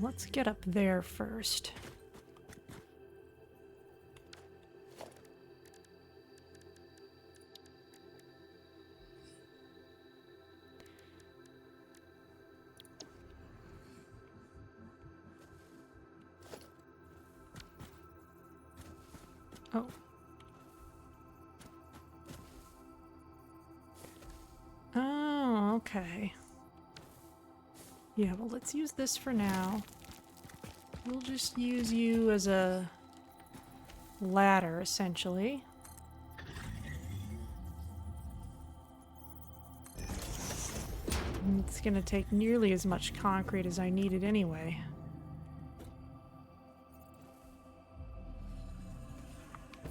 A: Let's get up there first. Oh. Oh, okay. Yeah, well, let's use this for now. We'll just use you as a ladder, essentially. And it's gonna take nearly as much concrete as I needed anyway.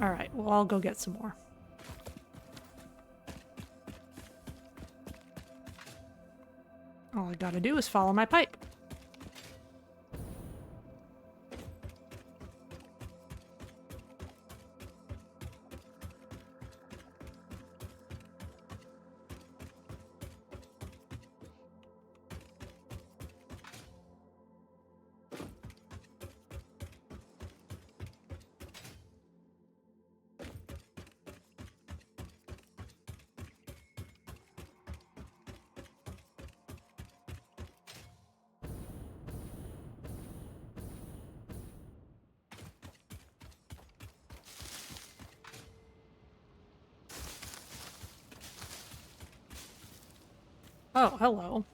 A: Alright, well, I'll go get some more. All I gotta do is follow my pipe. Oh, hello.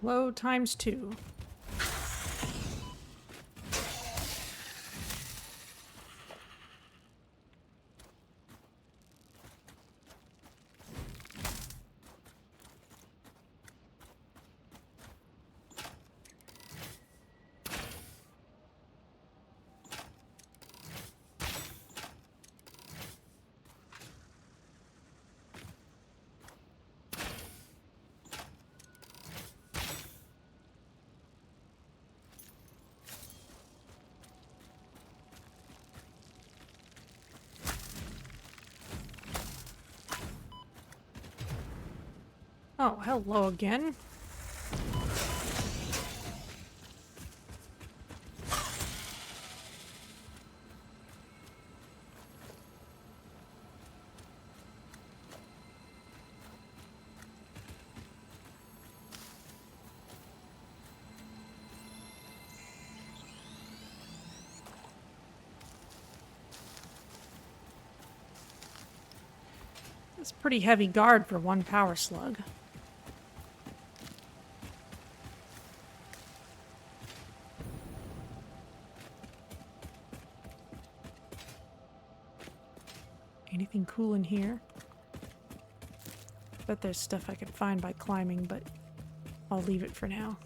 A: Low times 2. Oh, hello again. It's pretty heavy guard for one power slug. Anything cool in here? Bet there's stuff I could find by climbing, but I'll leave it for now.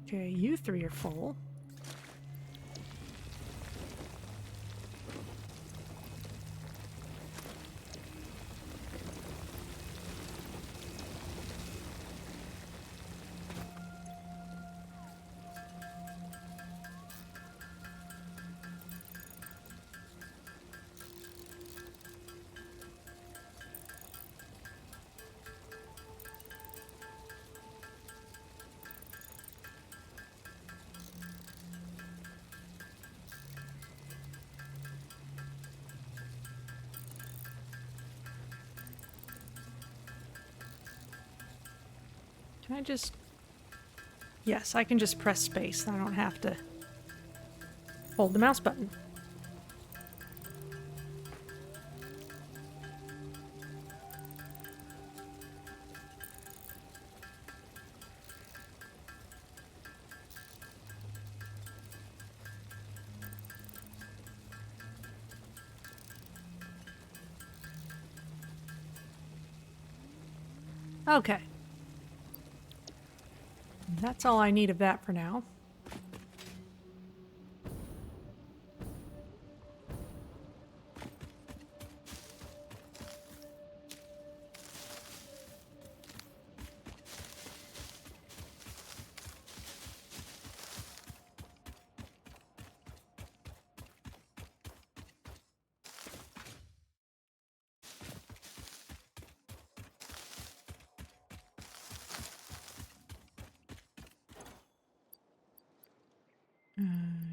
A: Okay, you three are full. Can I just... Yes, I can just press space. I don't have to hold the mouse button. Okay. That's all I need of that for now.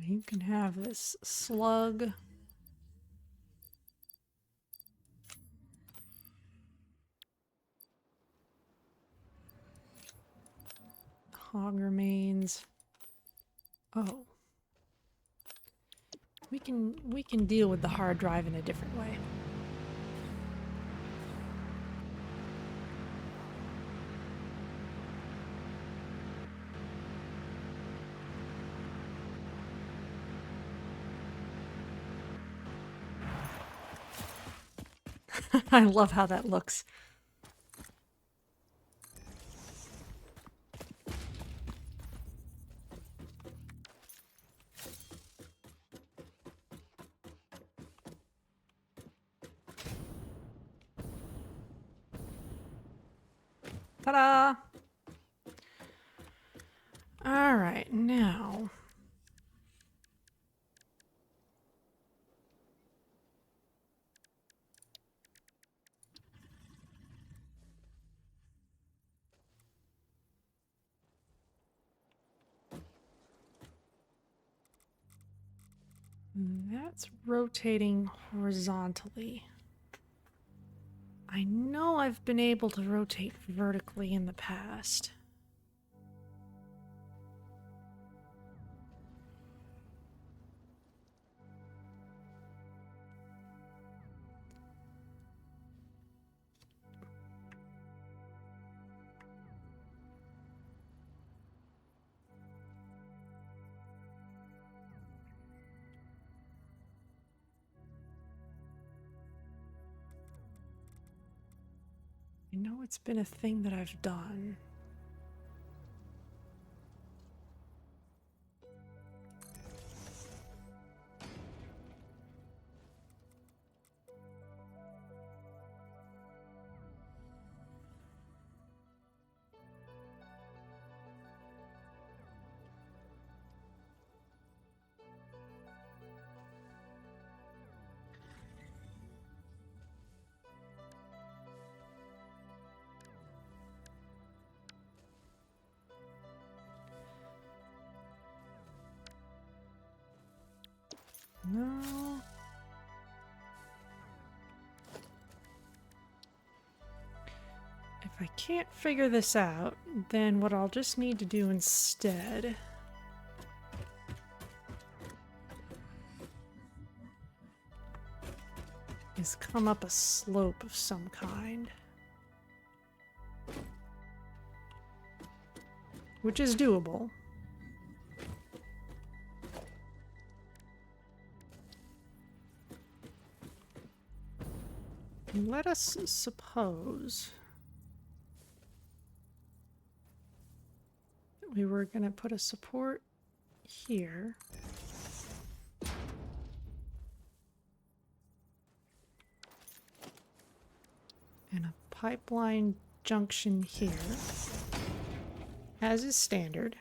A: You can have this slug. Hog remains. Oh. We can deal with the hard drive in a different way. I love how that looks. Ta-da! All right, now... That's rotating horizontally. I know I've been able to rotate vertically in the past. I know it's been a thing that I've done. No. If I can't figure this out, then what I'll just need to do instead is come up a slope of some kind. Which is doable. Let us suppose we were going to put a support here. And a pipeline junction here, as is standard.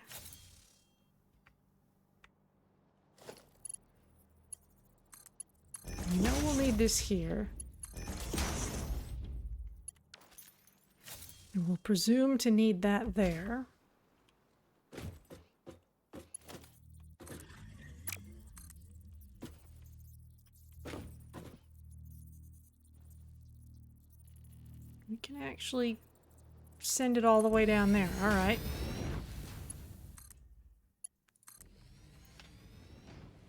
A: We know we'll need this here. And we'll presume to need that there. We can actually send it all the way down there. All right.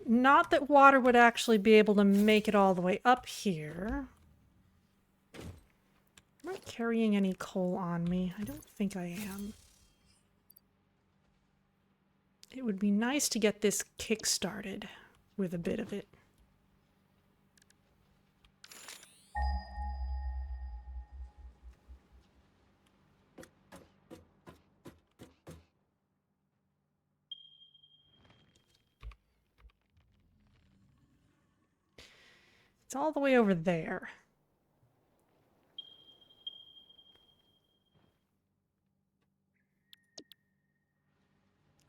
A: Not that water would actually be able to make it all the way up here. Am I carrying any coal on me? I don't think I am. It would be nice to get this kick-started with a bit of it. It's all the way over there.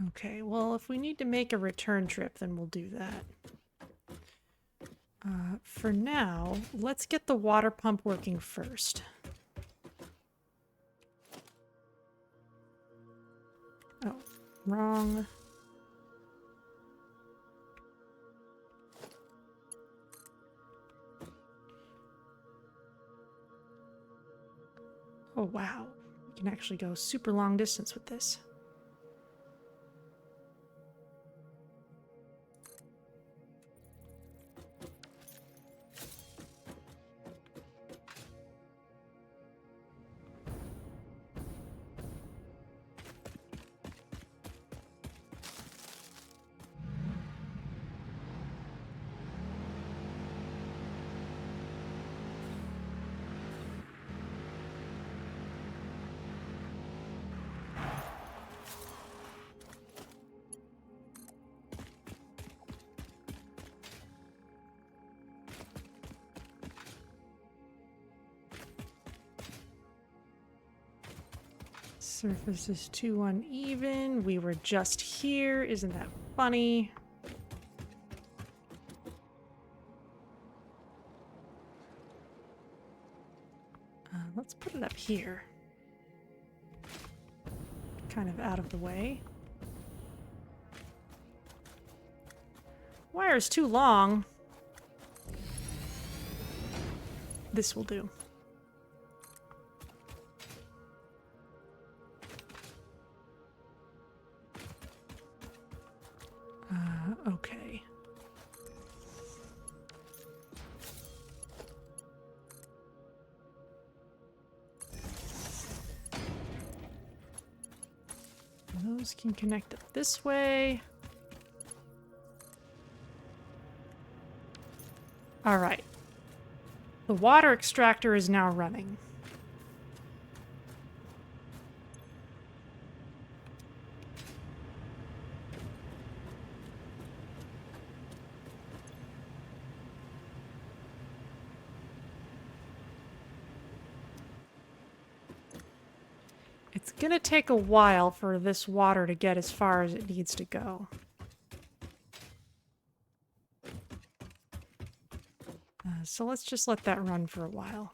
A: Okay, well, if we need to make a return trip, then we'll do that. For now, let's get the water pump working first. Oh, wrong. Oh, wow. We can actually go super long distance with this. Surface is too uneven. We were just here. Isn't that funny? Let's put it up here. Kind of out of the way. Wire's too long. This will do. Okay. Those can connect up this way. All right. The water extractor is now running. It's gonna take a while for this water to get as far as it needs to go. So let's just let that run for a while.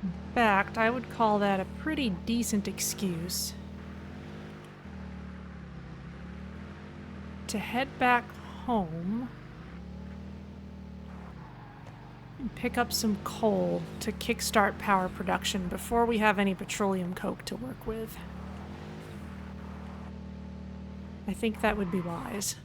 A: In fact, I would call that a pretty decent excuse. to head back home and pick up some coal to kickstart power production before we have any petroleum coke to work with. I think that would be wise.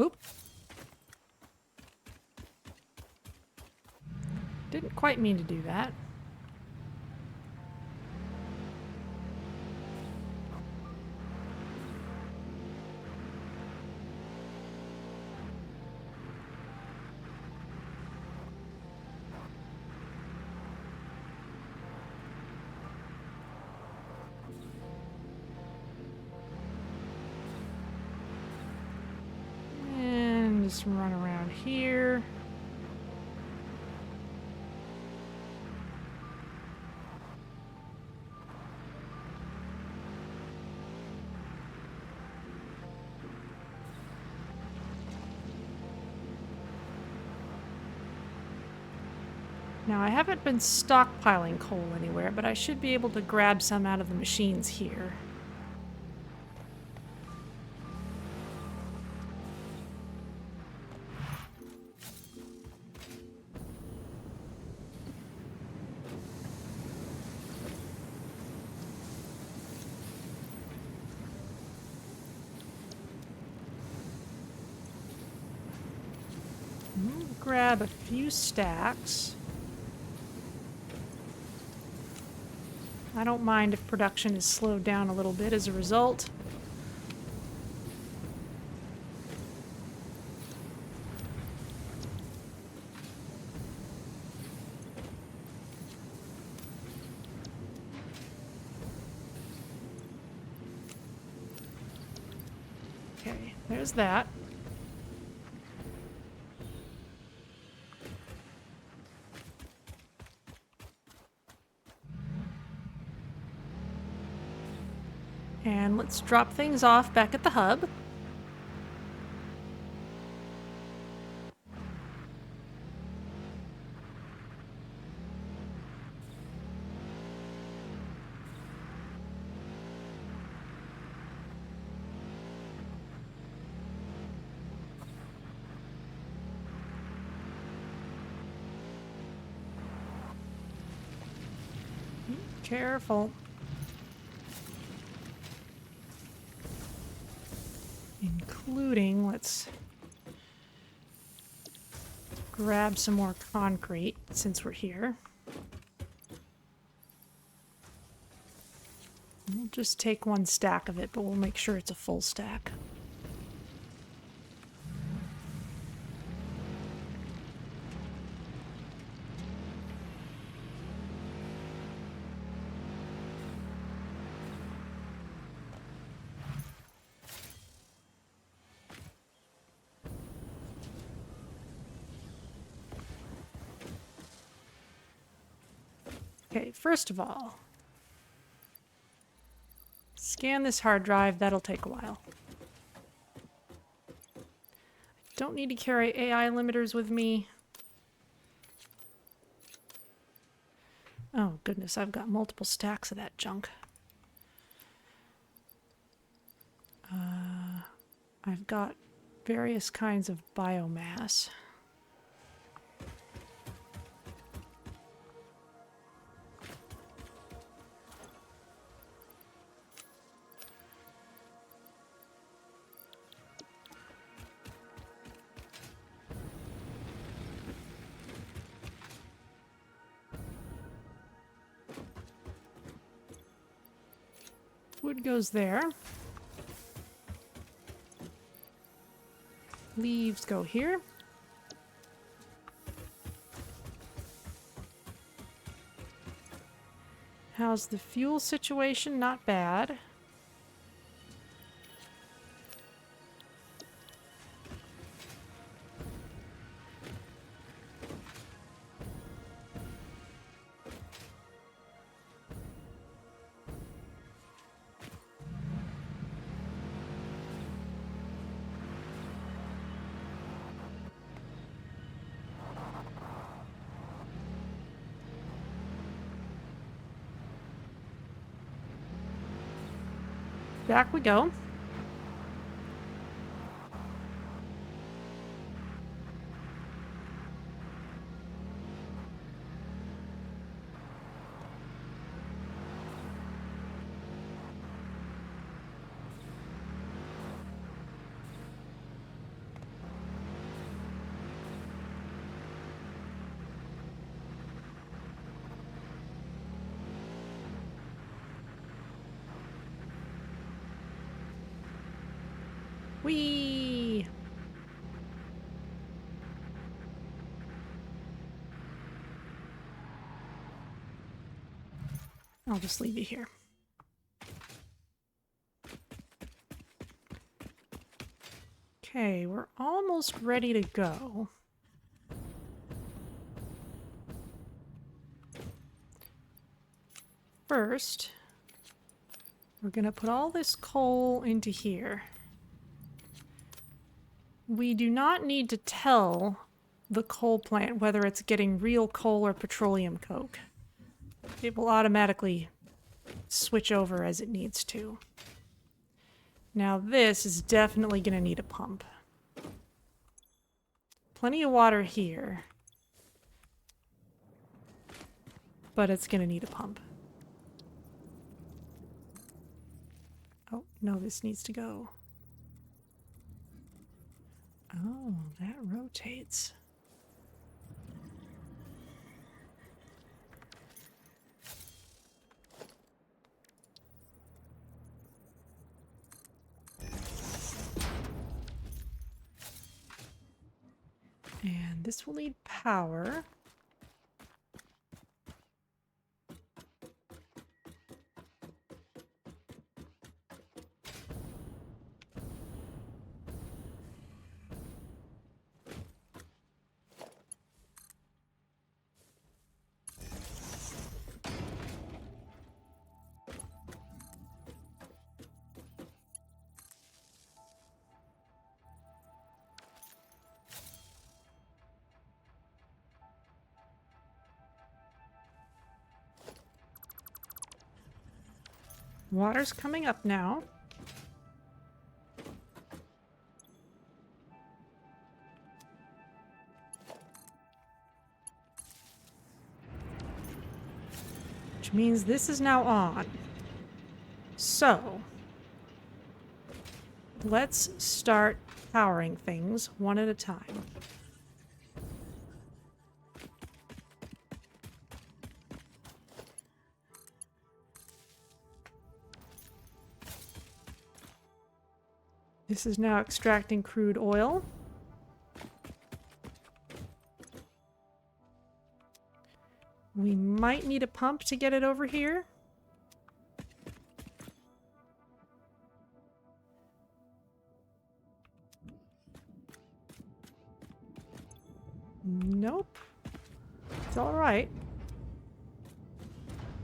A: Oop. Didn't quite mean to do that. Just run around here. Now, I haven't been stockpiling coal anywhere, but I should be able to grab some out of the machines here. Grab a few stacks. I don't mind if production is slowed down a little bit as a result. Okay, there's that. And let's drop things off back at the hub. Careful. Including, let's grab some more concrete since we're here. We'll just take one stack of it, but we'll make sure it's a full stack. Okay, first of all, scan this hard drive. That'll take a while. Don't need to carry AI limiters with me. Oh goodness, I've got multiple stacks of that junk. I've got various kinds of biomass. Wood goes there. Leaves go here. How's the fuel situation? Not bad. back we go. Whee! I'll just leave you here. Okay, we're almost ready to go. First, we're gonna put all this coal into here. We do not need to tell the coal plant whether it's getting real coal or petroleum coke. It will automatically switch over as it needs to. Now this is definitely going to need a pump. Plenty of water here, but it's going to need a pump. Oh, no, this needs to go. Oh, that rotates. And this will need power. Water's coming up now. Which means this is now on. So, let's start powering things one at a time. This is now extracting crude oil. We might need a pump to get it over here. Nope. It's all right.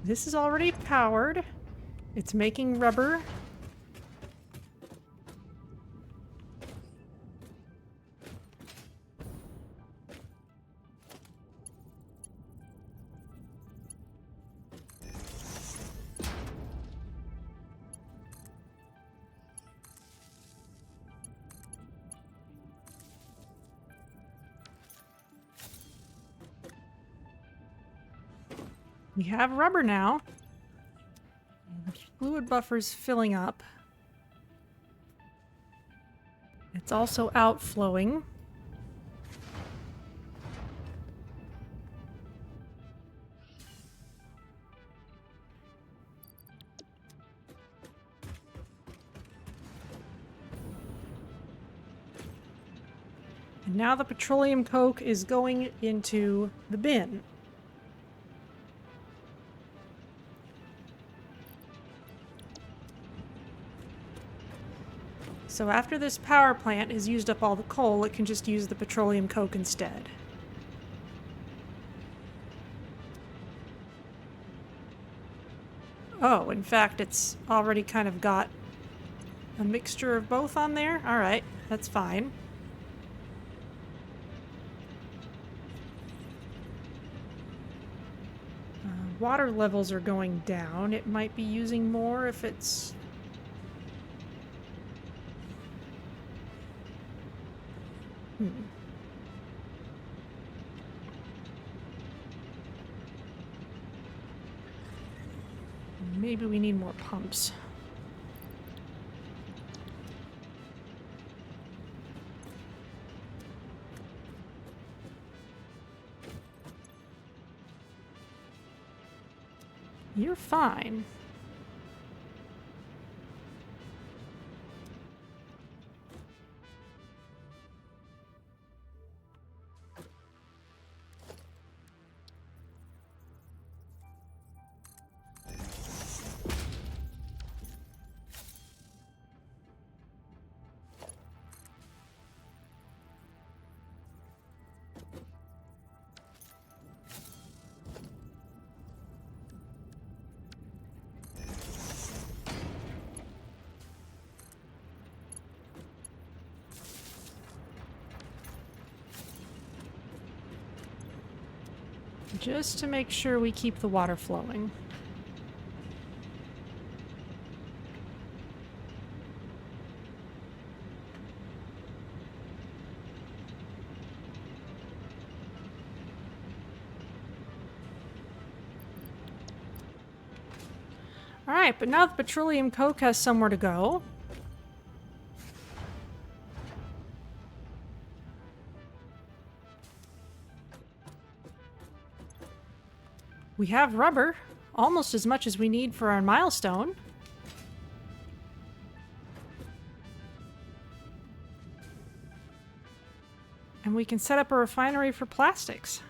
A: This is already powered. It's making rubber. We have rubber now. The fluid buffer's filling up. It's also outflowing. And now the petroleum coke is going into the bin. So after this power plant has used up all the coal, it can just use the petroleum coke instead. Oh, in fact, it's already kind of got a mixture of both on there? Alright, that's fine. Water levels are going down. It might be using more if it's Maybe we need more pumps. You're fine. Just to make sure we keep the water flowing. Alright, but now the petroleum coke has somewhere to go. We have rubber, almost as much as we need for our milestone. And we can set up a refinery for plastics.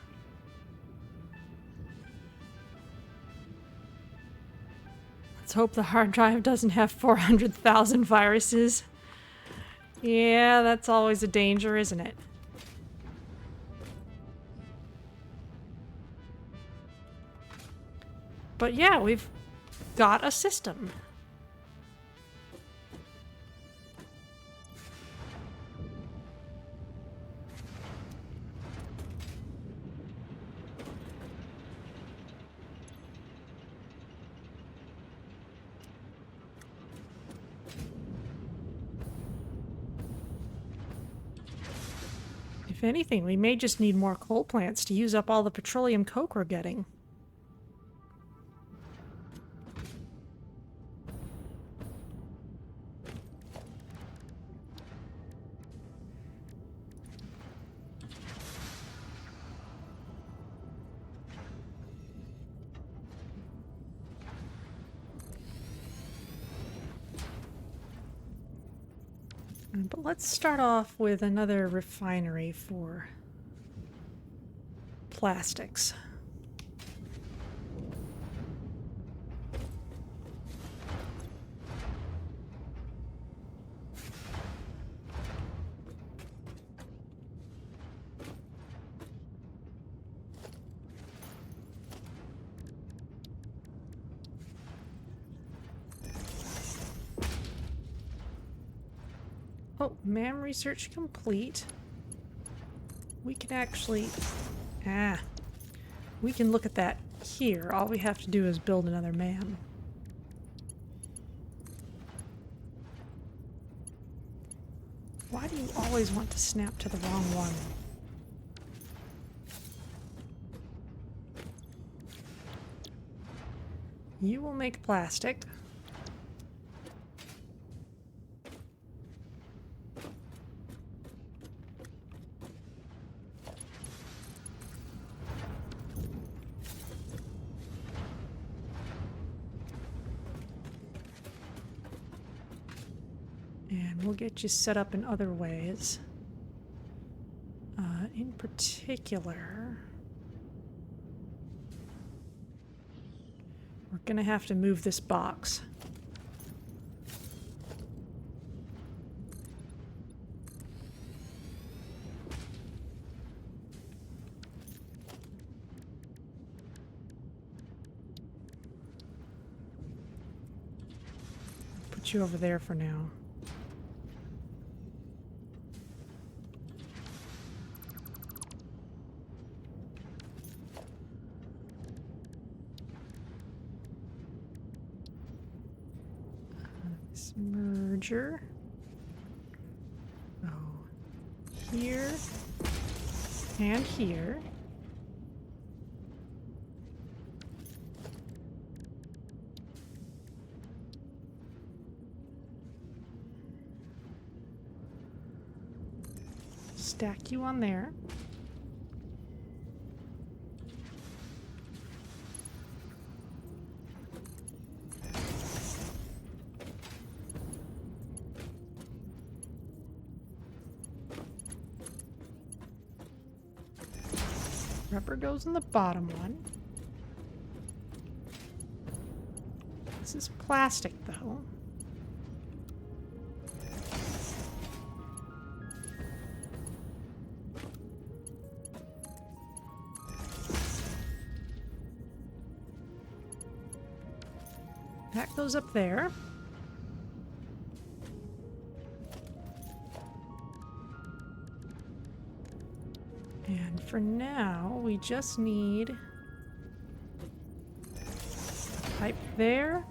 A: Let's hope the hard drive doesn't have 400,000 viruses. Yeah, that's always a danger, isn't it? But yeah, we've got a system. If anything, we may just need more coal plants to use up all the petroleum coke we're getting. But let's start off with another refinery for plastics. Oh, MAM research complete. We can actually... we can look at that here. All we have to do is build another MAM. Why do you always want to snap to the wrong one? You will make plastic. And we'll get you set up in other ways. In particular, we're gonna have to move this box. Put you over there for now. Merger. Oh. here and here. Stack you on there. Rubber goes in the bottom one. This is plastic, though. That goes up there. And for now, we just need a pipe there.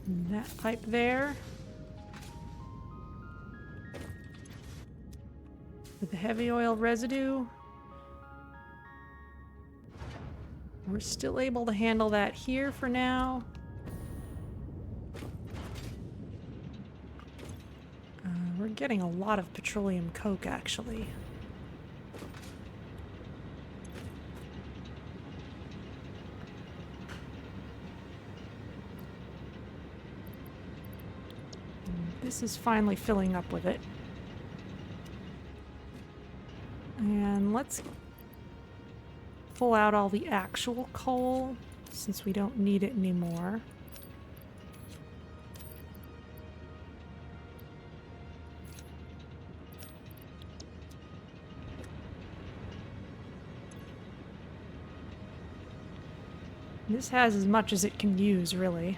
A: And that pipe there. With the heavy oil residue. We're still able to handle that here for now. We're getting a lot of petroleum coke, actually. This is finally filling up with it. And let's pull out all the actual coal, since we don't need it anymore. This has as much as it can use, really.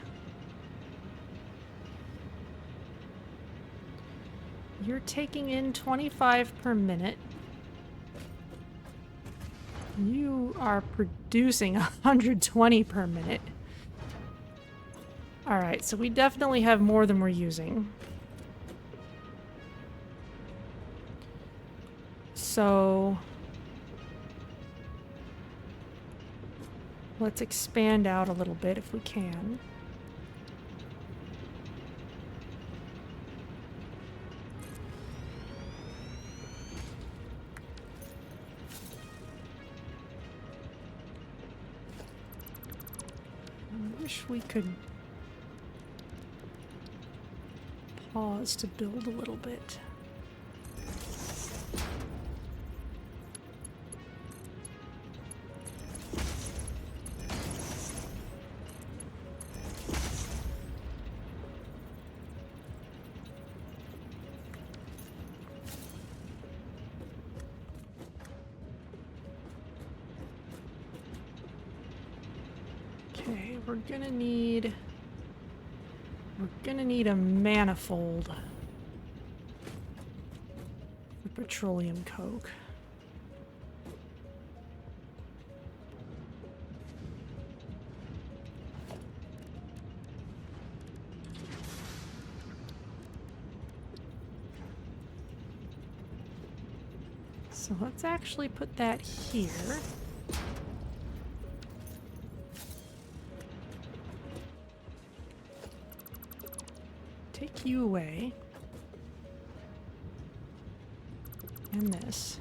A: You're taking in 25 per minute. You are producing 120 per minute. Alright, so we definitely have more than we're using. So let's expand out a little bit if we can. I wish we could pause to build a little bit. We're gonna need a manifold for petroleum coke. So let's actually put that here. Take you away. And this.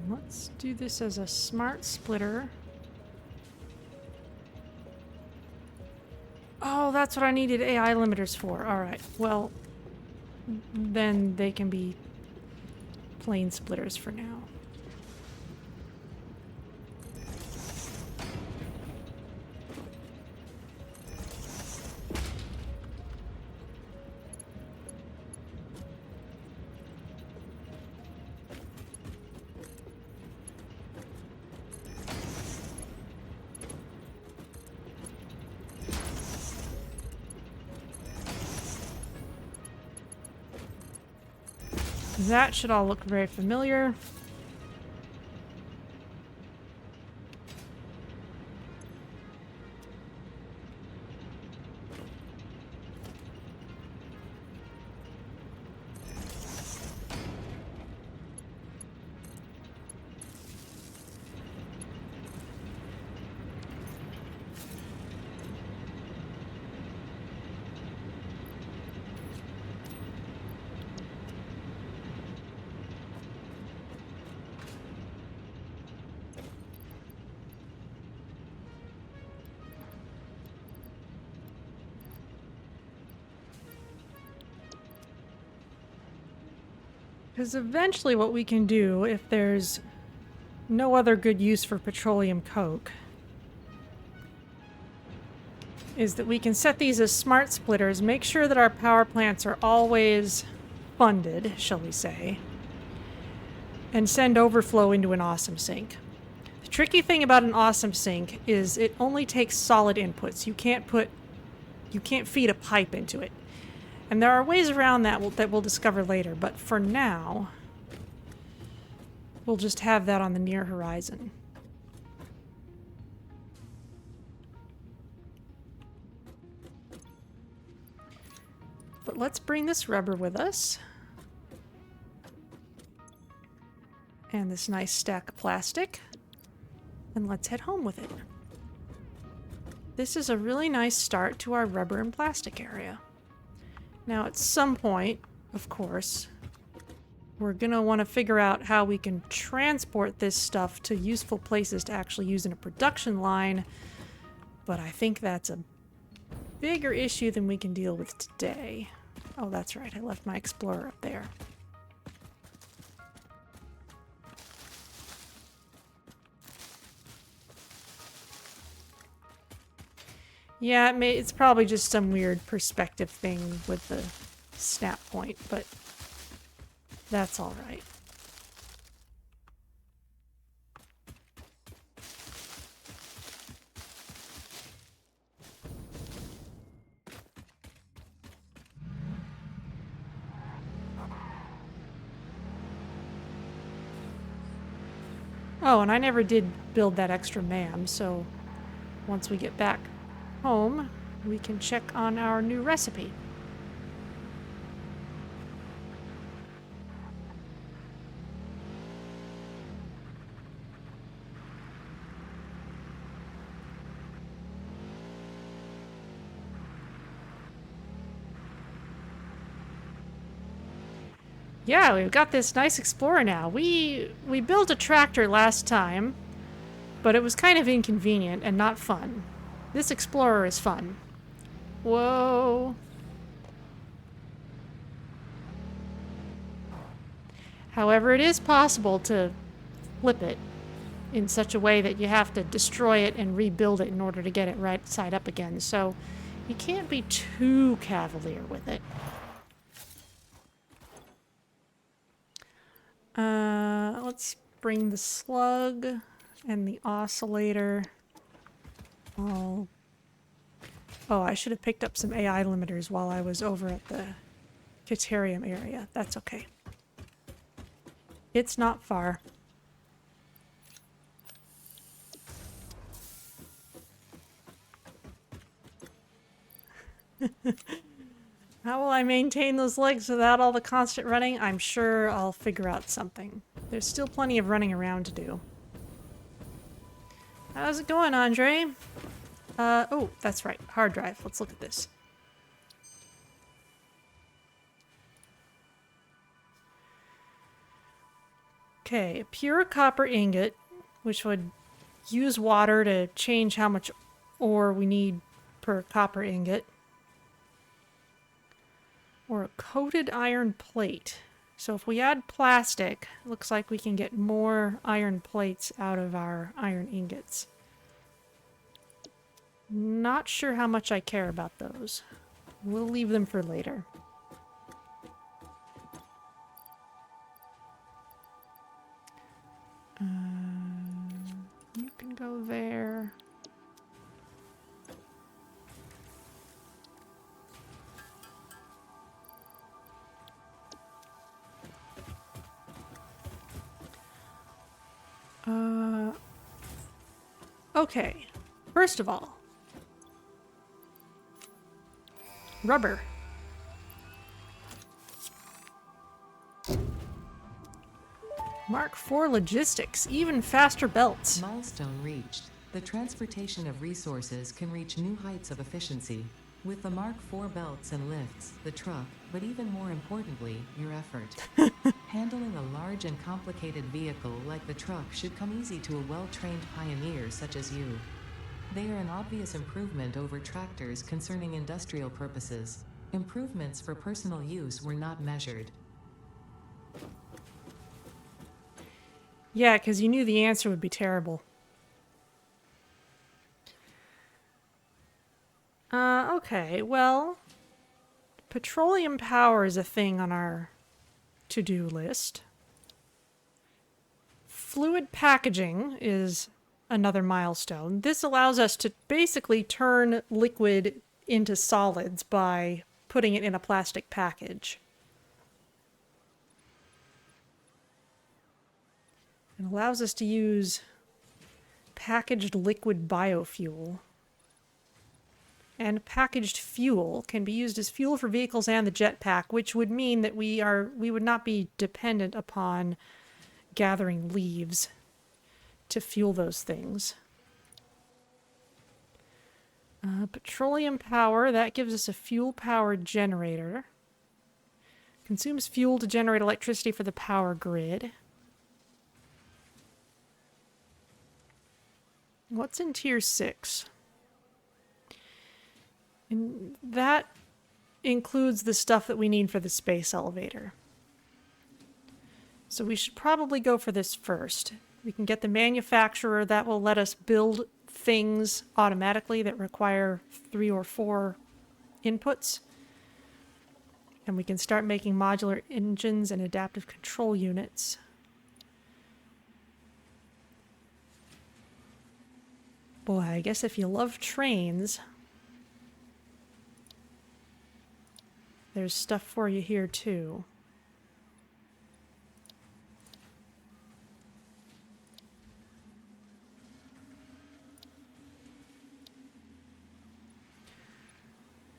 A: Let's do this as a smart splitter. Oh, that's what I needed AI limiters for. Alright, well, then they can be plain splitters for now. That should all look very familiar. Because eventually what we can do, if there's no other good use for petroleum coke, is that we can set these as smart splitters, make sure that our power plants are always funded, shall we say, and send overflow into an awesome sink. The tricky thing about an awesome sink is it only takes solid inputs. You can't feed a pipe into it. And there are ways around that that we'll discover later, but for now, we'll just have that on the near horizon. But let's bring this rubber with us. And this nice stack of plastic. And let's head home with it. This is a really nice start to our rubber and plastic area. Now, at some point, of course, we're going to want to figure out how we can transport this stuff to useful places to actually use in a production line, but I think that's a bigger issue than we can deal with today. Oh, that's right, I left my Explorer up there. Yeah, it's probably just some weird perspective thing with the snap point, but that's all right. Oh, and I never did build that extra MAM, so once we get back home, we can check on our new recipe. Yeah, we've got this nice Explorer now. We built a tractor last time, but it was kind of inconvenient and not fun. This Explorer is fun. Whoa. However, it is possible to flip it in such a way that you have to destroy it and rebuild it in order to get it right side up again. So you can't be too cavalier with it. Let's bring the slug and the oscillator. Oh, I should have picked up some AI limiters while I was over at the Deuterium area. That's okay. It's not far. How will I maintain those legs without all the constant running? I'm sure I'll figure out something. There's still plenty of running around to do. How's it going, Andre? Oh, that's right. Hard drive. Let's look at this. Okay, a pure copper ingot, which would use water to change how much ore we need per copper ingot. Or a coated iron plate. So if we add plastic, it looks like we can get more iron plates out of our iron ingots. Not sure how much I care about those. We'll leave them for later. You can go there. Okay, first of all, rubber. Mark IV logistics, even faster belts.
B: Milestone reached. The transportation of resources can reach new heights of efficiency. With the Mark IV belts and lifts, the truck, but even more importantly, your effort. Handling a large and complicated vehicle like the truck should come easy to a well-trained pioneer such as you. They are an obvious improvement over tractors concerning industrial purposes. Improvements for personal use were not measured.
A: Yeah, because you knew the answer would be terrible. Okay, well, petroleum power is a thing on our to-do list. Fluid packaging is another milestone. This allows us to basically turn liquid into solids by putting it in a plastic package. It allows us to use packaged liquid biofuel. And packaged fuel can be used as fuel for vehicles and the jetpack, which would mean that we would not be dependent upon gathering leaves to fuel those things. Petroleum power, that gives us a fuel-powered generator. Consumes fuel to generate electricity for the power grid. What's in Tier 6? And that includes the stuff that we need for the space elevator. So we should probably go for this first. We can get the manufacturer. That will let us build things automatically that require 3 or 4 inputs. And we can start making modular engines and adaptive control units. Boy, I guess if you love trains, there's stuff for you here too.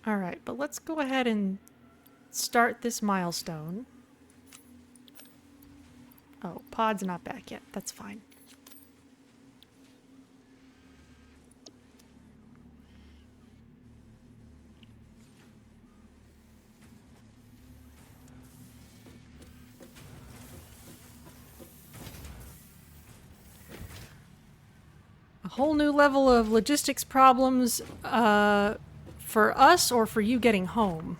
A: All right, but let's go ahead and start this milestone. Oh, pod's not back yet. That's fine. A whole new level of logistics problems for us or for you getting home.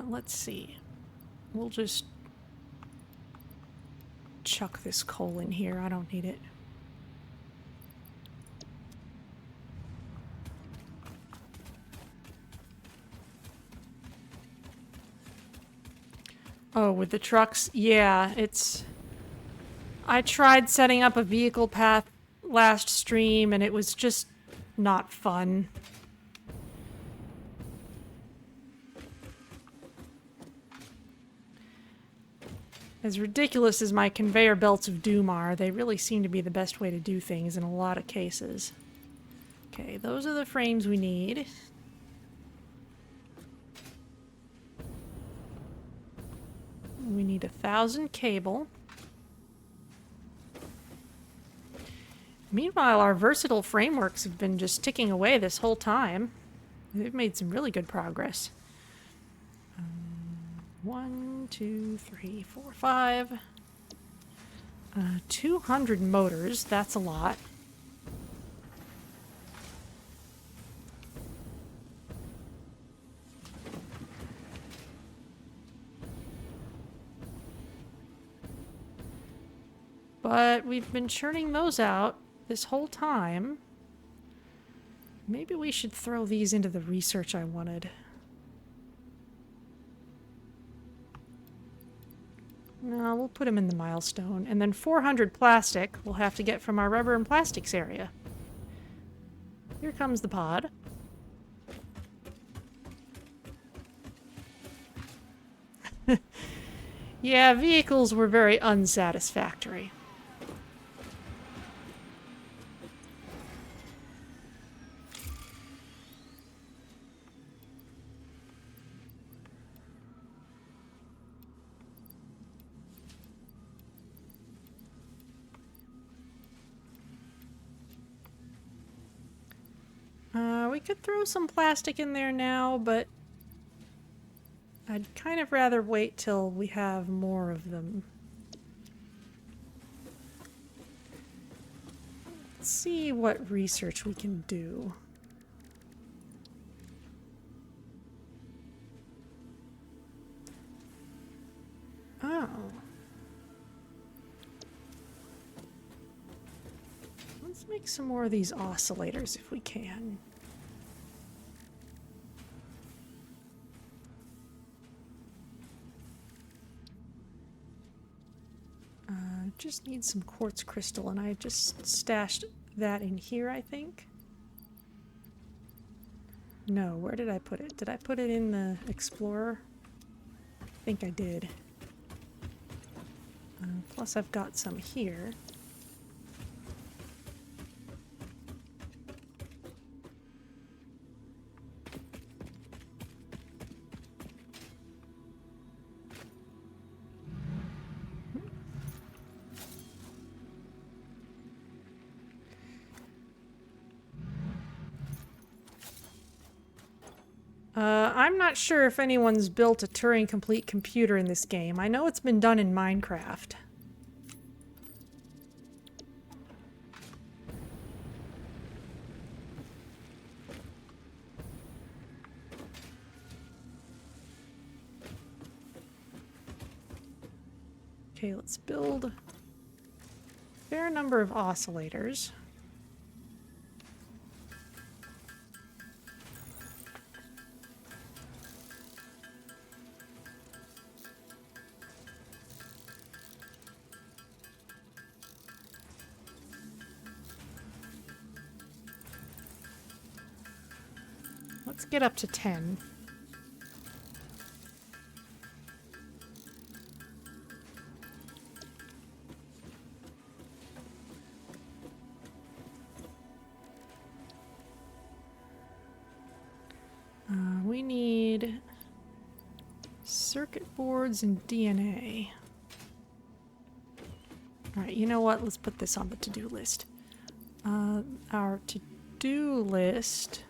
A: Let's see. We'll just chuck this coal in here. I don't need it. Oh, with the trucks? Yeah, it's... I tried setting up a vehicle path last stream and it was just not fun. As ridiculous as my conveyor belts of doom are, they really seem to be the best way to do things in a lot of cases. Okay, those are the frames we need. We need 1,000 cable. Meanwhile, our versatile frameworks have been just ticking away this whole time. They've made some really good progress. 1, 2, 3, 4, 5. 200 motors, that's a lot. But we've been churning those out this whole time. Maybe we should throw these into the research I wanted. No, we'll put them in the milestone. And then 400 plastic we'll have to get from our rubber and plastics area. Here comes the pod. Yeah, vehicles were very unsatisfactory. We could throw some plastic in there now, but I'd kind of rather wait till we have more of them. Let's see what research we can do. Oh. Let's make some more of these oscillators if we can. Just need some quartz crystal, and I just stashed that in here, I think. No, where did I put it? Did I put it in the Explorer? I think I did. Plus I've got some here. I'm not sure if anyone's built a Turing-complete computer in this game. I know it's been done in Minecraft. Okay, let's build a fair number of oscillators. Let's get up to 10. We need circuit boards and DNA. Alright, you know what? Let's put this on the to-do list. Our to-do list...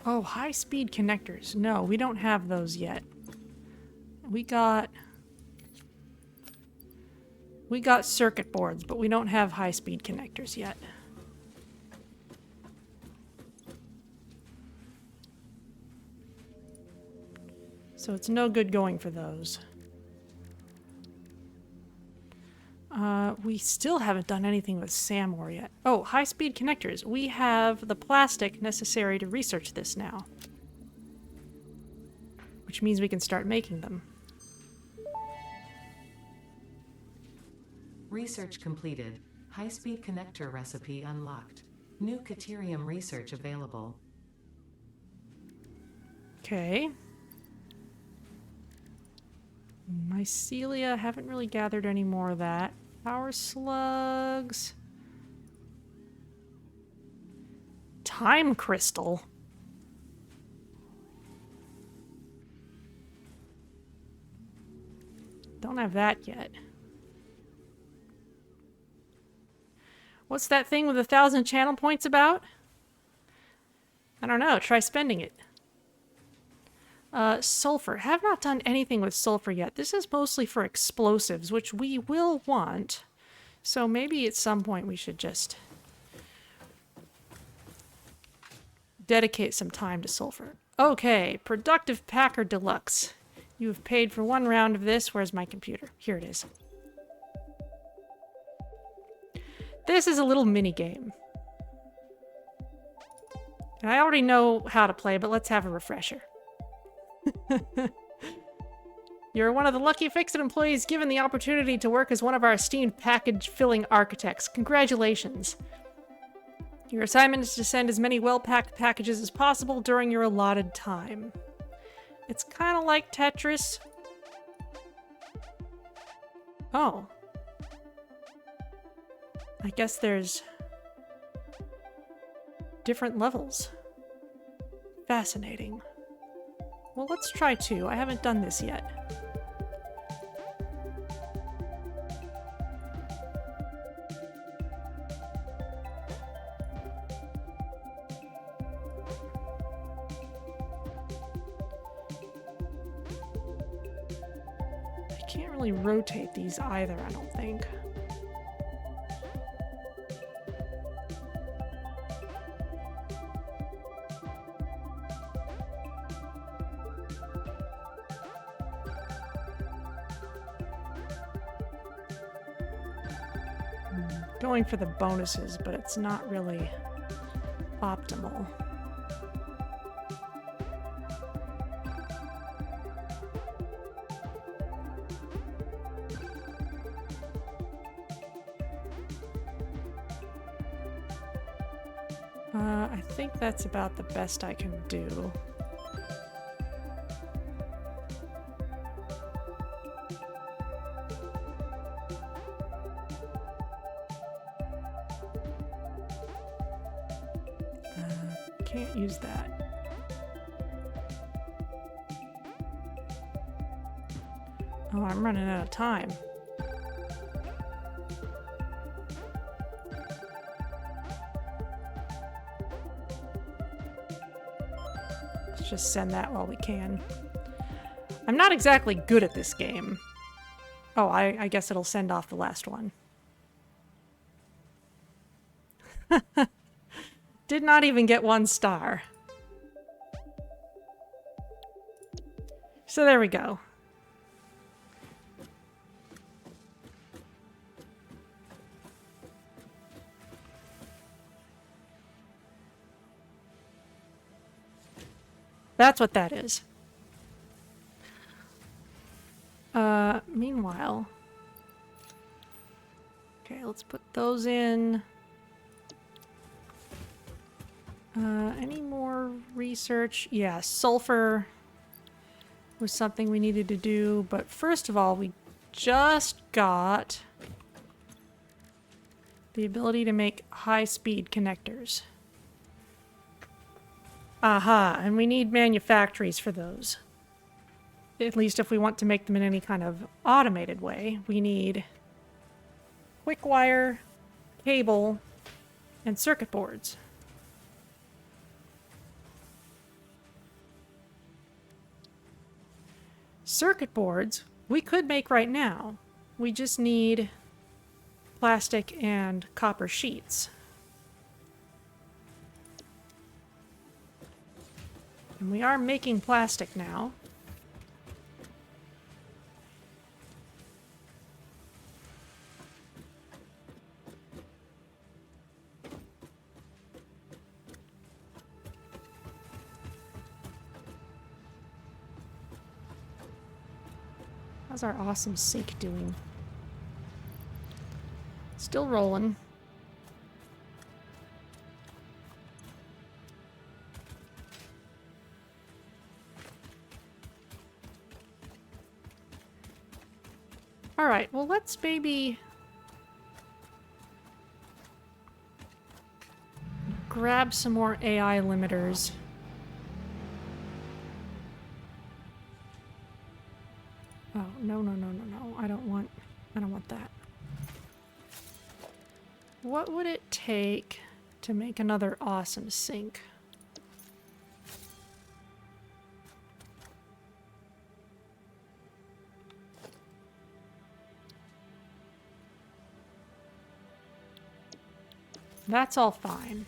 A: Oh, high-speed connectors. No, we don't have those yet. We got circuit boards, but we don't have high-speed connectors yet. So it's no good going for those. We still haven't done anything with SAM ore yet. Oh, high-speed connectors. We have the plastic necessary to research this now. Which means we can start making them.
B: Research completed. High-speed connector recipe unlocked. New Caterium research available.
A: Okay. Mycelia, haven't really gathered any more of that. Power slugs. Time crystal. Don't have that yet. What's that thing with 1,000 channel points about? I don't know. Try spending it. Sulfur. Have not done anything with sulfur yet. This is mostly for explosives, which we will want. So maybe at some point we should just dedicate some time to sulfur. Okay, Productive Packer Deluxe. You have paid for 1 round of this. Where's my computer? Here it is. This is a little mini game. And I already know how to play, but let's have a refresher. You're one of the lucky Fix-It employees given the opportunity to work as one of our esteemed package-filling architects. Congratulations. Your assignment is to send as many well-packed packages as possible during your allotted time. It's kind of like Tetris. Oh. I guess there's different levels. Fascinating. Well, let's try 2. I haven't done this yet. I can't really rotate these either, I don't think. Going for the bonuses, but it's not really optimal. I think that's about the best I can do. Can't use that. Oh, I'm running out of time. Let's just send that while we can. I'm not exactly good at this game. Oh, I guess it'll send off the last one. Did not even get 1 star. So there we go. That's what that is. Meanwhile. Okay, let's put those in. Any more research? Yeah, sulfur was something we needed to do, but first of all, we just got the ability to make high-speed connectors. Aha, and we need manufactories for those. At least if we want to make them in any kind of automated way, we need quick wire, cable, and circuit boards. Circuit boards we could make right now. We just need plastic and copper sheets. And we are making plastic now. How's our awesome sink doing? Still rolling. Alright, well let's maybe grab some more AI limiters. Oh, no. I don't want that. What would it take to make another awesome sink? That's all fine.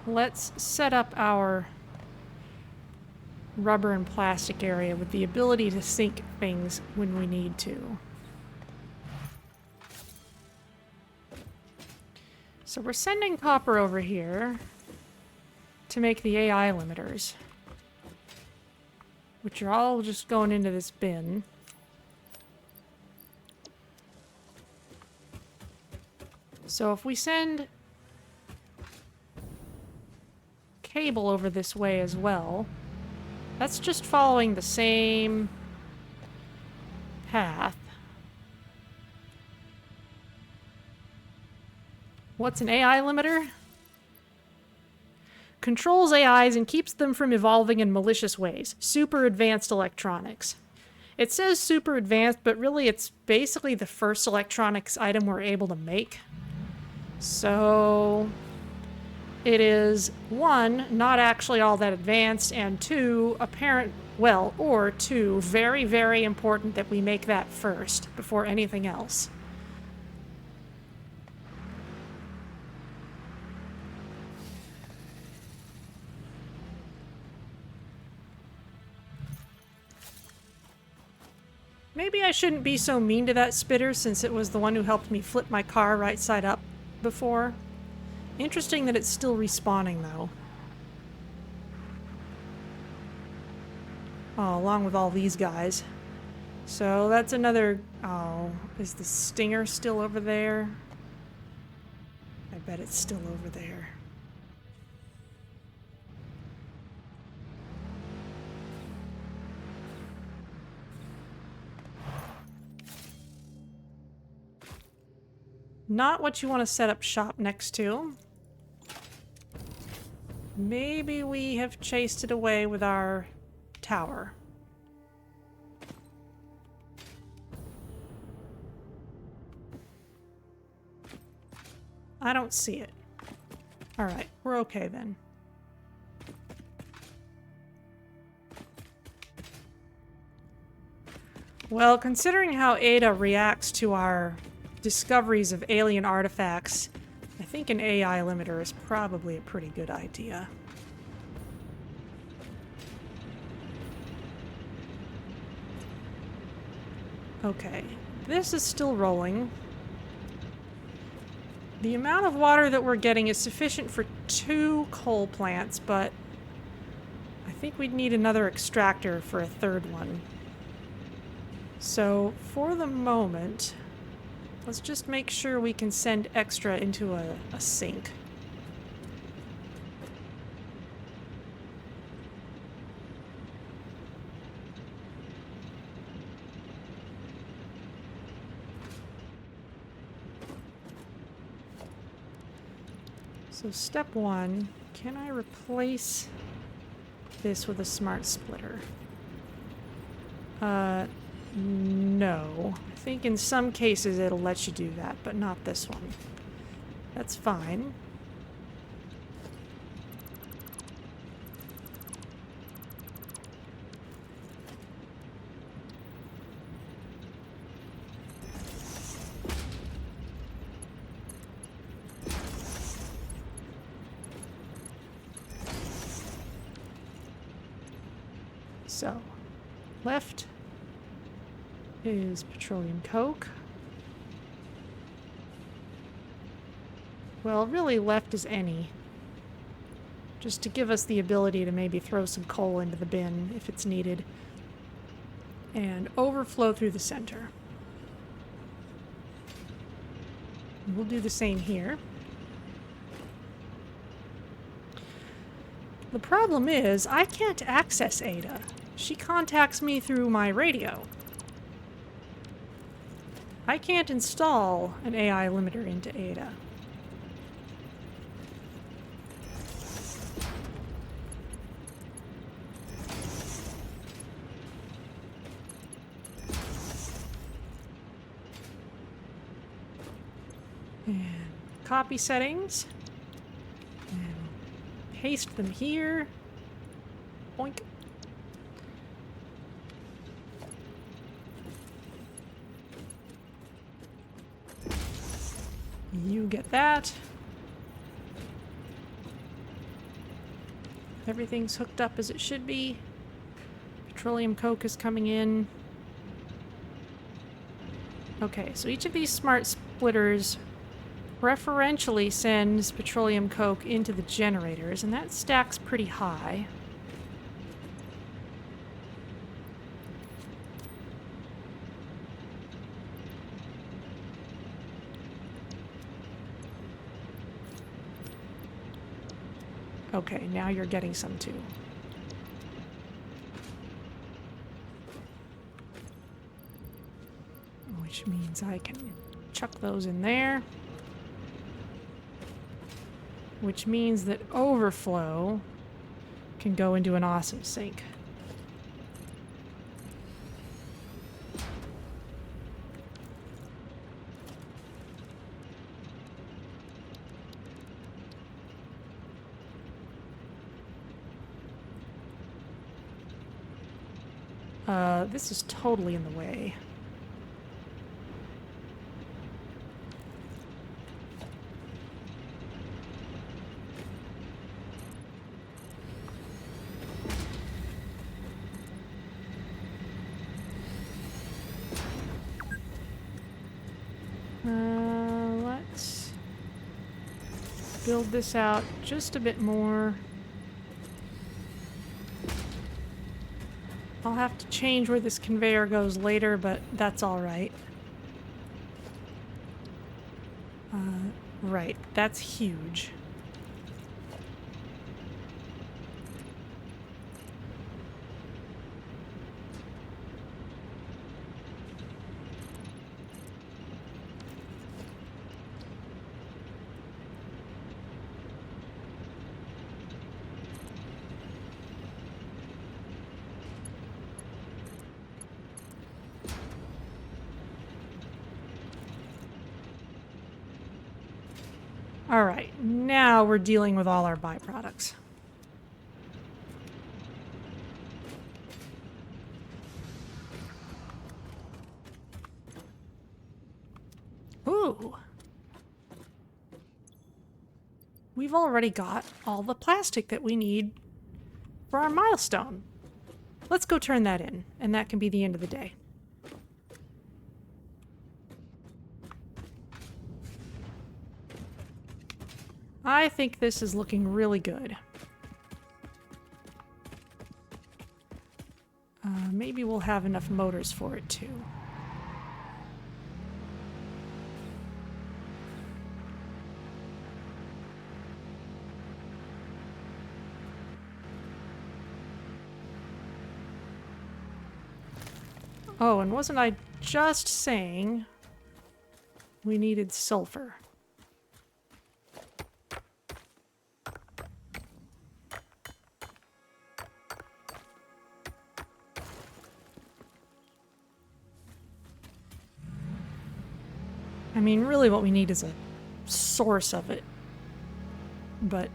A: Let's set up our rubber and plastic area with the ability to sink things when we need to. So we're sending copper over here. to make the AI limiters, which are all just going into this bin. So if we send cable over this way as well, that's just following the same path. What's an AI limiter? Controls AIs and keeps them from evolving in malicious ways. Super advanced electronics. It says super advanced, but really it's basically the first electronics item we're able to make. So it is, one, not actually all that advanced, and two, two, very, very important that we make that first before anything else. Maybe I shouldn't be so mean to that spitter since it was the one who helped me flip my car right side up before. Interesting that it's still respawning though. Oh, along with all these guys. So that's another... Oh, is the stinger still over there? I bet it's still over there. Not what you want to set up shop next to. Maybe we have chased it away with our tower. I don't see it. Alright, we're okay then. Well, considering how Ada reacts to our discoveries of alien artifacts, I think an AI limiter is probably a pretty good idea. Okay, this is still rolling. The amount of water that we're getting is sufficient for 2 coal plants, but I think we'd need another extractor for a 3rd one. So, for the moment, let's just make sure we can send extra into a sink. So step 1, can I replace this with a smart splitter? No. I think in some cases it'll let you do that, but not this one. That's fine. So, left is petroleum coke. Well, really left is any. Just to give us the ability to maybe throw some coal into the bin if it's needed. And overflow through the center. We'll do the same here. The problem is, I can't access Ada. She contacts me through my radio. I can't install an AI limiter into Ada. And copy settings. And paste them here. Boink. You get that. Everything's hooked up as it should be. Petroleum coke is coming in. Okay, so each of these smart splitters preferentially sends petroleum coke into the generators, and that stacks pretty high. Okay, now you're getting some too. Which means I can chuck those in there. Which means that overflow can go into an awesome sink. This is totally in the way. Let's build this out just a bit more. I'll have to change where this conveyor goes later, but that's all right. Right, that's huge. All right, now we're dealing with all our byproducts. Ooh. We've already got all the plastic that we need for our milestone. Let's go turn that in, and that can be the end of the day. I think this is looking really good. Maybe we'll have enough motors for it too. Oh, and wasn't I just saying we needed sulfur? I mean, really what we need is a source of it. But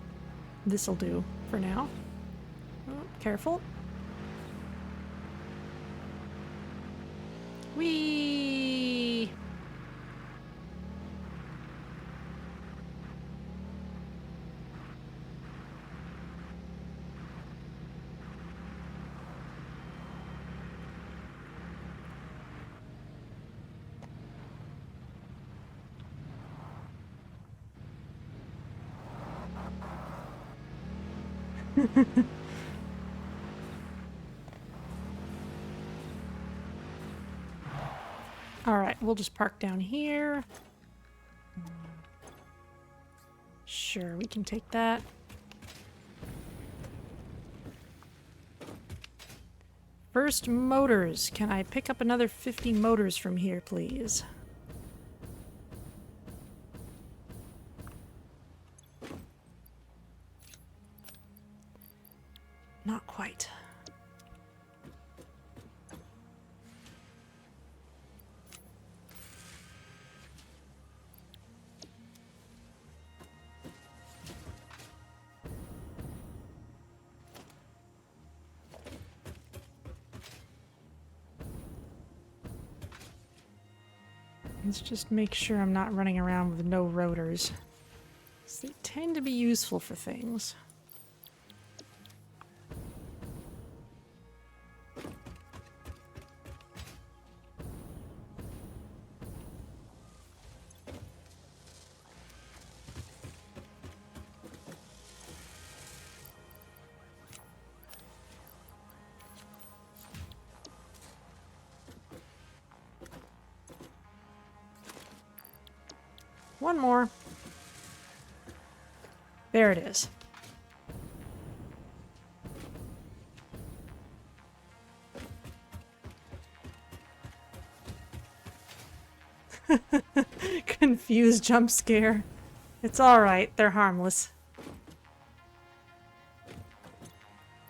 A: this'll do for now. Oh, careful. Whee! All right, we'll just park down here. Sure, we can take that. First, motors. Can I pick up another 50 motors from here, please? Not quite. Let's just make sure I'm not running around with no rotors. They tend to be useful for things. One more. There it is. Confused jump scare. It's alright, they're harmless.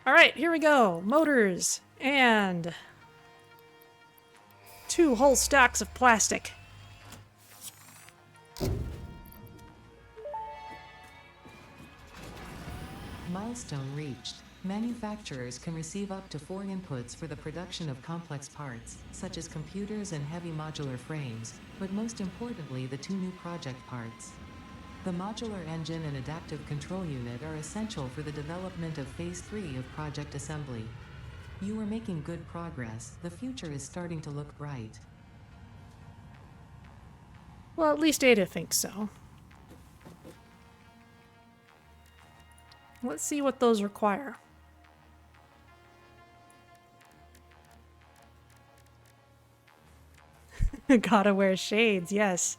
A: Alright, here we go. Motors and 2 whole stacks of plastic.
B: Milestone reached. Manufacturers can receive up to 4 inputs for the production of complex parts, such as computers and heavy modular frames, but most importantly the 2 new project parts. The modular engine and adaptive control unit are essential for the development of Phase 3 of Project Assembly. You are making good progress. The future is starting to look bright.
A: Well, at least Ada thinks so. Let's see what those require. Gotta wear shades, yes.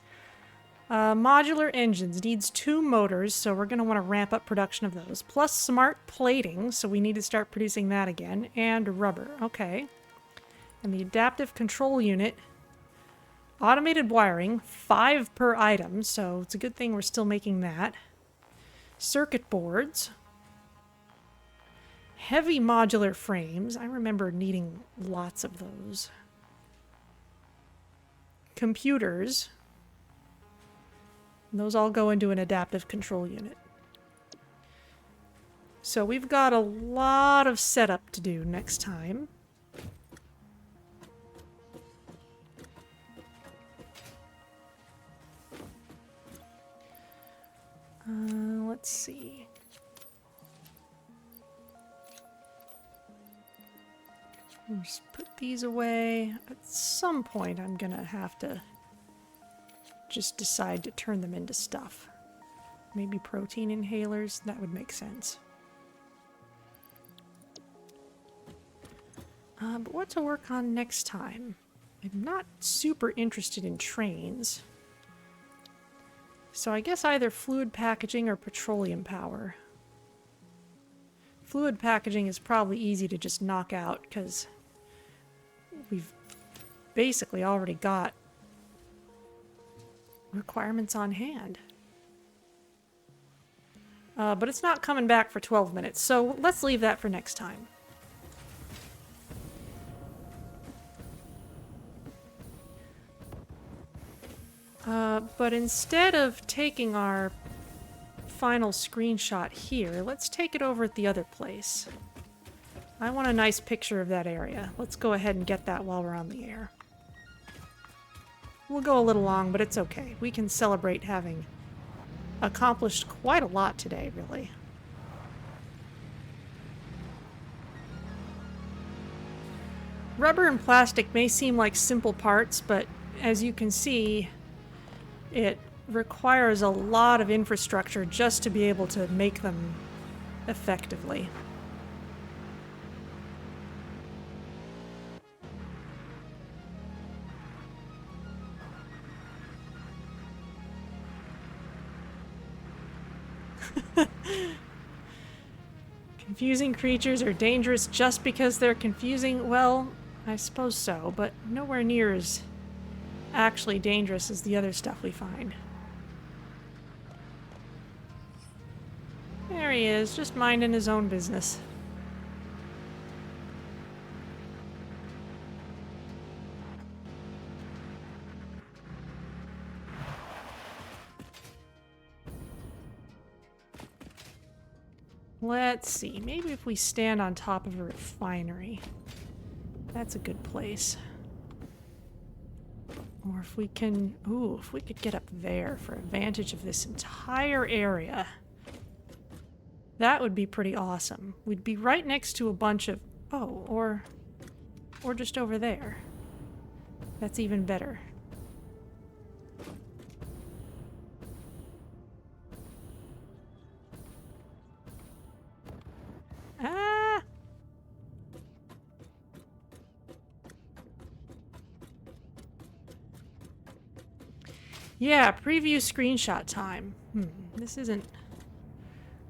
A: Modular engines needs 2 motors, so we're going to want to ramp up production of those. Plus smart plating, so we need to start producing that again. And rubber, okay. And the adaptive control unit. Automated wiring, 5 per item, so it's a good thing we're still making that. Circuit boards. Heavy modular frames. I remember needing lots of those. Computers. And those all go into an adaptive control unit. So we've got a lot of setup to do next time. Let's see. I'll just put these away. At some point, I'm gonna have to just decide to turn them into stuff. Maybe protein inhalers, that would make sense. But what to work on next time? I'm not super interested in trains. So I guess either fluid packaging or petroleum power. Fluid packaging is probably easy to just knock out because we've basically already got requirements on hand. But it's not coming back for 12 minutes, so let's leave that for next time. But instead of taking our final screenshot here, let's take it over at the other place. I want a nice picture of that area. Let's go ahead and get that while we're on the air. We'll go a little long, but it's okay. We can celebrate having accomplished quite a lot today, really. Rubber and plastic may seem like simple parts, but as you can see, it requires a lot of infrastructure just to be able to make them effectively. Confusing creatures are dangerous just because they're confusing? Well, I suppose so, but nowhere near as actually dangerous as the other stuff we find. There he is, just minding his own business. Let's see, maybe if we stand on top of a refinery. That's a good place. Or if we can... Ooh, if we could get up there for advantage of this entire area. That would be pretty awesome. We'd be right next to a bunch of... Oh, or just over there. That's even better. Ah! Yeah, preview screenshot time. This isn't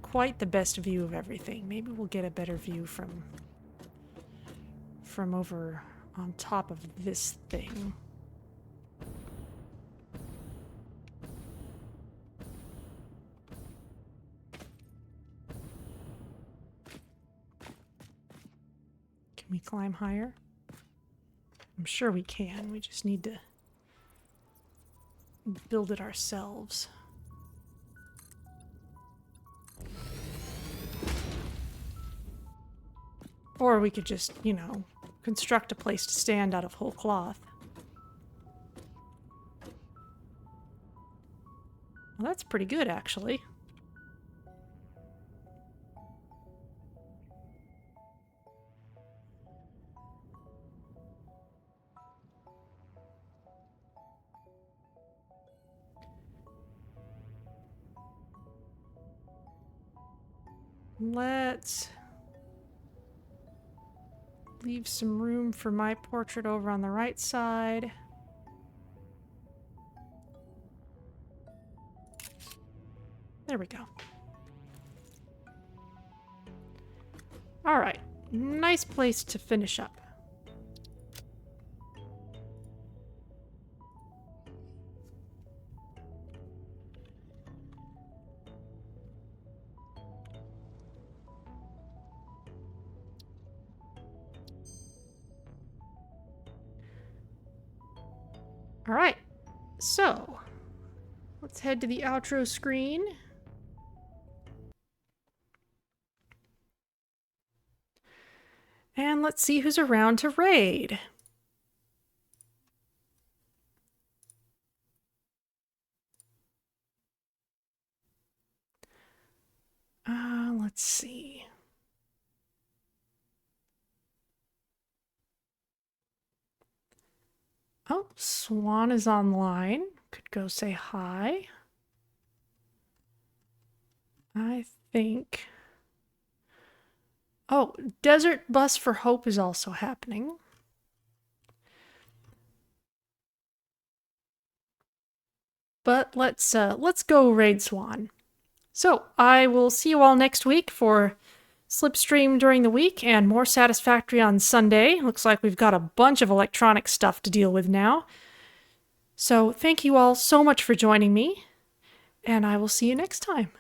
A: quite the best view of everything. Maybe we'll get a better view from over on top of this thing. Can we climb higher? I'm sure we can. We just need to build it ourselves. Or we could just, you know, construct a place to stand out of whole cloth. Well, that's pretty good, actually. Let's leave some room for my portrait over on the right side. There we go. All right, nice place to finish up. All right, so let's head to the outro screen. And let's see who's around to raid. Let's see. Oh, Swan is online. Could go say hi. I think... Oh, Desert Bus for Hope is also happening. But let's go raid Swan. So, I will see you all next week for Slipstream during the week and more Satisfactory on Sunday. Looks like we've got a bunch of electronic stuff to deal with now. So, thank you all so much for joining me, and I will see you next time.